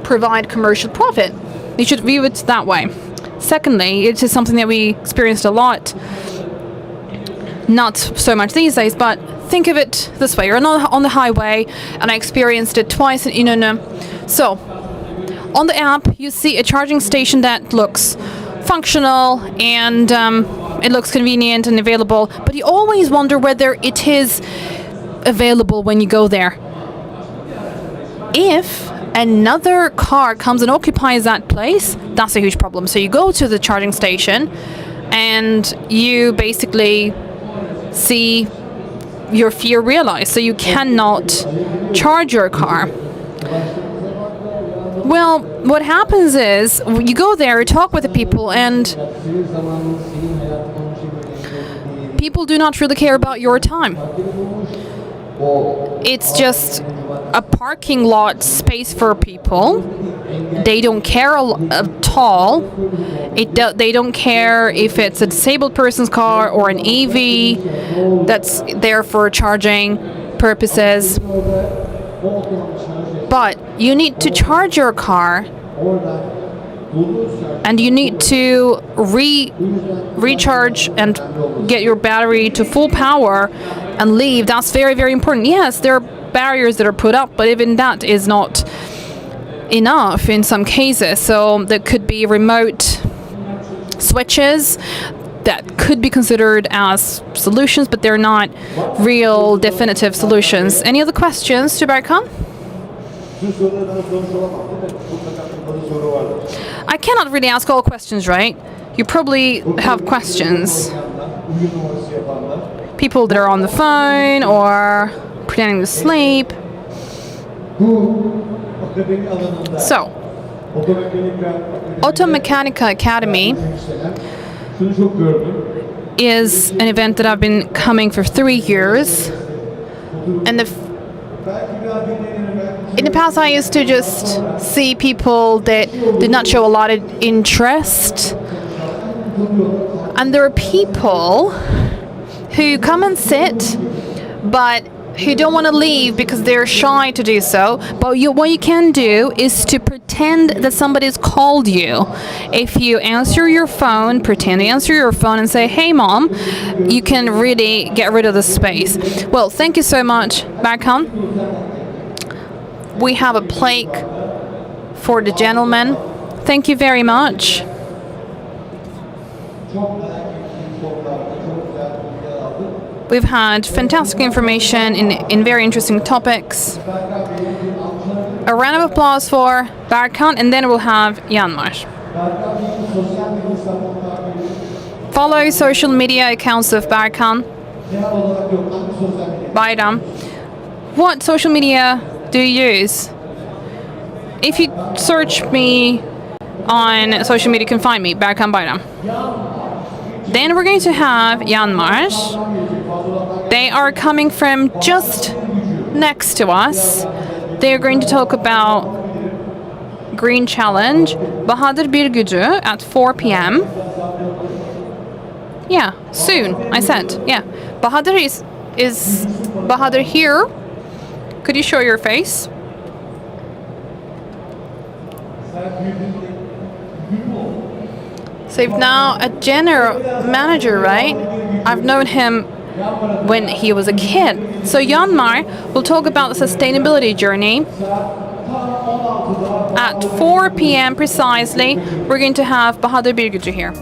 Speaker 1: provide commercial profit. You should view it that way. Secondly, it is something that we experienced a lot. Not so much these days, but think of it this way. You're on the highway, and I experienced it twice in Inönü. So, on the app, you see a charging station that looks functional and it looks convenient and available, but you always wonder whether it is available when you go there. If another car comes and occupies that place, that's a huge problem. So you go to the charging station and you basically see your fear realized. So you cannot charge your car. Well, what happens is you go there, you talk with the people, and people do not really care about your time. It's just a parking lot space for people. They don't care at all. They don't care if it's a disabled person's car or an EV that's there for charging purposes. But you need to charge your car and you need to recharge and get your battery to full power and leave. That's very, very important. Yes, there are barriers that are put up, but even that is not enough in some cases. So there could be remote switches that could be considered as solutions, but they're not real definitive solutions. Any other questions to Berkan? I cannot really ask all questions, right? You probably have questions. People that are on the phone or pretending to sleep. So, Automechanika Academy is an event that I've been coming for 3 years. And in the past, I used to just see people that did not show a lot of interest. And there are people who come and sit, but who don't want to leave because they're shy to do so. But what you can do is to pretend that somebody's called you. If you answer your phone, pretend to answer your phone and say, "Hey, Mom," you can really get rid of the space. Well, thank you so much, Berkan. We have a plaque for the gentleman. Thank you very much. We've had fantastic information in very interesting topics. A round of applause for Berkan, and then we'll have Yanmar. Follow social media accounts of Berkan. Bayram. What social media do you use? If you search me on social media, you can find me, Berkan Bayram. Then we're going to have Yanmar. They are coming from just next to us. They are going to talk about Green Challenge, Bahadır Birgücü at 4 p.m. Yeah, soon, I said. Yeah, Bahadır is Bahadır here? Could you show your face? So he's now a general manager, right? I've known him when he was a kid. So Yanmar will talk about the sustainability journey. At 4 p.m. precisely, we're going to have Bahadır Birgücü here.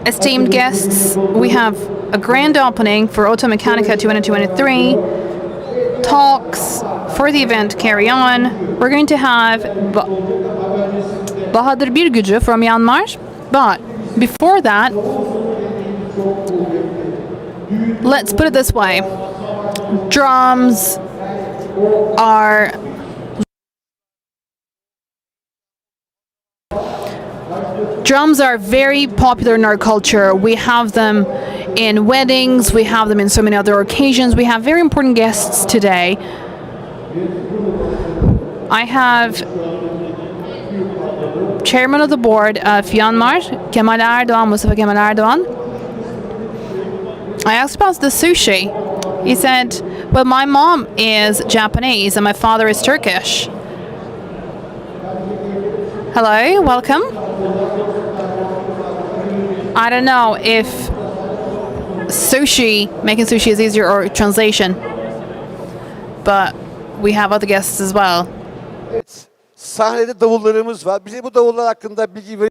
Speaker 1: esteemed guests, we have a grand opening for Automechanika 2023. Talks for the event carry on. We're going to have Bahadır Birgücü from Myanmar, but before that, let's put it this way. Drums are very popular in our culture. We have them in weddings, we have them in so many other occasions. We have very important guests today. I have Chairman of the Board of Myanmar, Mustafa Kemal Erdoğan. I asked about the sushi. He said, well, my mom is Japanese and my father is Turkish. Hello, welcome. I don't know if making sushi is easier or translation, but we have other guests as well.
Speaker 2: Sahnede davullarımız var. Bize bu davullar hakkında bilgi verin.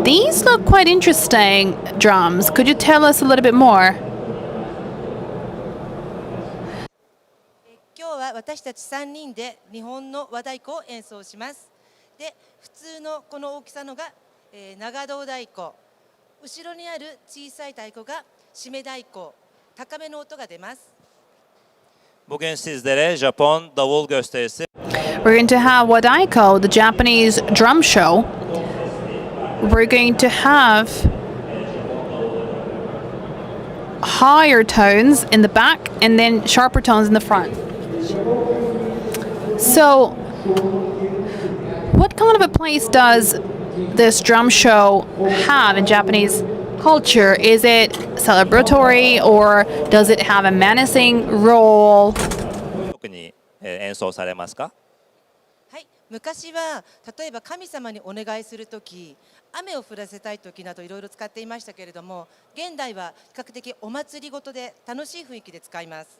Speaker 1: These look quite interesting, drums. Could you tell us a little bit more?
Speaker 6: 今日は私たち3人で日本の和太鼓を演奏します。で、普通のこの大きさのが、長胴太鼓。後ろにある小さい太鼓が締め太鼓。高めの音が出ます。
Speaker 7: Bugün sizlere Japon davul gösterisi.
Speaker 1: We're going to have what I call the Japanese drum show. We're going to have higher tones in the back and then sharper tones in the front. So, what kind of a place does this drum show have in Japanese culture? Is it celebratory or does it have a menacing role?
Speaker 7: 特に演奏されますか？
Speaker 6: はい、昔は例えば神様にお願いするとき、雨を降らせたいときなどいろいろ使っていましたけれども、現代は比較的お祭りごとで楽しい雰囲気で使います。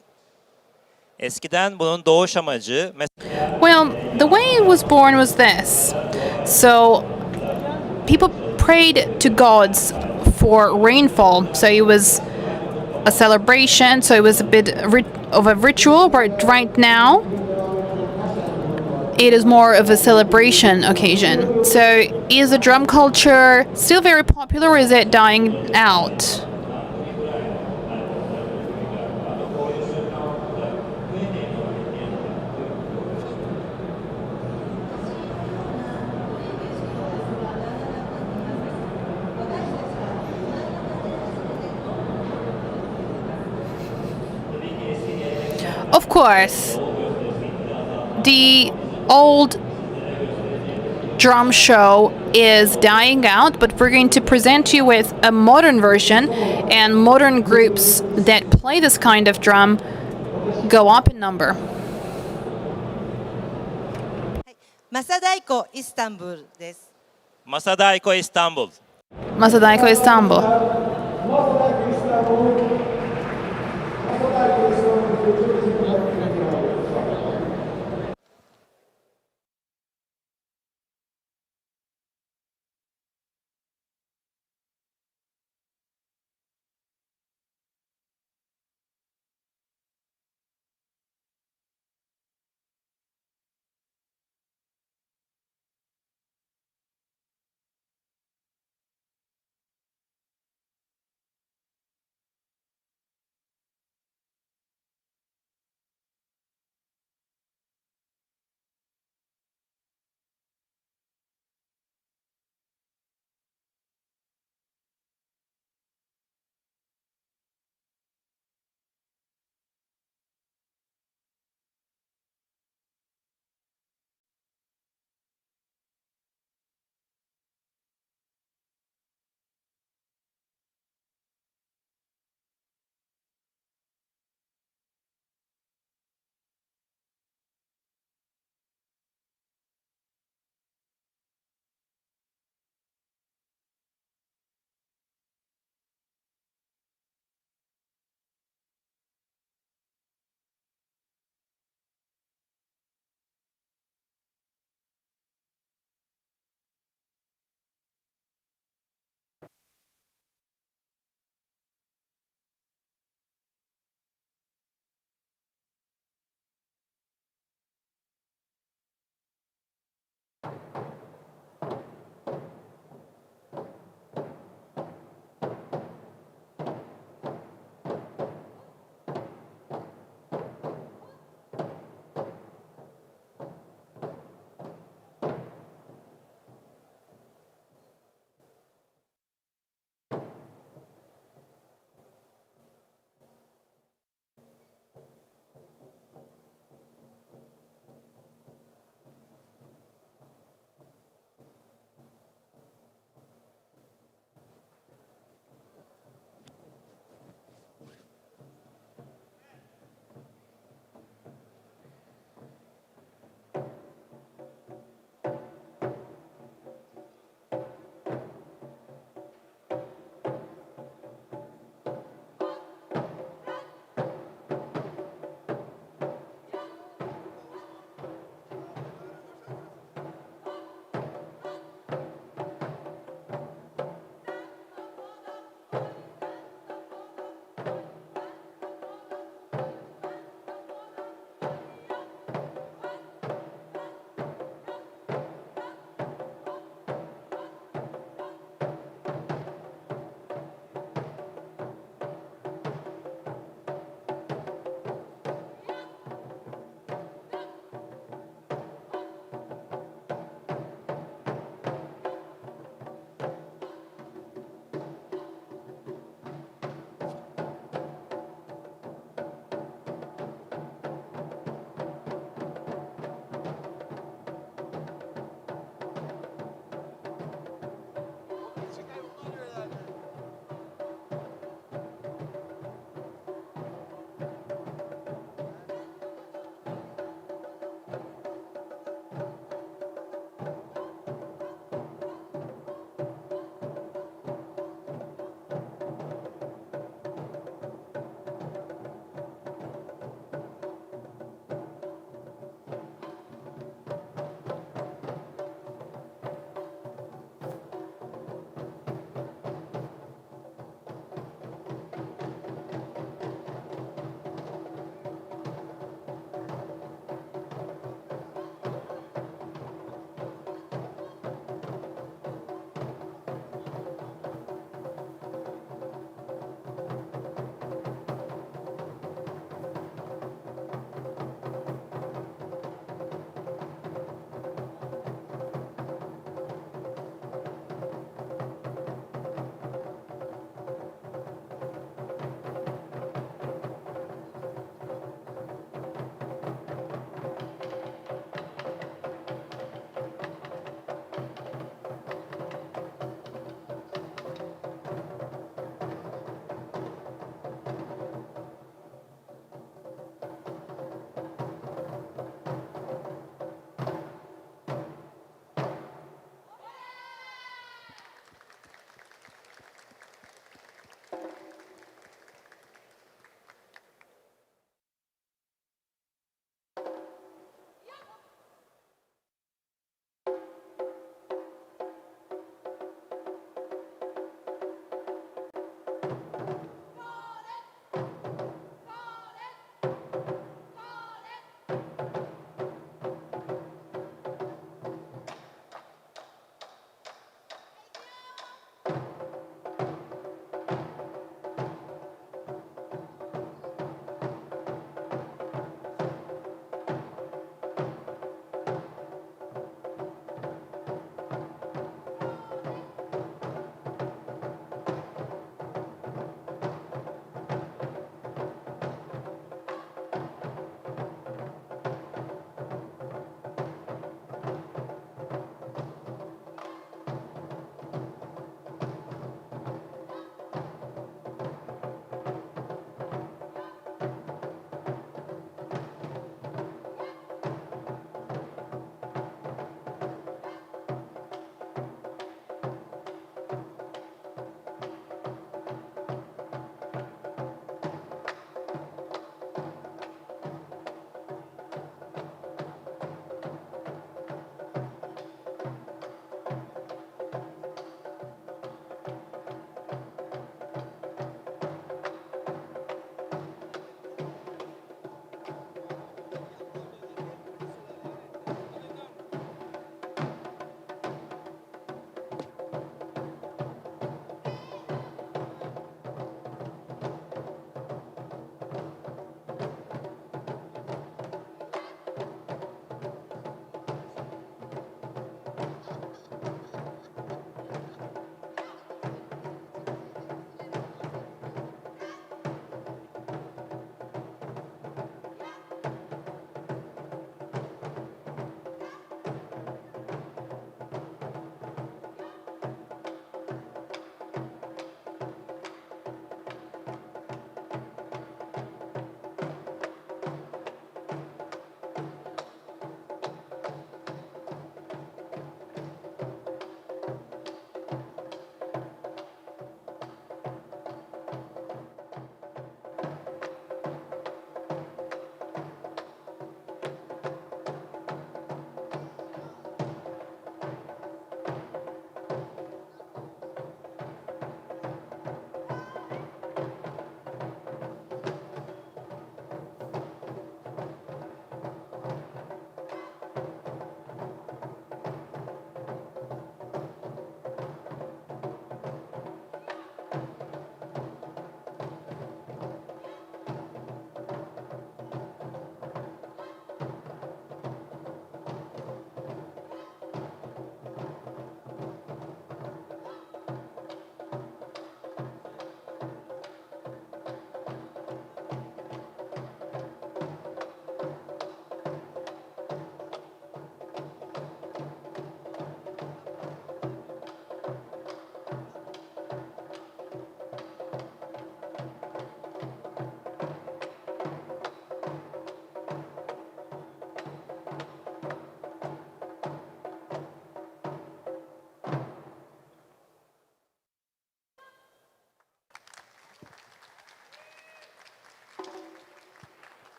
Speaker 7: Eskiden bunun doğuş amacı
Speaker 1: Well, the way it was born was this. So, people prayed to gods for rainfall. So it was a celebration. So it was a bit of a ritual. But right now, it is more of a celebration occasion. So is the drum culture still very popular or is it dying out? Of course, the old drum show is dying out, but we're going to present you with a modern version, and modern groups that play this kind of drum go up in number.
Speaker 6: マサ太鼓イスタンブールです。
Speaker 7: Masa Daiko İstanbul.
Speaker 1: Masadaiko Istanbul.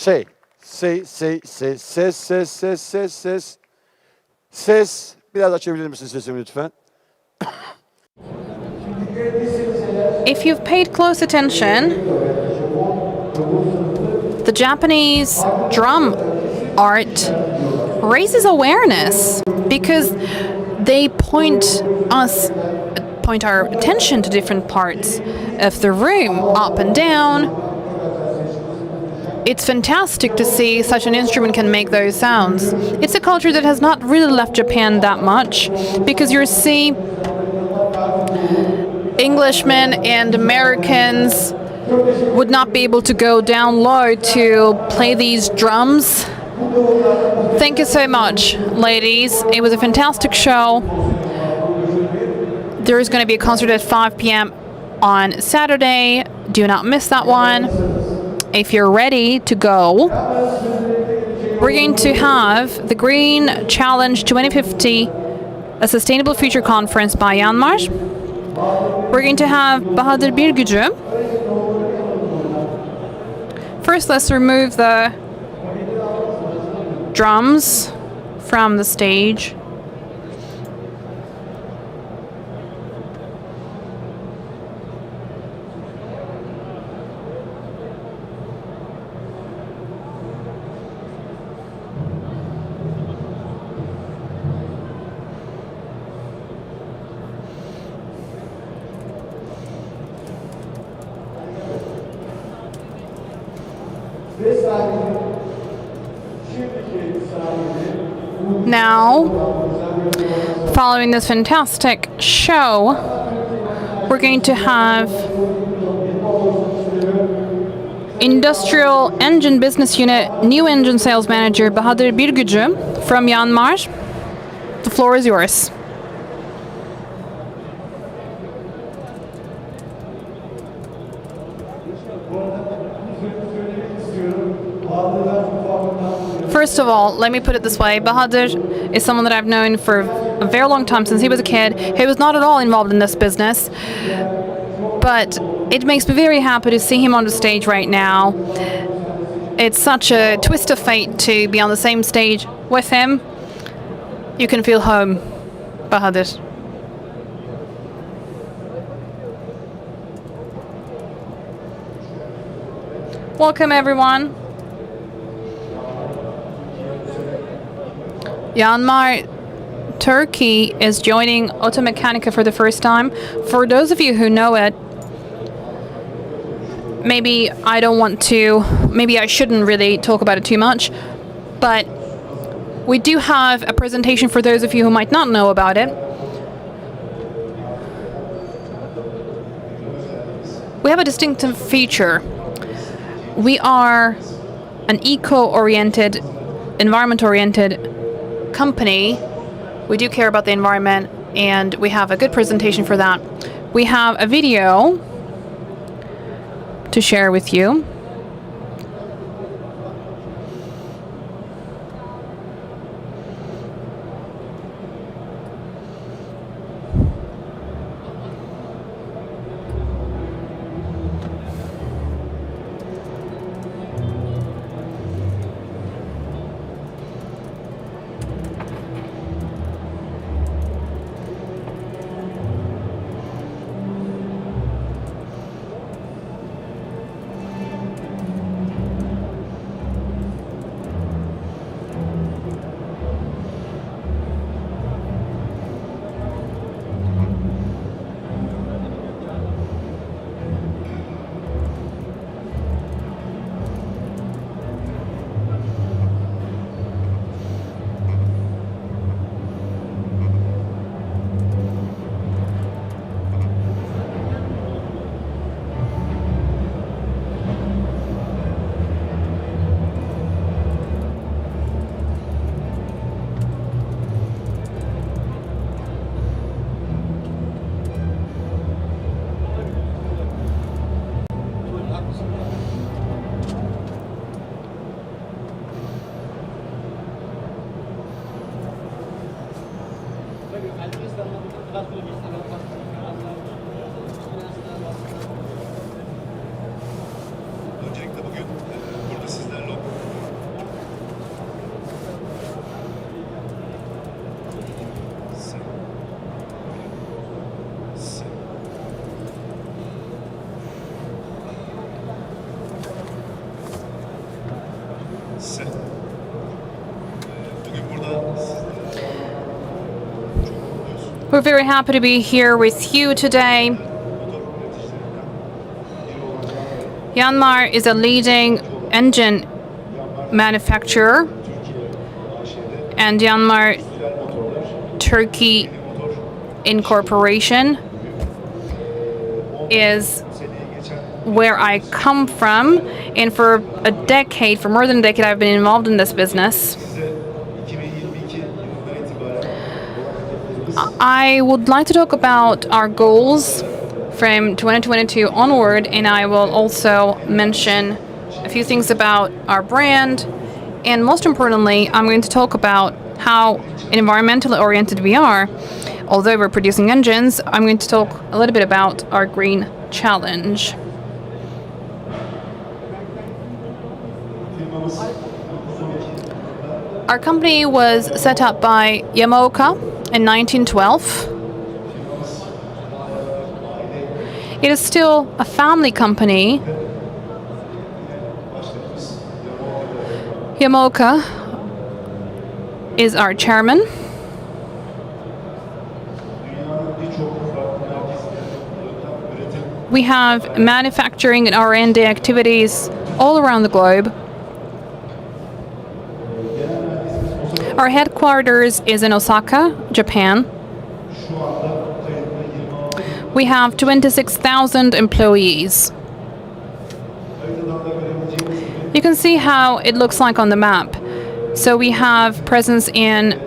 Speaker 2: Say. Ses. Ses. Biraz açabilir misin sesimi lütfen?
Speaker 1: If you've paid close attention, the Japanese drum art raises awareness because they point our attention to different parts of the room, up and down. It's fantastic to see such an instrument can make those sounds. It's a culture that has not really left Japan that much, because you see Englishmen and Americans would not be able to go down low to play these drums. Thank you so much, ladies. It was a fantastic show. There is going to be a concert at 5 p.m. on Saturday. Do not miss that one. If you're ready to go, we're going to have the Green Challenge 2050, a Sustainable Future Conference by Yanmar. We're going to have Bahadır Birgücü. First, let's remove the drums from the stage. Now, following this fantastic show, we're going to have Industrial Engine Business Unit New Engine Sales Manager Bahadır Birgücü from Yanmar. The floor is yours. First of all, let me put it this way. Bahadır is someone that I've known for a very long time, since he was a kid. He was not at all involved in this business, but it makes me very happy to see him on the stage right now. It's such a twist of fate to be on the same stage with him. You can feel home, Bahadır. Welcome, everyone. Yanmar, Turkey is joining Automechanika for the first time. For those of you who know it, maybe I shouldn't really talk about it too much, but we do have a presentation for those of you who might not know about it. We have a distinctive feature. We are an eco-oriented, environment-oriented company. We do care about the environment, and we have a good presentation for that. We have a video to share with you.
Speaker 8: Öncelikle bugün burada sizlerle
Speaker 1: We're very happy to be here with you today. Yanmar is a leading engine manufacturer, and Yanmar Turkey Incorporation is where I come from, and for more than a decade, I've been involved in this business. I would like to talk about our goals from 2022 onward, and I will also mention a few things about our brand, and most importantly, I'm going to talk about how environmentally oriented we are. Although we're producing engines, I'm going to talk a little bit about our green challenge. Our company was set up by Yamaoka in 1912. It is still a family company. Yamaoka is our chairman. We have manufacturing and R&D activities all around the globe. Our headquarters is in Osaka, Japan. We have 26,000 employees. You can see how it looks like on the map. So we have presence in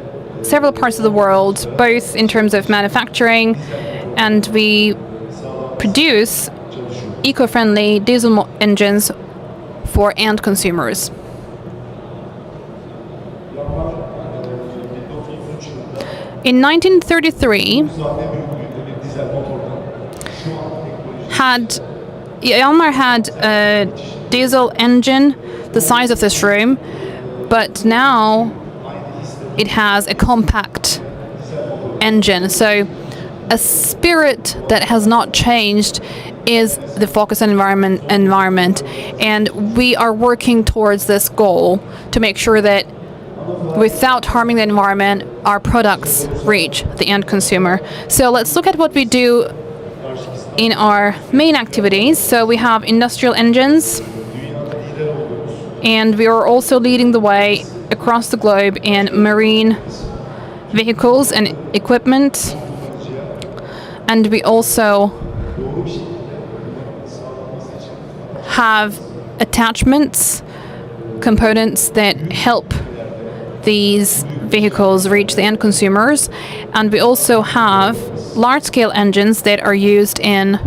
Speaker 1: several parts of the world, both in terms of manufacturing, and we produce eco-friendly diesel engines for end consumers. In 1933, Yanmar had a diesel engine the size of this room, but now it has a compact engine. So a spirit that has not changed is the focus on environment, and we are working towards this goal to make sure that without harming the environment, our products reach the end consumer. So let's look at what we do in our main activities. So we have industrial engines, and we are also leading the way across the globe in marine vehicles and equipment. And we also have attachments, components that help these vehicles reach the end consumers. And we also have large-scale engines that are used in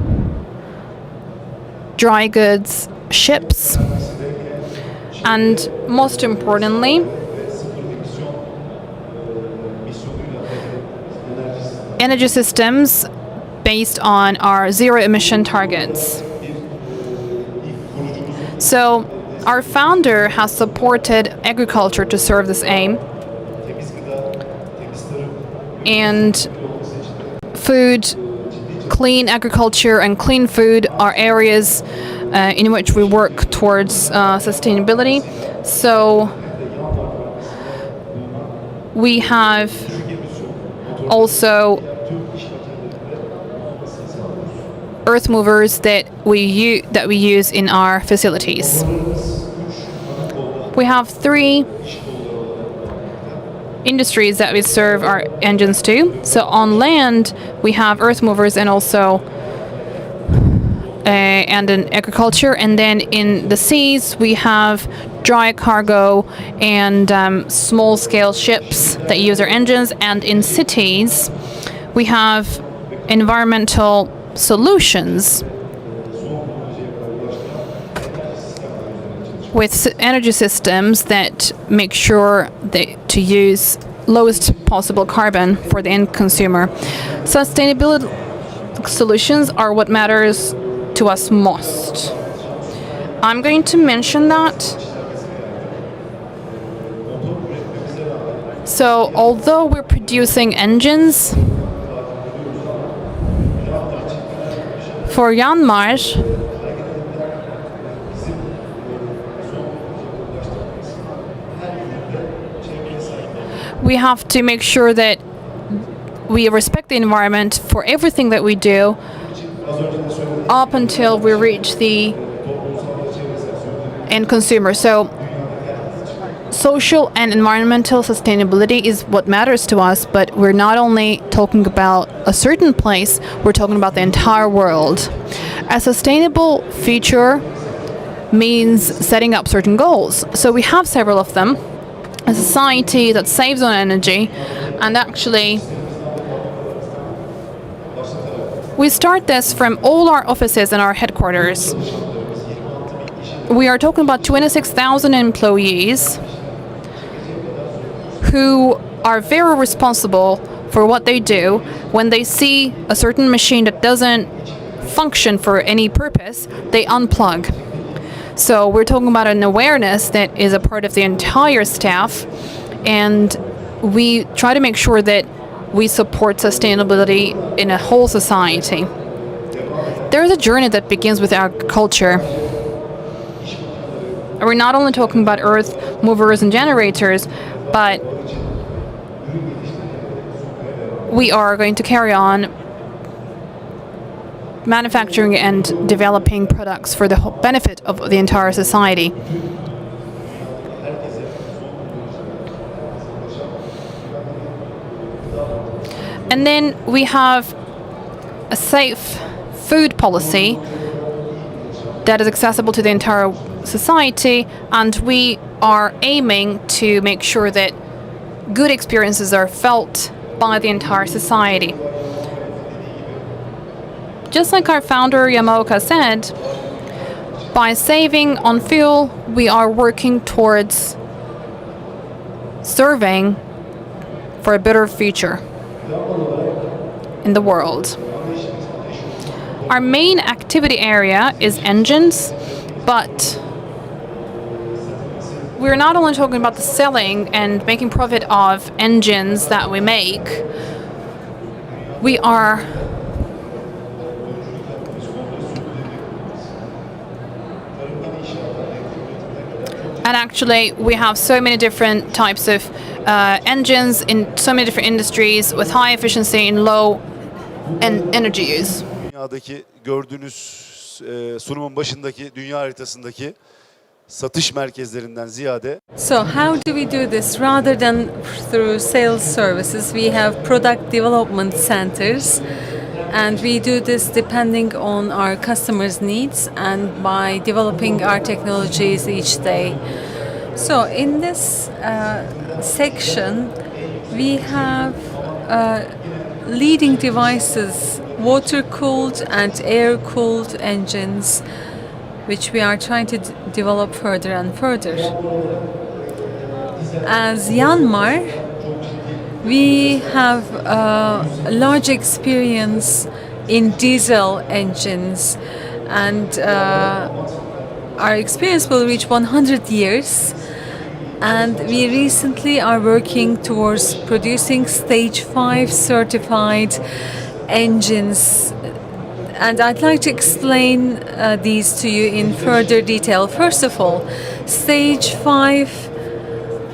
Speaker 1: dry goods ships. And most importantly, energy systems based on our zero-emission targets. So our founder has supported agriculture to serve this aim. And food, clean agriculture and clean food are areas in which we work towards sustainability. So we have also earth movers that we use in our facilities. We have 3 industries that we serve our engines to. So on land, we have earth movers and also and in agriculture. And then in the seas, we have dry cargo and small-scale ships that use our engines. And in cities, we have environmental solutions with energy systems that make sure to use lowest possible carbon for the end consumer. Sustainability solutions are what matters to us most. I'm going to mention that. So although we're producing engines for Yanmar, We have to make sure that we respect the environment for everything that we do up until we reach the end consumer. So social and environmental sustainability is what matters to us, but we're not only talking about a certain place, we're talking about the entire world. A sustainable future means setting up certain goals. So we have several of them. A society that saves on energy, and actually we start this from all our offices and our headquarters. We are talking about 26,000 employees who are very responsible for what they do. When they see a certain machine that doesn't function for any purpose, they unplug. So we're talking about an awareness that is a part of the entire staff, and we try to make sure that we support sustainability in a whole society. There's a journey that begins with agriculture. We're not only talking about earth movers and generators, but we are going to carry on manufacturing and developing products for the benefit of the entire society. And then we have a safe food policy that is accessible to the entire society, and we are aiming to make sure that good experiences are felt by the entire society. Just like our founder Yamaoka said, by saving on fuel, we are working towards serving for a better future in the world. Our main activity area is engines, but we're not only talking about the selling and making profit of engines that we make. We are and actually we have so many different types of engines in so many different industries with high efficiency and low energy use.
Speaker 8: Dünyadaki gördüğünüz sunumun başındaki dünya haritasındaki satış merkezlerinden ziyade.
Speaker 5: So how do we do this? Rather than through sales services, we have product development centers, and we do this depending on our customers' needs and by developing our technologies each day. So in this section, we have leading devices, water-cooled and air-cooled engines, which we are trying to develop further and further. As Yanmar, we have a large experience in diesel engines, and our experience will reach 100 years. And we recently are working towards producing Stage 5 certified engines. And I'd like to explain these to you in further detail. First of all, Stage 5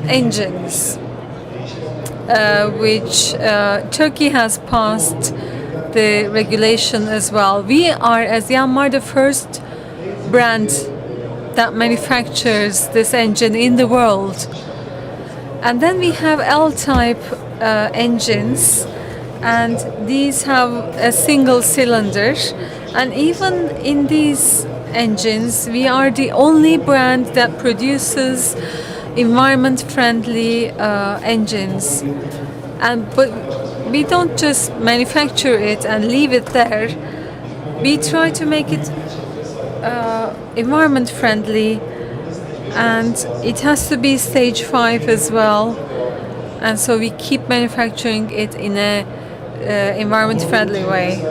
Speaker 5: engines, which Turkey has passed the regulation as well. We are, as Yanmar, the first brand that manufactures this engine in the world. And then we have L-type engines, and these have a single cylinder. And even in these engines, we are the only brand that produces environment-friendly engines. But we don't just manufacture it and leave it there. We try to make it environment-friendly, and it has to be Stage 5 as well. And so we keep manufacturing it in a environment-friendly way.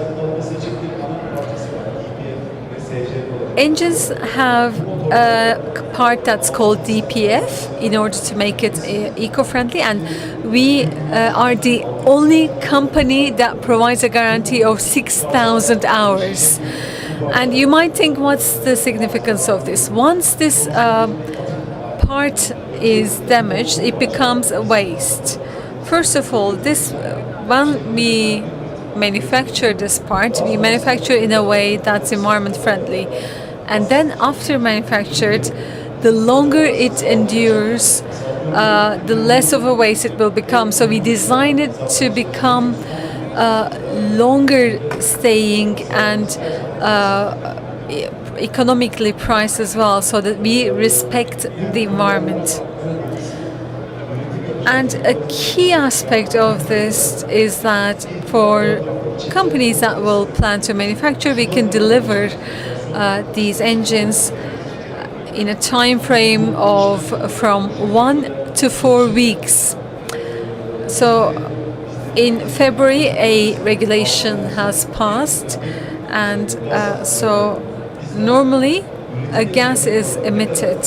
Speaker 5: Engines have a part that's called DPF in order to make it eco-friendly, and we are the only company that provides a guarantee of 6,000 hours. And you might think, what's the significance of this? Once this part is damaged, it becomes a waste. First of all, this when we manufacture this part, we manufacture in a way that's environment friendly, and then after manufactured, the longer it endures, the less of a waste it will become. So we design it to become longer staying and economically priced as well, so that we respect the environment. And a key aspect of this is that for companies that will plan to manufacture, we can deliver these engines in a time frame of from 1 to 4 weeks. So in February, a regulation has passed, and so normally a gas is emitted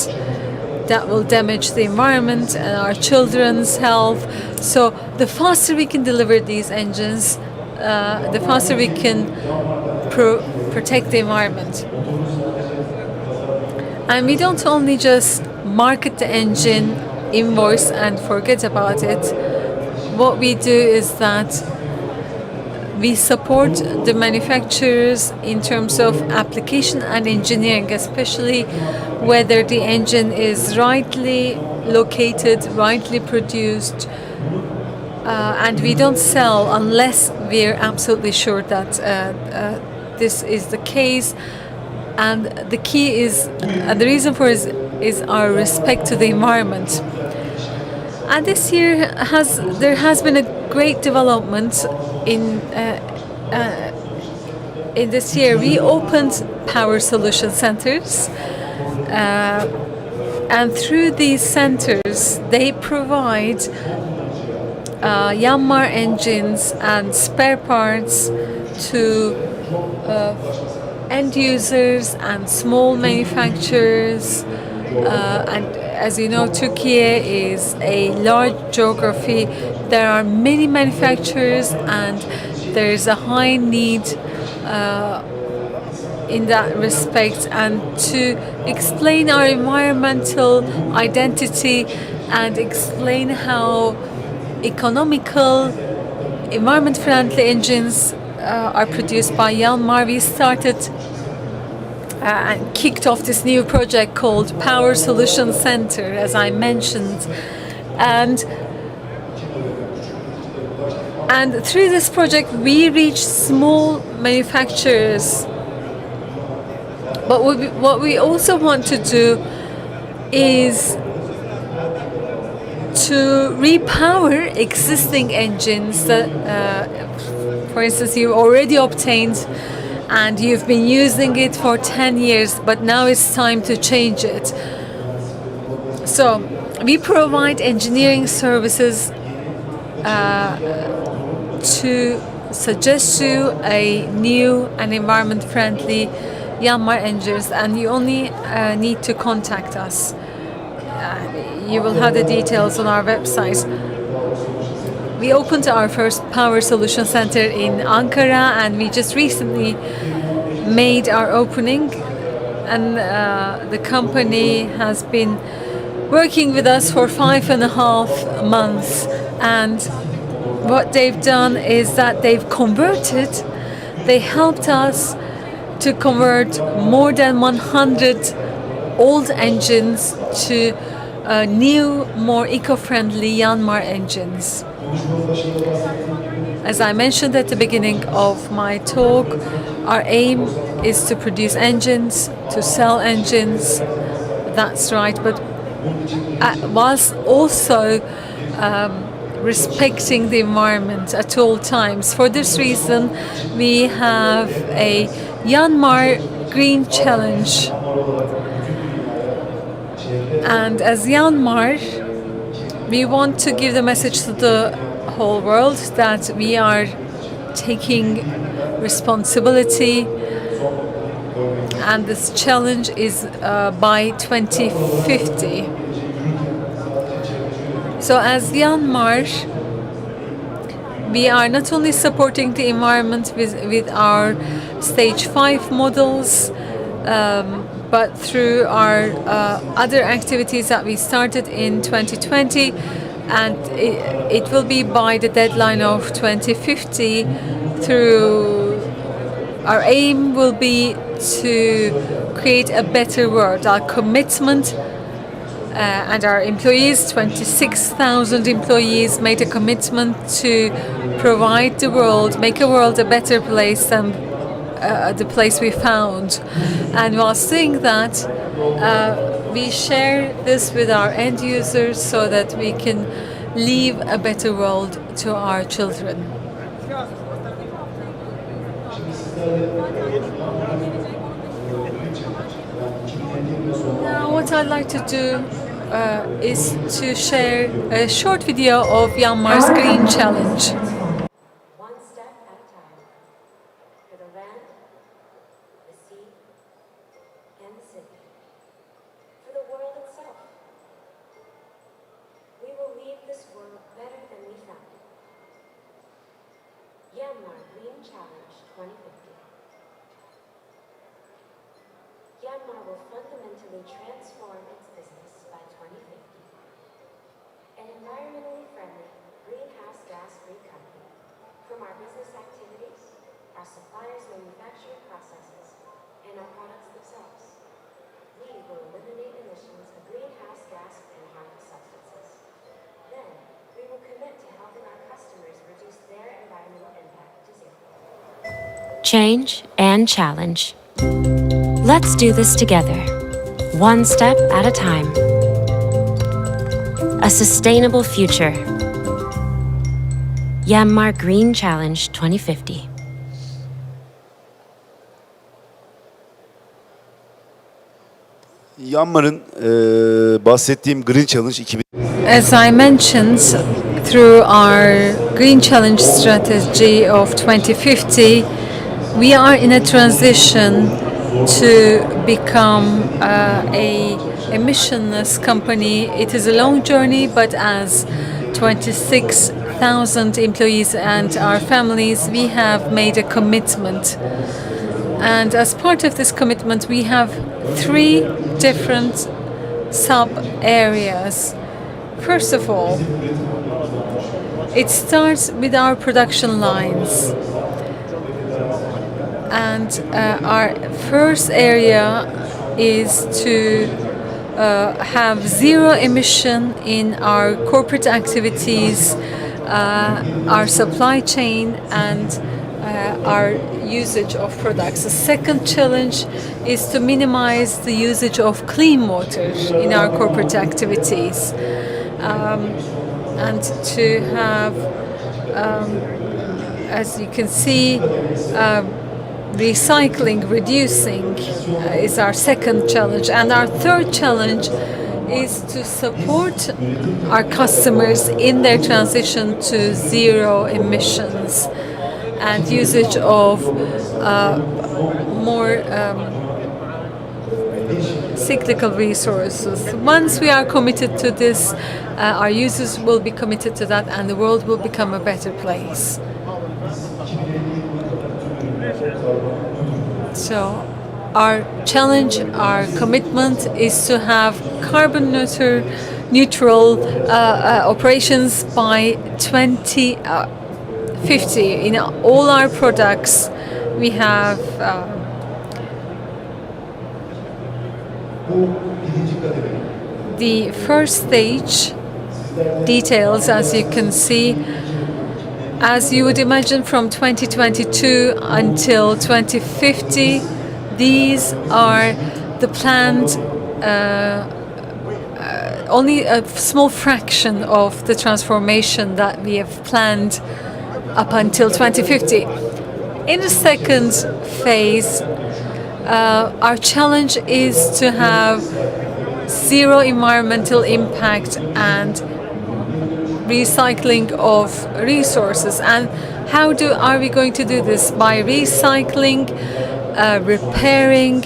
Speaker 5: that will damage the environment and our children's health. So the faster we can deliver these engines, the faster we can protect the environment. And we don't only just market the engine, invoice and forget about it. What we do is that we support the manufacturers in terms of application and engineering, especially whether the engine is rightly located, rightly produced, and we don't sell unless we're absolutely sure that this is the case. And the key is, and the reason for it is our respect to the environment. And this year there has been a great development in this year. We opened power solution centers, and through these centers they provide Yanmar engines and spare parts to end users and small manufacturers. And as you know, Turkey is a large geography. There are many manufacturers, and there is a high need in that respect. And to explain our environmental identity and explain how economical, environment-friendly engines are produced by Yanmar, we started and kicked off this new project called Power Solution Center, as I mentioned. And through this project, we reach small manufacturers. But what we also want to do is to repower existing engines that, for instance, you already obtained and you've been using it for 10 years, but now it's time to change it. So we provide engineering services to suggest you a new and environment-friendly Yanmar engines, and you only need to contact us. You will have the details on our website. We opened our first Power Solution Center in Ankara, and we just recently made our opening, and the company has been working with us for 5.5 months. And what they've done is that they helped us to convert more than 100 old engines to new, more eco-friendly Yanmar engines. As I mentioned at the beginning of my talk, our aim is to produce engines, to sell engines, that's right, but whilst also respecting the environment at all times. For this reason, we have a Yanmar Green Challenge. And as Yanmar, we want to give the message to the whole world that we are taking responsibility, and this challenge is by 2050. So as Yanmar, we are not only supporting the environment with our stage 5 models, but through our other activities that we started in 2020, and it will be by the deadline of 2050. Through our aim will be to create a better world. Our commitment and our employees, 26,000 employees, made a commitment to provide the world, make a world a better place than the place we found. And whilst doing that, we share this with our end users so that we can leave a better world to our children. Now, what I'd like to do is to share a short video of Myanmar's Green Challenge.
Speaker 9: One step at a time, for the land, the sea, and the city, for the world itself. We will leave this world better than we found it. Myanmar Green Challenge 2050. Myanmar will fundamentally transform its business by 2050. An environmentally friendly, greenhouse gas-free company. From our business activities, our suppliers' manufacturing processes, and our products themselves, we will eliminate emissions of greenhouse gas and harmful substances. Then, we will commit to helping our customers reduce their environmental impact to zero. Change and challenge. Let's do this together, one step at a time. A sustainable future. Myanmar Green Challenge 2050.
Speaker 8: Myanmar'ın bahsettiğim Green Challenge 2000
Speaker 5: As I mentioned, through our Green Challenge strategy of 2050, we are in a transition to become a emissionless company. It is a long journey, but as 26,000 employees and our families, we have made a commitment. And as part of this commitment, we have 3 different sub-areas. First of all, it starts with our production lines. And our first area is to have zero emission in our corporate activities, our supply chain, and our usage of products. The second challenge is to minimize the usage of clean water in our corporate activities, and to have, as you can see, recycling, reducing is our second challenge. And our third challenge is to support our customers in their transition to zero emissions and usage of more cyclical resources. Once we are committed to this, our users will be committed to that, and the world will become a better place. So our challenge, our commitment is to have carbon neutral operations by 2050. In all our products, we have the first stage details, as you can see. As you would imagine, from 2022 until 2050, these are the planned, only a small fraction of the transformation that we have planned up until 2050. In the second phase, our challenge is to have zero environmental impact and recycling of resources. And how are we going to do this? By recycling, repairing,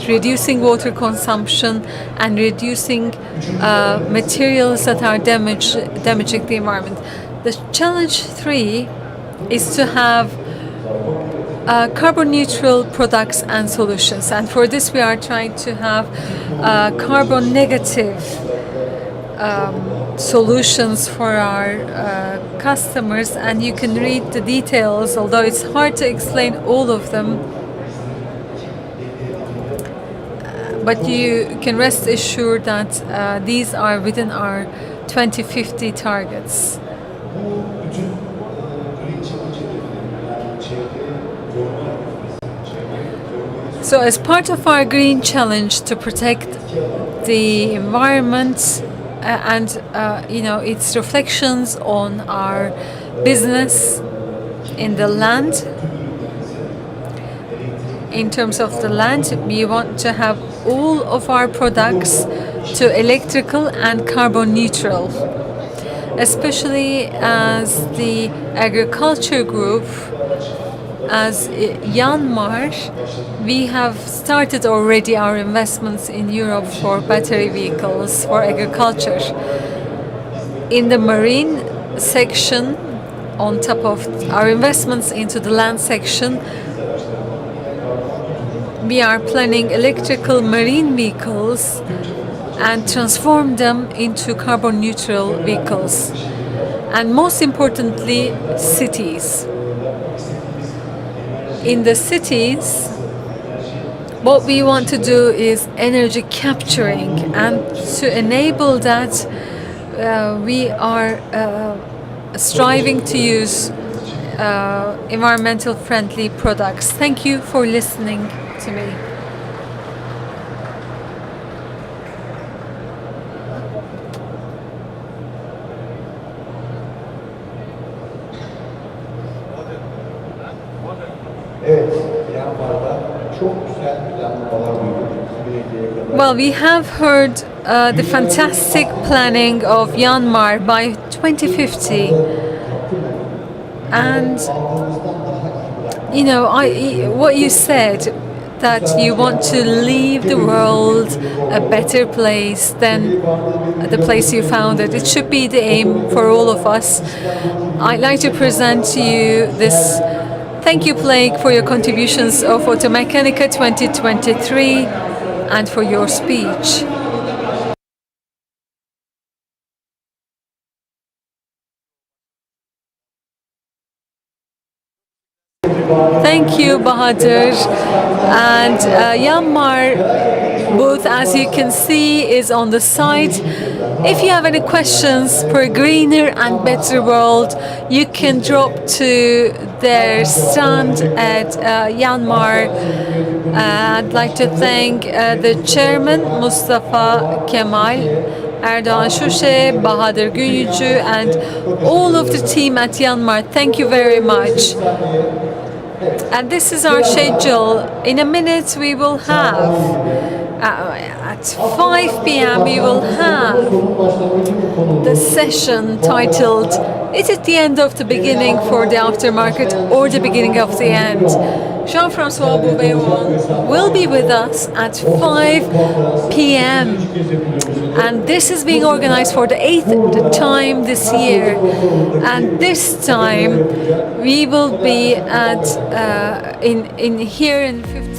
Speaker 5: reducing water consumption, and reducing materials that are damaging the environment. The challenge 3 is to have carbon neutral products and solutions. And for this, we are trying to have carbon negative solutions for our customers, and you can read the details, although it's hard to explain all of them. But you can rest assured that these are within our 2050 targets. So as part of our green challenge to protect the environment and its reflections on our business in the land, in terms of the land, we want to have all of our products to electrical and carbon neutral. Especially as the agriculture group, as Yanmar, we have started already our investments in Europe for battery vehicles for agriculture. In the marine section, on top of our investments into the land section, we are planning electrical marine vehicles and transform them into carbon neutral vehicles. And most importantly, cities. In the cities, what we want to do is energy capturing, and to enable that, we are striving to use environmental friendly products. Thank you for listening to me. Well, we have heard the fantastic planning of Myanmar by 2050, and what you said, that you want to leave the world a better place than the place you found it. It should be the aim for all of us. I'd like to present to you this thank you plaque for your contributions of Automechanika 2023 and for your speech. Thank you, Bahadur. And Myanmar booth, as you can see, is on the side. If you have any questions for a greener and better world, you can drop to their stand at Myanmar. I'd like to thank the chairman, Mustafa Kemal, Erdoğan Şuşe, Bahadır Günyücü, and all of the team at Myanmar. Thank you very much. And this is our schedule. In a minute we will have, at 5 p.m. we will have the session titled, is it the end of the beginning for the aftermarket or the beginning of the end? Jean-François Bouvet will be with us at 5 p.m. And this is being organized for the 8th time this year. And this time we will be at here in 15.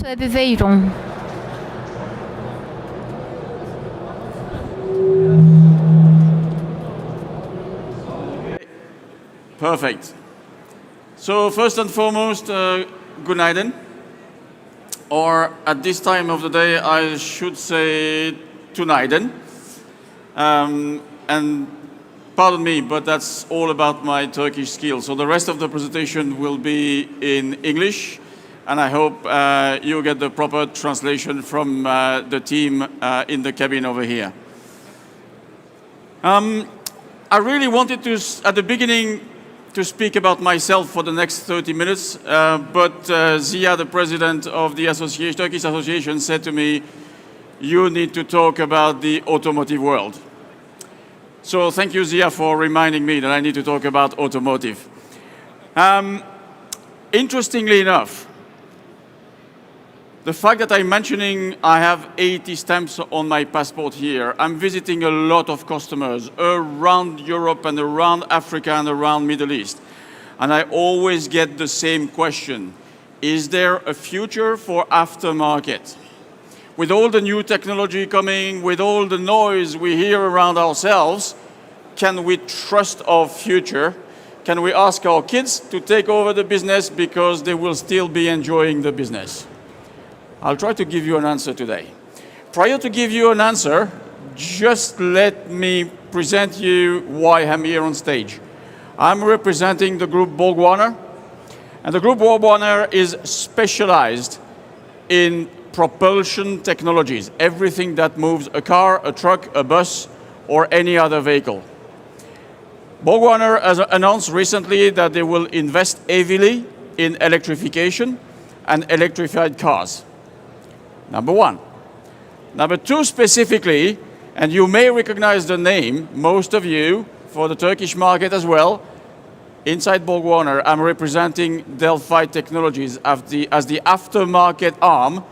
Speaker 10: Sede Zeiron.
Speaker 11: Perfect. So first and foremost, good night. Or at this time of the day, I should say tonight. And pardon me, but that's all about my Turkish skills. So the rest of the presentation will be in English, and I hope you get the proper translation from the team in the cabin over here. I really wanted to, at the beginning, to speak about myself for the next 30 minutes, but Zia, the president of the Turkish Association, said to me, you need to talk about the automotive world. So thank you, Zia, for reminding me that I need to talk about automotive. Interestingly enough, the fact that I'm mentioning I have 80 stamps on my passport here, I'm visiting a lot of customers around Europe and around Africa and around Middle East. And I always get the same question. Is there a future for aftermarket? With all the new technology coming, with all the noise we hear around ourselves, can we trust our future? Can we ask our kids to take over the business because they will still be enjoying the business? I'll try to give you an answer today. Prior to give you an answer, just let me present you why I'm here on stage. I'm representing the group BorgWarner, and the group BorgWarner is specialized in propulsion technologies, everything that moves a car, a truck, a bus, or any other vehicle. BorgWarner has announced recently that they will invest heavily in electrification and electrified cars. Number one. Number two specifically, and you may recognize the name, most of you, for the Turkish market as well, inside BorgWarner, I'm representing Delphi Technologies as the aftermarket arm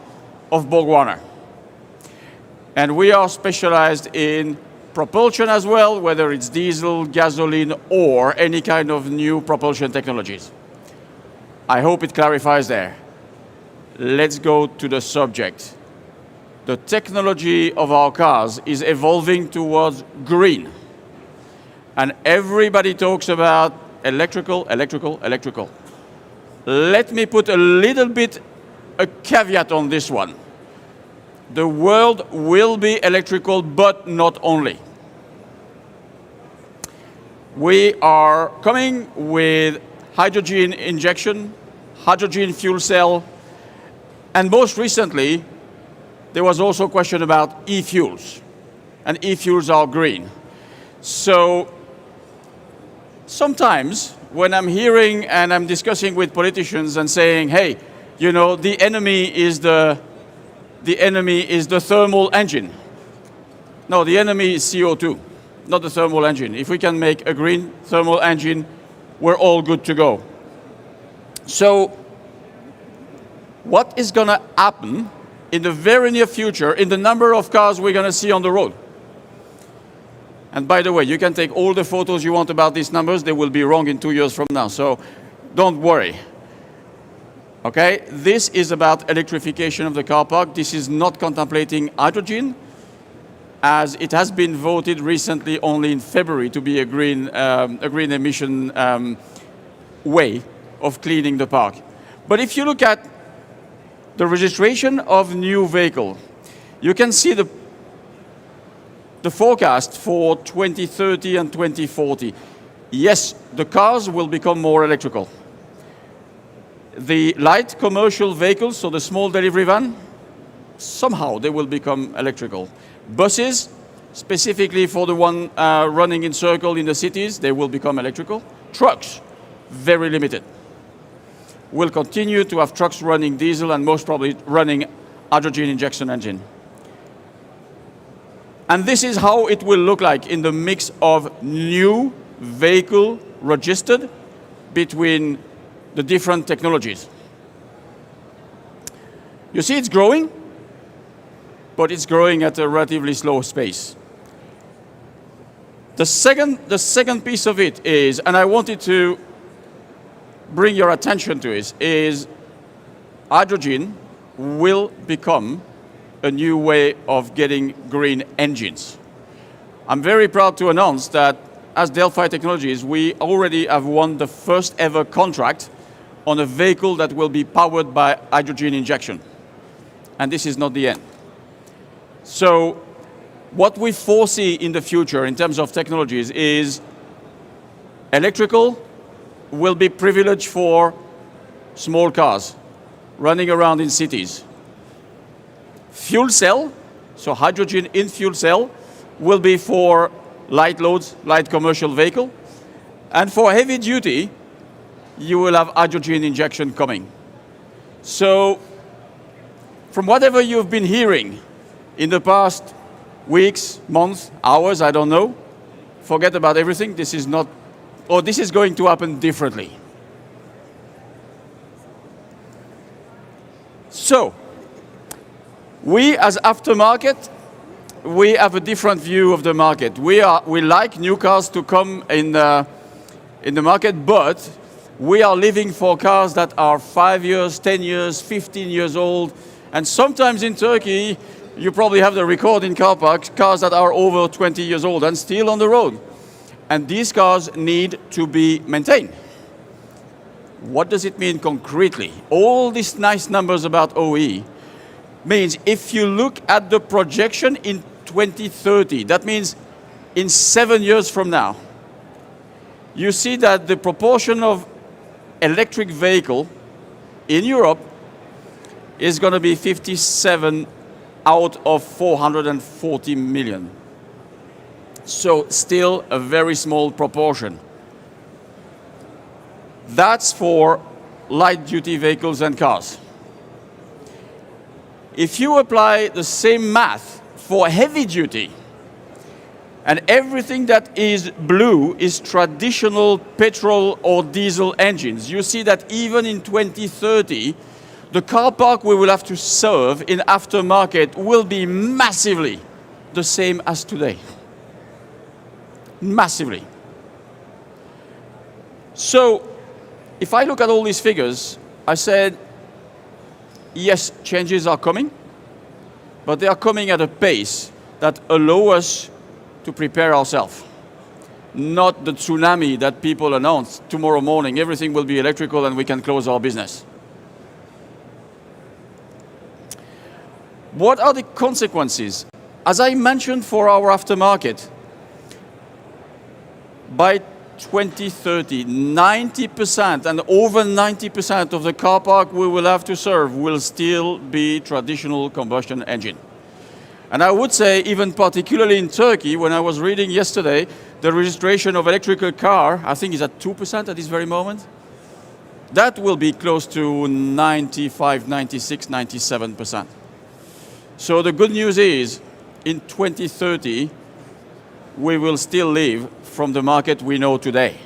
Speaker 11: of BorgWarner. And we are specialized in propulsion as well, whether it's diesel, gasoline, or any kind of new propulsion technologies. I hope it clarifies there. Let's go to the subject. The technology of our cars is evolving towards green. And everybody talks about electrical. Let me put a little bit a caveat on this one. The world will be electrical, but not only. We are coming with hydrogen injection, hydrogen fuel cell, and most recently, there was also a question about e-fuels, and e-fuels are green. So sometimes when I'm hearing and I'm discussing with politicians and saying, hey, you know, the enemy is the thermal engine. No, the enemy is CO2, not the thermal engine. If we can make a green thermal engine, we're all good to go. So what is going to happen in the very near future in the number of cars we're going to see on the road? And by the way, you can take all the photos you want about these numbers. They will be wrong in 2 years from now. So don't worry. Okay? This is about electrification of the car park. This is not contemplating hydrogen, as it has been voted recently only in February to be a green emission way of cleaning the park. But if you look at the registration of new vehicle, you can see the forecast for 2030 and 2040. Yes, the cars will become more electrical. The light commercial vehicles, so the small delivery van, somehow they will become electrical. Buses, specifically for the one running in circle in the cities, they will become electrical. Trucks, very limited. We'll continue to have trucks running diesel and most probably running hydrogen injection engine. And this is how it will look like in the mix of new vehicle registered between the different technologies. You see it's growing, but it's growing at a relatively slow pace. The second piece of it is, and I wanted to bring your attention to it, is hydrogen will become a new way of getting green engines. I'm very proud to announce that as Delphi Technologies, we already have won the first ever contract on a vehicle that will be powered by hydrogen injection. And this is not the end. So what we foresee in the future in terms of technologies is electrical will be privileged for small cars running around in cities. Fuel cell, so hydrogen in fuel cell, will be for light loads, light commercial vehicle. And for heavy duty, you will have hydrogen injection coming. So from whatever you've been hearing in the past weeks, months, hours, I don't know, forget about everything. This is not, or this is going to happen differently. So, we as aftermarket, we have a different view of the market. We like new cars to come in the market, but we are living for cars that are 5 years, 10 years, 15 years old. And sometimes in Turkey, you probably have the record in car parks, cars that are over 20 years old and still on the road. And these cars need to be maintained. What does it mean concretely? All these nice numbers about OE means if you look at the projection in 2030, that means in 7 years from now, you see that the proportion of electric vehicle in Europe is going to be 57 out of 440 million. So still a very small proportion. That's for light-duty vehicles and cars. If you apply the same math for heavy-duty, and everything that is blue is traditional petrol or diesel engines, you see that even in 2030, the car park we will have to serve in aftermarket will be massively the same as today. Massively. So, if I look at all these figures, I said, yes, changes are coming, but they are coming at a pace that allow us to prepare ourselves. Not the tsunami that people announce tomorrow morning, everything will be electrical and we can close our business. What are the consequences? As I mentioned for our aftermarket, by 2030, 90% and over 90% of the car park we will have to serve will still be traditional combustion engine. And I would say, even particularly in Turkey, when I was reading yesterday, the registration of electrical car, I think is at 2% at this very moment. That will be close to 95, 96, 97%. So the good news is, in 2030, we will still live from the market we know today.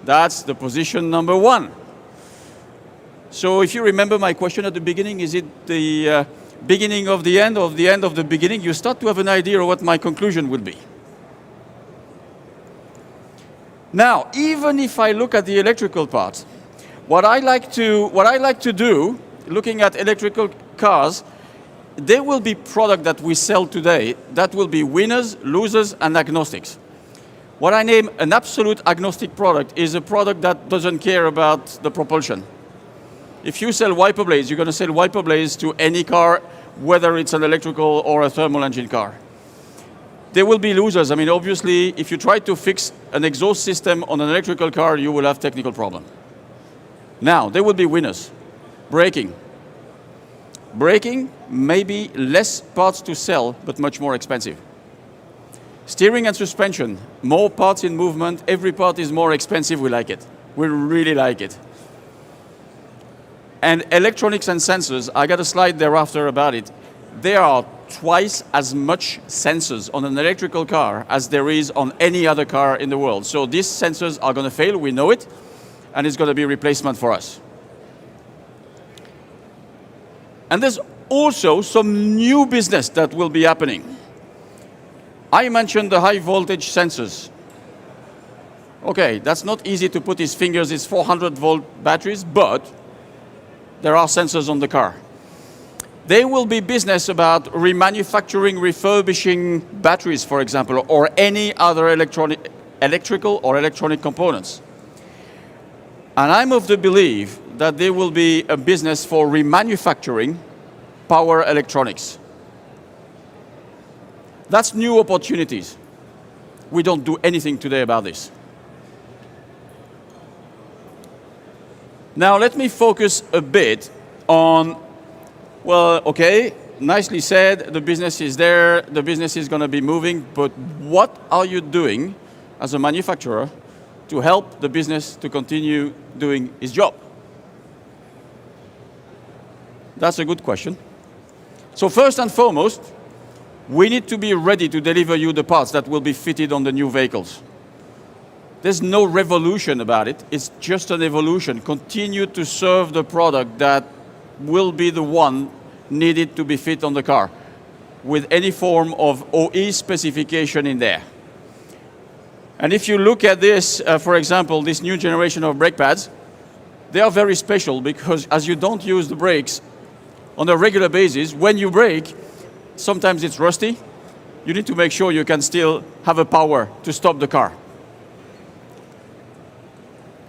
Speaker 11: That's the position number one. So if you remember my question at the beginning, is it the beginning of the end of the beginning? You start to have an idea of what my conclusion will be. Now, even if I look at the electrical part, what I like to do, looking at electrical cars, there will be product that we sell today that will be winners, losers, and agnostics. What I name an absolute agnostic product is a product that doesn't care about the propulsion. If you sell wiper blades, you're going to sell wiper blades to any car, whether it's an electrical or a thermal engine car. There will be losers. I mean, obviously, if you try to fix an exhaust system on an electrical car, you will have technical problem. Now, there will be winners. Braking. Braking, maybe less parts to sell, but much more expensive. Steering and suspension, more parts in movement, every part is more expensive, we like it. We really like it. And electronics and sensors, I got a slide thereafter about it. There are twice as much sensors on an electrical car as there is on any other car in the world. So these sensors are going to fail, we know it, and it's going to be replacement for us. And there's also some new business that will be happening. I mentioned the high voltage sensors. Okay, that's not easy to put his fingers, it's 400 volt batteries, but there are sensors on the car. There will be business about remanufacturing, refurbishing batteries, for example, or any other electrical or electronic components. And I'm of the belief that there will be a business for remanufacturing power electronics. That's new opportunities. We don't do anything today about this. Now let me focus a bit on, well, okay, nicely said, the business is there, the business is going to be moving, but what are you doing as a manufacturer to help the business to continue doing its job? That's a good question. So first and foremost, we need to be ready to deliver you the parts that will be fitted on the new vehicles. There's no revolution about it. It's just an evolution. Continue to serve the product that will be the one needed to be fit on the car with any form of OE specification in there. And if you look at this, for example, this new generation of brake pads, they are very special because as you don't use the brakes on a regular basis, when you brake, sometimes it's rusty. You need to make sure you can still have a power to stop the car.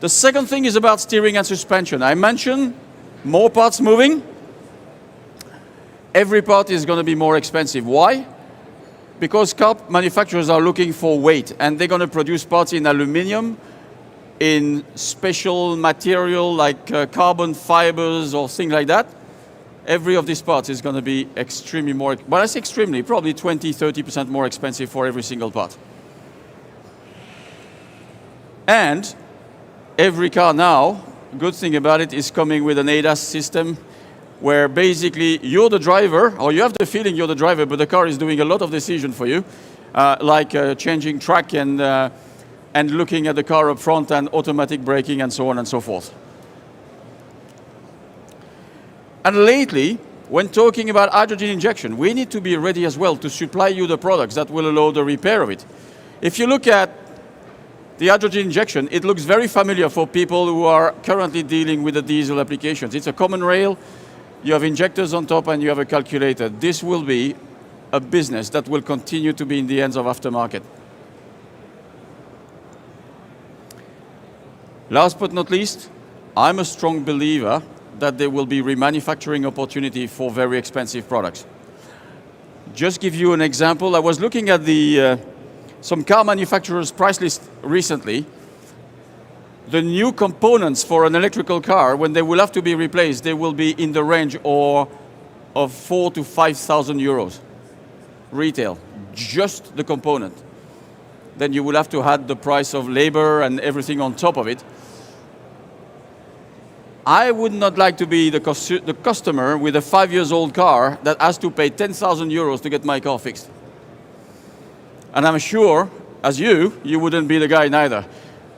Speaker 11: The second thing is about steering and suspension. I mentioned more parts moving. Every part is going to be more expensive. Why? Because car manufacturers are looking for weight, and they're going to produce parts in aluminum, in special material like carbon fibers or things like that. Every of these parts is going to be extremely more, well, I say extremely, probably 20-30% more expensive for every single part. And every car now, good thing about it, is coming with an ADAS system where basically you're the driver, or you have the feeling you're the driver, but the car is doing a lot of decision for you, like changing track and looking at the car up front and automatic braking and so on and so forth. And lately, when talking about hydrogen injection, we need to be ready as well to supply you the products that will allow the repair of it. If you look at the hydrogen injection, it looks very familiar for people who are currently dealing with the diesel applications. It's a common rail, you have injectors on top, and you have a calculator. This will be a business that will continue to be in the hands of aftermarket. Last but not least, I'm a strong believer that there will be remanufacturing opportunity for very expensive products. Just give you an example. I was looking at some car manufacturers' price list recently. The new components for an electrical car, when they will have to be replaced, they will be in the range of 4,000 to 5,000 euros retail, just the component. Then you will have to add the price of labor and everything on top of it. I would not like to be the customer with a 5-year-old car that has to pay 10,000 euros to get my car fixed. And I'm sure, as you wouldn't be the guy neither.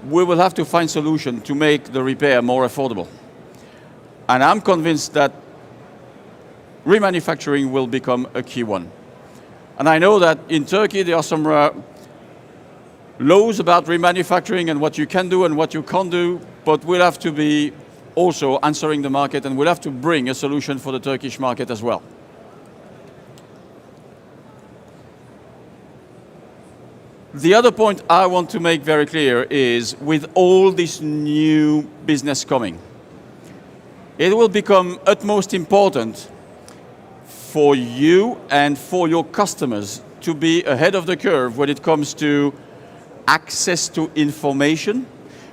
Speaker 11: We will have to find solution to make the repair more affordable. And I'm convinced that remanufacturing will become a key one. And I know that in Turkey there are some laws about remanufacturing and what you can do and what you can't do, but we'll have to be also answering the market, and we'll have to bring a solution for the Turkish market as well. The other point I want to make very clear is, with all this new business coming, it will become utmost important for you and for your customers to be ahead of the curve when it comes to access to information,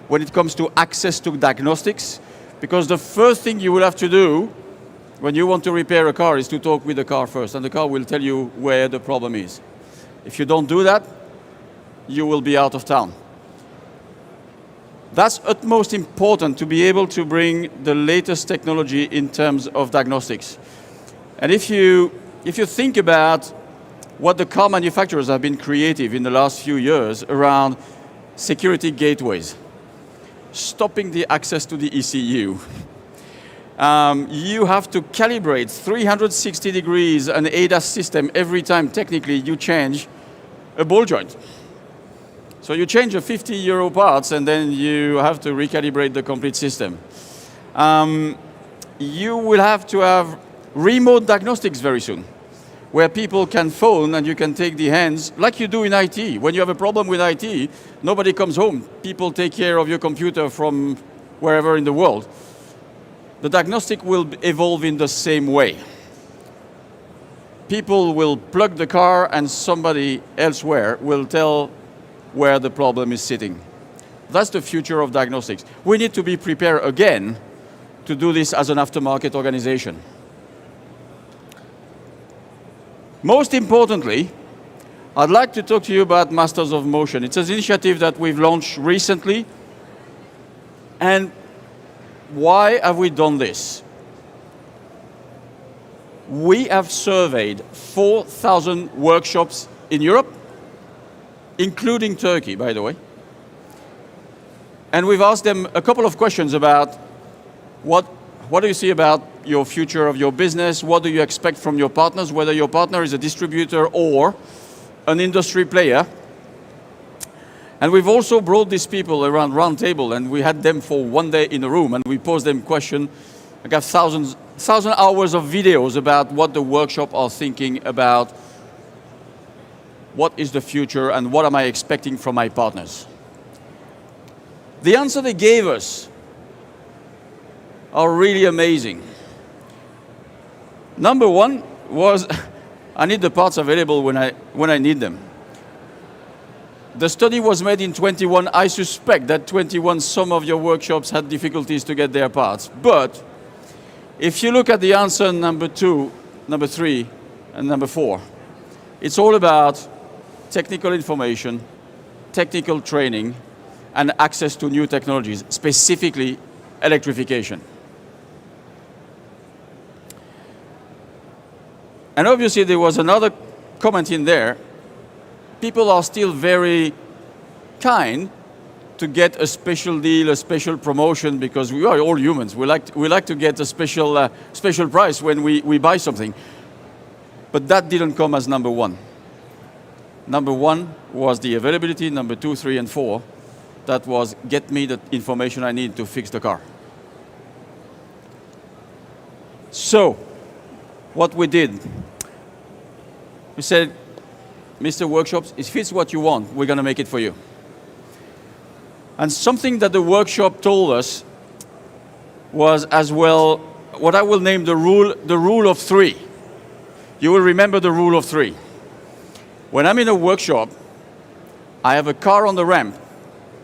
Speaker 11: when it comes to access to diagnostics, because the first thing you will have to do when you want to repair a car is to talk with the car first, and the car will tell you where the problem is. If you don't do that, you will be out of town. That's utmost important, to be able to bring the latest technology in terms of diagnostics. And if you think about what the car manufacturers have been creative in the last few years around security gateways, stopping the access to the ECU. You have to calibrate 360 degrees an ADAS system every time technically you change a ball joint. So you change a 50 euro parts and then you have to recalibrate the complete system. you will have to have remote diagnostics very soon, where people can phone and you can take the hands, like you do in IT. When you have a problem with IT, nobody comes home. People take care of your computer from wherever in the world. The diagnostic will evolve in the same way. People will plug the car and somebody elsewhere will tell where the problem is sitting. That's the future of diagnostics. We need to be prepared again to do this as an aftermarket organization. Most importantly, I'd like to talk to you about Masters of Motion. It's an initiative that we've launched recently. And why have we done this? We have surveyed 4,000 workshops in Europe, including Turkey, by the way. And we've asked them a couple of questions about what do you see about your future of your business? What do you expect from your partners, whether your partner is a distributor or an industry player? And we've also brought these people around round table, and we had them for one day in a room, and we posed them questions. I got thousand hours of videos about what the workshop are thinking about, what is the future, and what am I expecting from my partners. The answer they gave us are really amazing. Number one was, I need the parts available when I need them. The study was made in 21. I suspect that 21, some of your workshops had difficulties to get their parts. But if you look at the answer number 2, number 3, and number 4, it's all about technical information, technical training, and access to new technologies, specifically electrification. And obviously there was another comment in there. People are still very kind to get a special deal, a special promotion, because we are all humans. We like to get a special price when we buy something. But that didn't come as number one. Number one was the availability. Number 2, 3, and 4, that was get me the information I need to fix the car. So, what we did, we said, Mr. Workshops, if it's what you want, we're going to make it for you. And something that the workshop told us was as well what I will name the rule of 3. You will remember the rule of 3. When I'm in a workshop, I have a car on the ramp.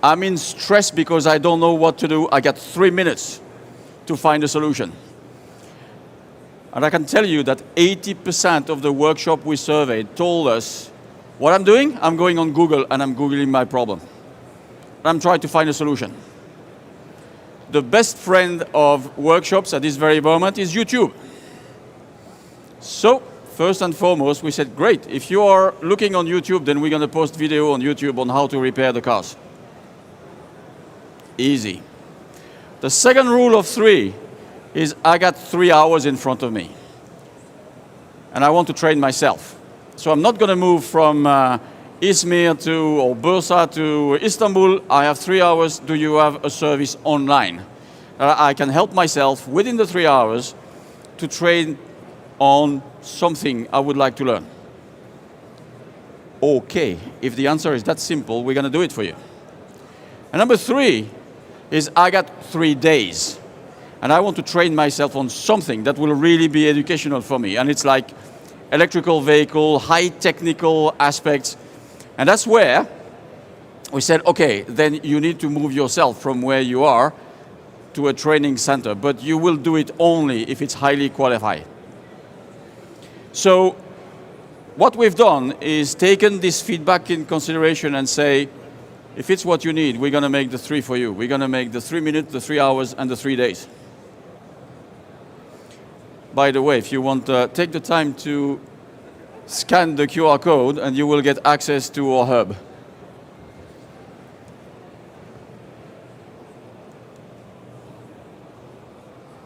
Speaker 11: I'm in stress because I don't know what to do. I got 3 minutes to find a solution. And I can tell you that 80% of the workshop we surveyed told us, what I'm doing, I'm going on Google and I'm Googling my problem. I'm trying to find a solution. The best friend of workshops at this very moment is YouTube. So, first and foremost, we said, great, if you are looking on YouTube, then we're going to post video on YouTube on how to repair the cars. Easy. The second rule of 3 is I got 3 hours in front of me. And I want to train myself. So I'm not going to move from Izmir or Bursa to Istanbul. I have 3 hours. Do you have a service online? I can help myself within the 3 hours to train on something I would like to learn. Okay, if the answer is that simple, we're going to do it for you. And number 3 is I got 3 days. And I want to train myself on something that will really be educational for me. And it's like electrical vehicle, high technical aspects. And that's where we said, okay, then you need to move yourself from where you are to a training center. But you will do it only if it's highly qualified. So what we've done is taken this feedback in consideration and say, if it's what you need, we're going to make the 3 for you. We're going to make the 3 minutes, the 3 hours, and the 3 days. By the way, if you want, take the time to scan the QR code and you will get access to our hub.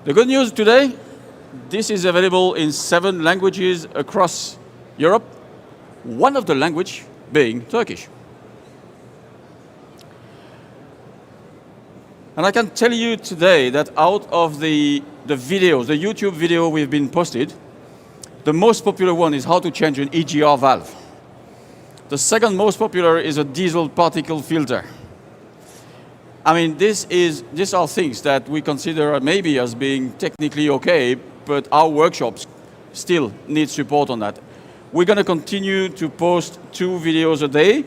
Speaker 11: The good news today, this is available in 7 languages across Europe, one of the languages being Turkish. And I can tell you today that out of the videos, the YouTube video we've been posted, the most popular one is how to change an EGR valve. The second most popular is a diesel particle filter. I mean, these are things that we consider maybe as being technically okay, but our workshops still need support on that. We're going to continue to post 2 videos a day,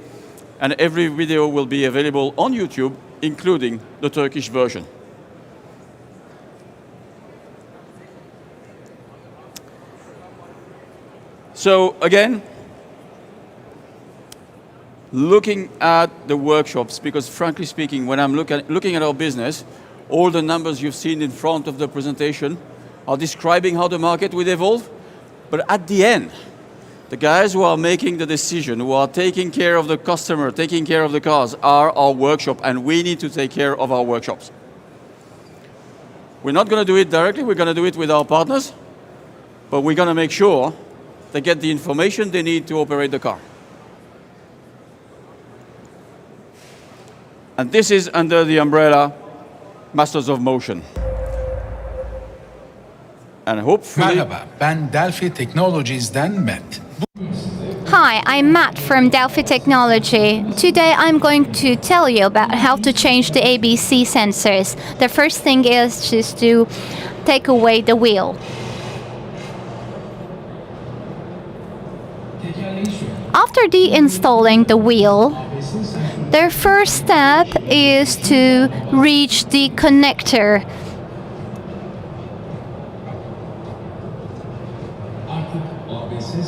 Speaker 11: and every video will be available on YouTube, including the Turkish version. So again, looking at the workshops, because frankly speaking, when I'm looking at our business, all the numbers you've seen in front of the presentation are describing how the market will evolve. But at the end, the guys who are making the decision, who are taking care of the customer, taking care of the cars, are our workshop, and we need to take care of our workshops. We're not going to do it directly, we're going to do it with our partners, but we're going to make sure they get the information they need to operate the car. And this is under the umbrella Masters of Motion. And hopefully...
Speaker 10: Merhaba, ben Delphi Technologies'den Matt.
Speaker 12: Hi, I'm Matt from Delphi Technology. Today I'm going to tell you about how to change the ABC sensors. The first thing is just to take away the wheel. After deinstalling the wheel, the first step is to reach the connector.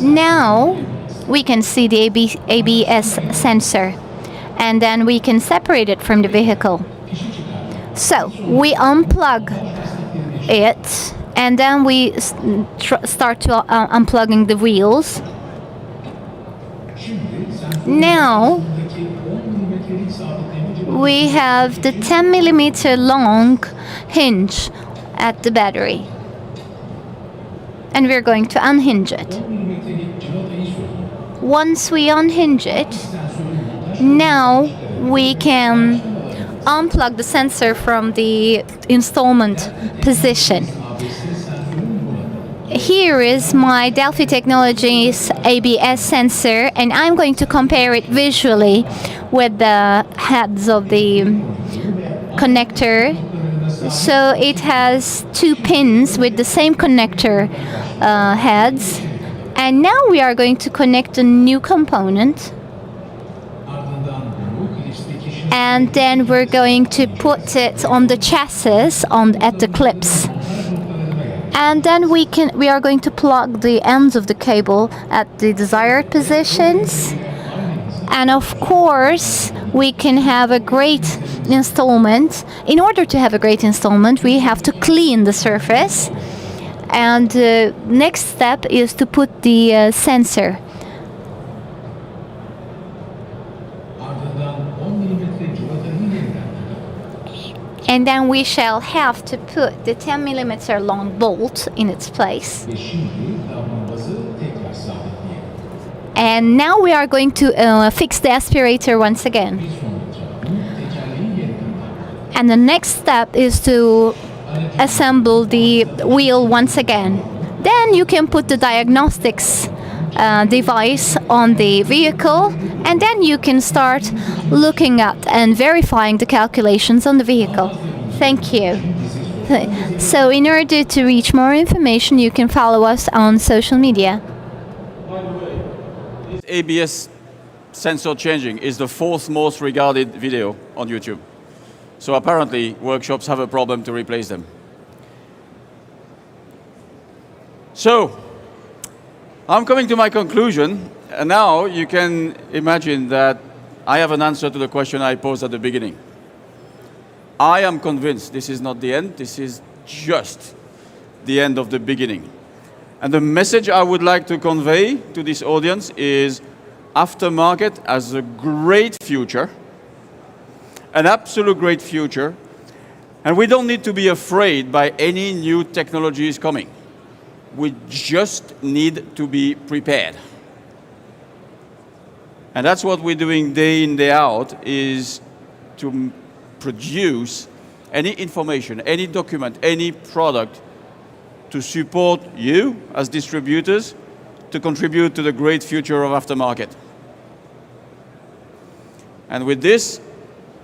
Speaker 12: Now we can see the ABS sensor, and then we can separate it from the vehicle. So we unplug it, and then we start to unplugging the wheels. Now we have the 10mm long hinge at the battery, and we're going to unhinge it. Once we unhinge it, now we can unplug the sensor from the installment position. Here is my Delphi Technologies ABS sensor, and I'm going to compare it visually with the heads of the connector. So it has 2 pins with the same connector heads. And now we are going to connect a new component. And then we're going to put it on the chassis at the clips. And then we are going to plug the ends of the cable at the desired positions. And of course, we can have a great installment. In order to have a great installment, we have to clean the surface. And next step is to put the sensor. And then we shall have to put the 10mm long bolt in its place. And now we are going to fix the aspirator once again. And the next step is to assemble the wheel once again. Then you can put the diagnostics device on the vehicle, and then you can start looking at and verifying the calculations on the vehicle. Thank you. So in order to reach more information, you can follow us on social media.
Speaker 11: This ABS sensor changing is the 4th most regarded video on YouTube. So apparently workshops have a problem to replace them. So I'm coming to my conclusion, and now you can imagine that I have an answer to the question I posed at the beginning. I am convinced this is not the end, this is just the end of the beginning. And the message I would like to convey to this audience is aftermarket has a great future, an absolute great future, and we don't need to be afraid by any new technologies coming. We just need to be prepared. And that's what we're doing day in, day out, is to produce any information, any document, any product to support you as distributors to contribute to the great future of aftermarket. And with this,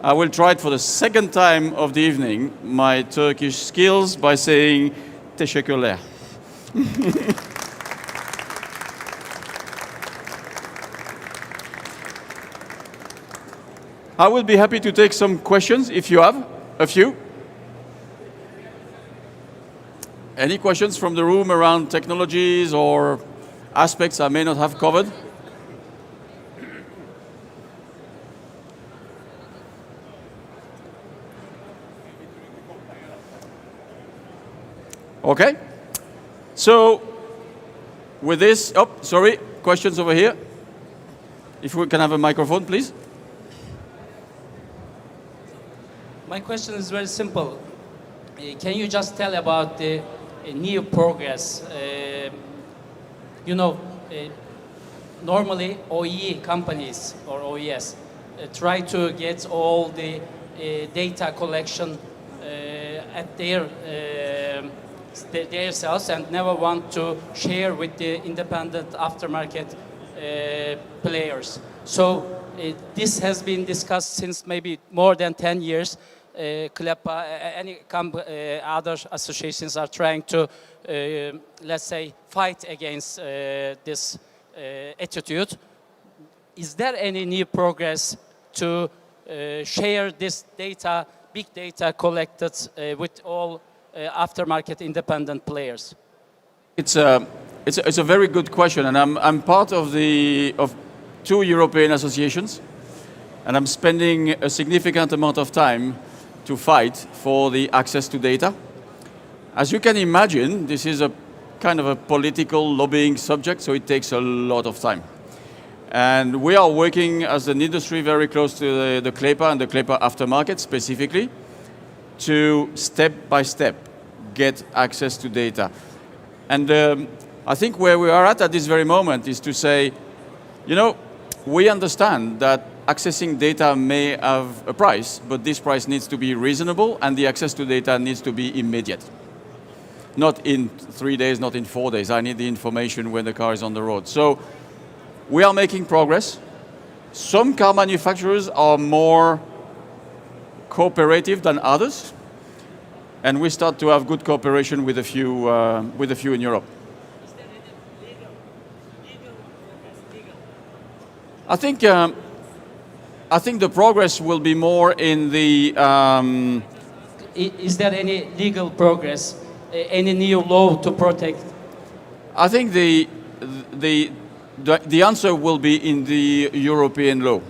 Speaker 11: I will try it for the second time of the evening, my Turkish skills, by saying teşekkürler. I will be happy to take some questions if you have a few. Any questions from the room around technologies or aspects I may not have covered? Okay. So with this, questions over here. If we can have a microphone, please.
Speaker 13: My question is very simple. Can you just tell about the new progress? Normally OE companies or OES try to get all the data collection at their selves and never want to share with the independent aftermarket players. So this has been discussed since maybe more than 10 years. CLEPA, other associations are trying to, let's say, fight against this attitude. Is there any new progress to share this data, big data collected with all aftermarket independent players?
Speaker 11: It's a very good question, and I'm part of two European associations, and I'm spending a significant amount of time to fight for the access to data. As you can imagine, this is a kind of a political lobbying subject, so it takes a lot of time. And we are working as an industry very close to the CLEPA and the CLEPA aftermarket specifically to step by step get access to data. And I think where we are at this very moment is to say, we understand that accessing data may have a price, but this price needs to be reasonable and the access to data needs to be immediate. Not in 3 days, not in 4 days. I need the information when the car is on the road. So we are making progress. Some car manufacturers are more cooperative than others, and we start to have good cooperation with a few in Europe. I think the progress will be more in the.
Speaker 13: Is there any legal progress, any new law to protect?
Speaker 11: I think the answer will be in the European law.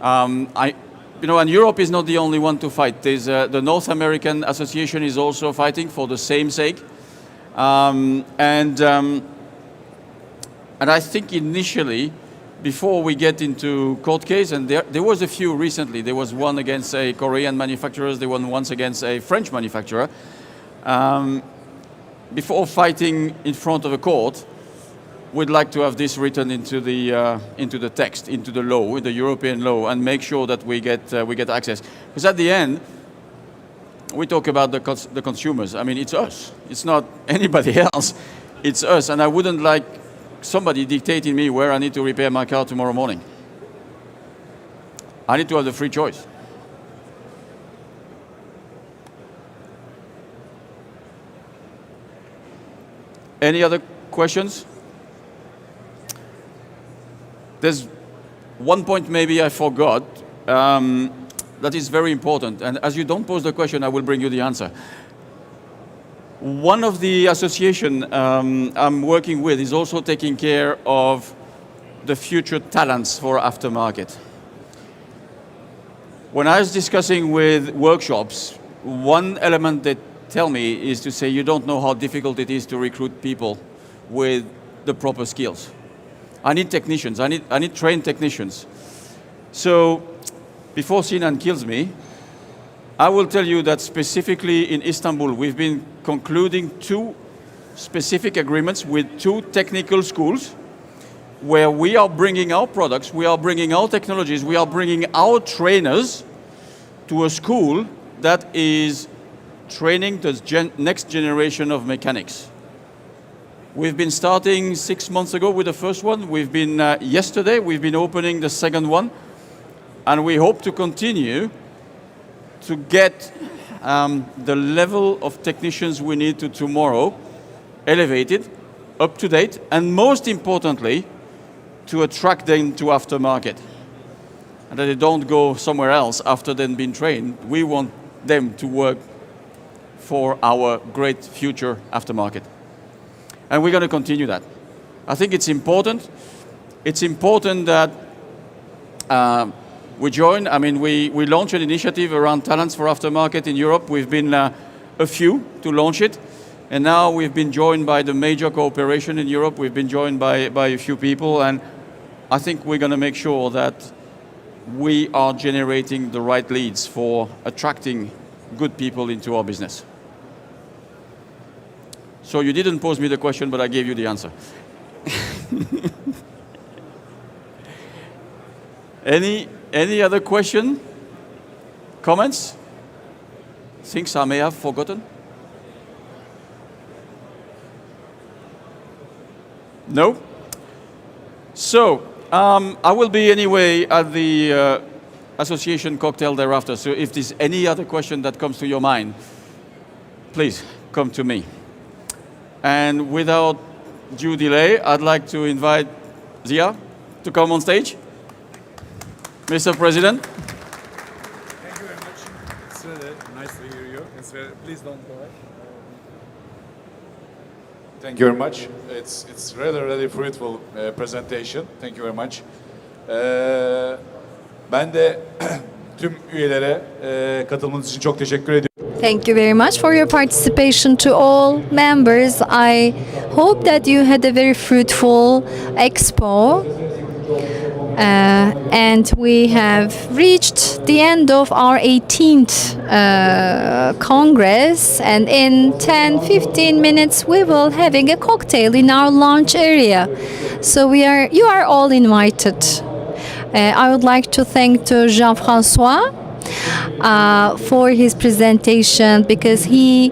Speaker 11: And Europe is not the only one to fight. There's the North American Association is also fighting for the same sake, and I think initially, before we get into court case, and there was a few recently. There was one against a Korean manufacturer. There was once against a French manufacturer. Before fighting in front of a court, we'd like to have this written into the text, into the law, the European law, and make sure that we get access. Because at the end, we talk about the consumers. I mean, it's us. It's not anybody else. It's us. And I wouldn't like somebody dictating me where I need to repair my car tomorrow morning. I need to have the free choice. Any other questions? There's one point maybe I forgot that is very important. And as you don't pose the question, I will bring you the answer. One of the association I'm working with is also taking care of the future talents for aftermarket. When I was discussing with workshops, one element they tell me is to say you don't know how difficult it is to recruit people with the proper skills. I need technicians. I need trained technicians. So before Sinan kills me, I will tell you that specifically in Istanbul, we've been concluding 2 specific agreements with 2 technical schools where we are bringing our products, we are bringing our technologies, we are bringing our trainers to a school that is training the next generation of mechanics. We've been starting 6 months ago with the first one. Yesterday, we've been opening the second one. And we hope to continue to get the level of technicians we need to tomorrow elevated, up to date, and most importantly, to attract them to aftermarket. And that they don't go somewhere else after they've been trained. We want them to work for our great future aftermarket. And we're going to continue that. I think it's important. It's important that we join. I mean, we launched an initiative around talents for aftermarket in Europe. We've been a few to launch it. And now we've been joined by the major cooperation in Europe. We've been joined by a few people. And I think we're going to make sure that we are generating the right leads for attracting good people into our business. So you didn't pose me the question, but I gave you the answer. Any other question? Comments? Things I may have forgotten? No? So, I will be anyway at the association cocktail thereafter. So if there's any other question that comes to your mind, please come to me. And without due delay, I'd like to invite Zia to come on stage. Mr. President.
Speaker 14: Thank you very much. It's really nice to hear you. Please don't go away. Thank you very much. It's really fruitful presentation. Thank you very much. Ben de tüm üyelere katılmanız için çok teşekkür ediyorum.
Speaker 15: Thank you very much for your participation to all members. I hope that you had a very fruitful expo. And we have reached the end of our 18th Congress, and in 10-15 minutes we will having a cocktail in our lounge area. So you are all invited. I would like to thank to Jean-François for his presentation, because he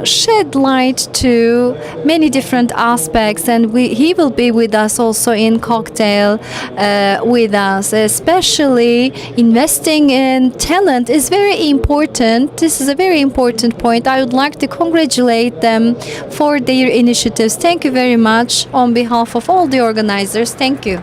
Speaker 15: shed light to many different aspects, and he will be with us also in cocktail with us. Especially investing in talent is very important. This is a very important point. I would like to congratulate them for their initiatives. Thank you very much on behalf of all the organizers. Thank you.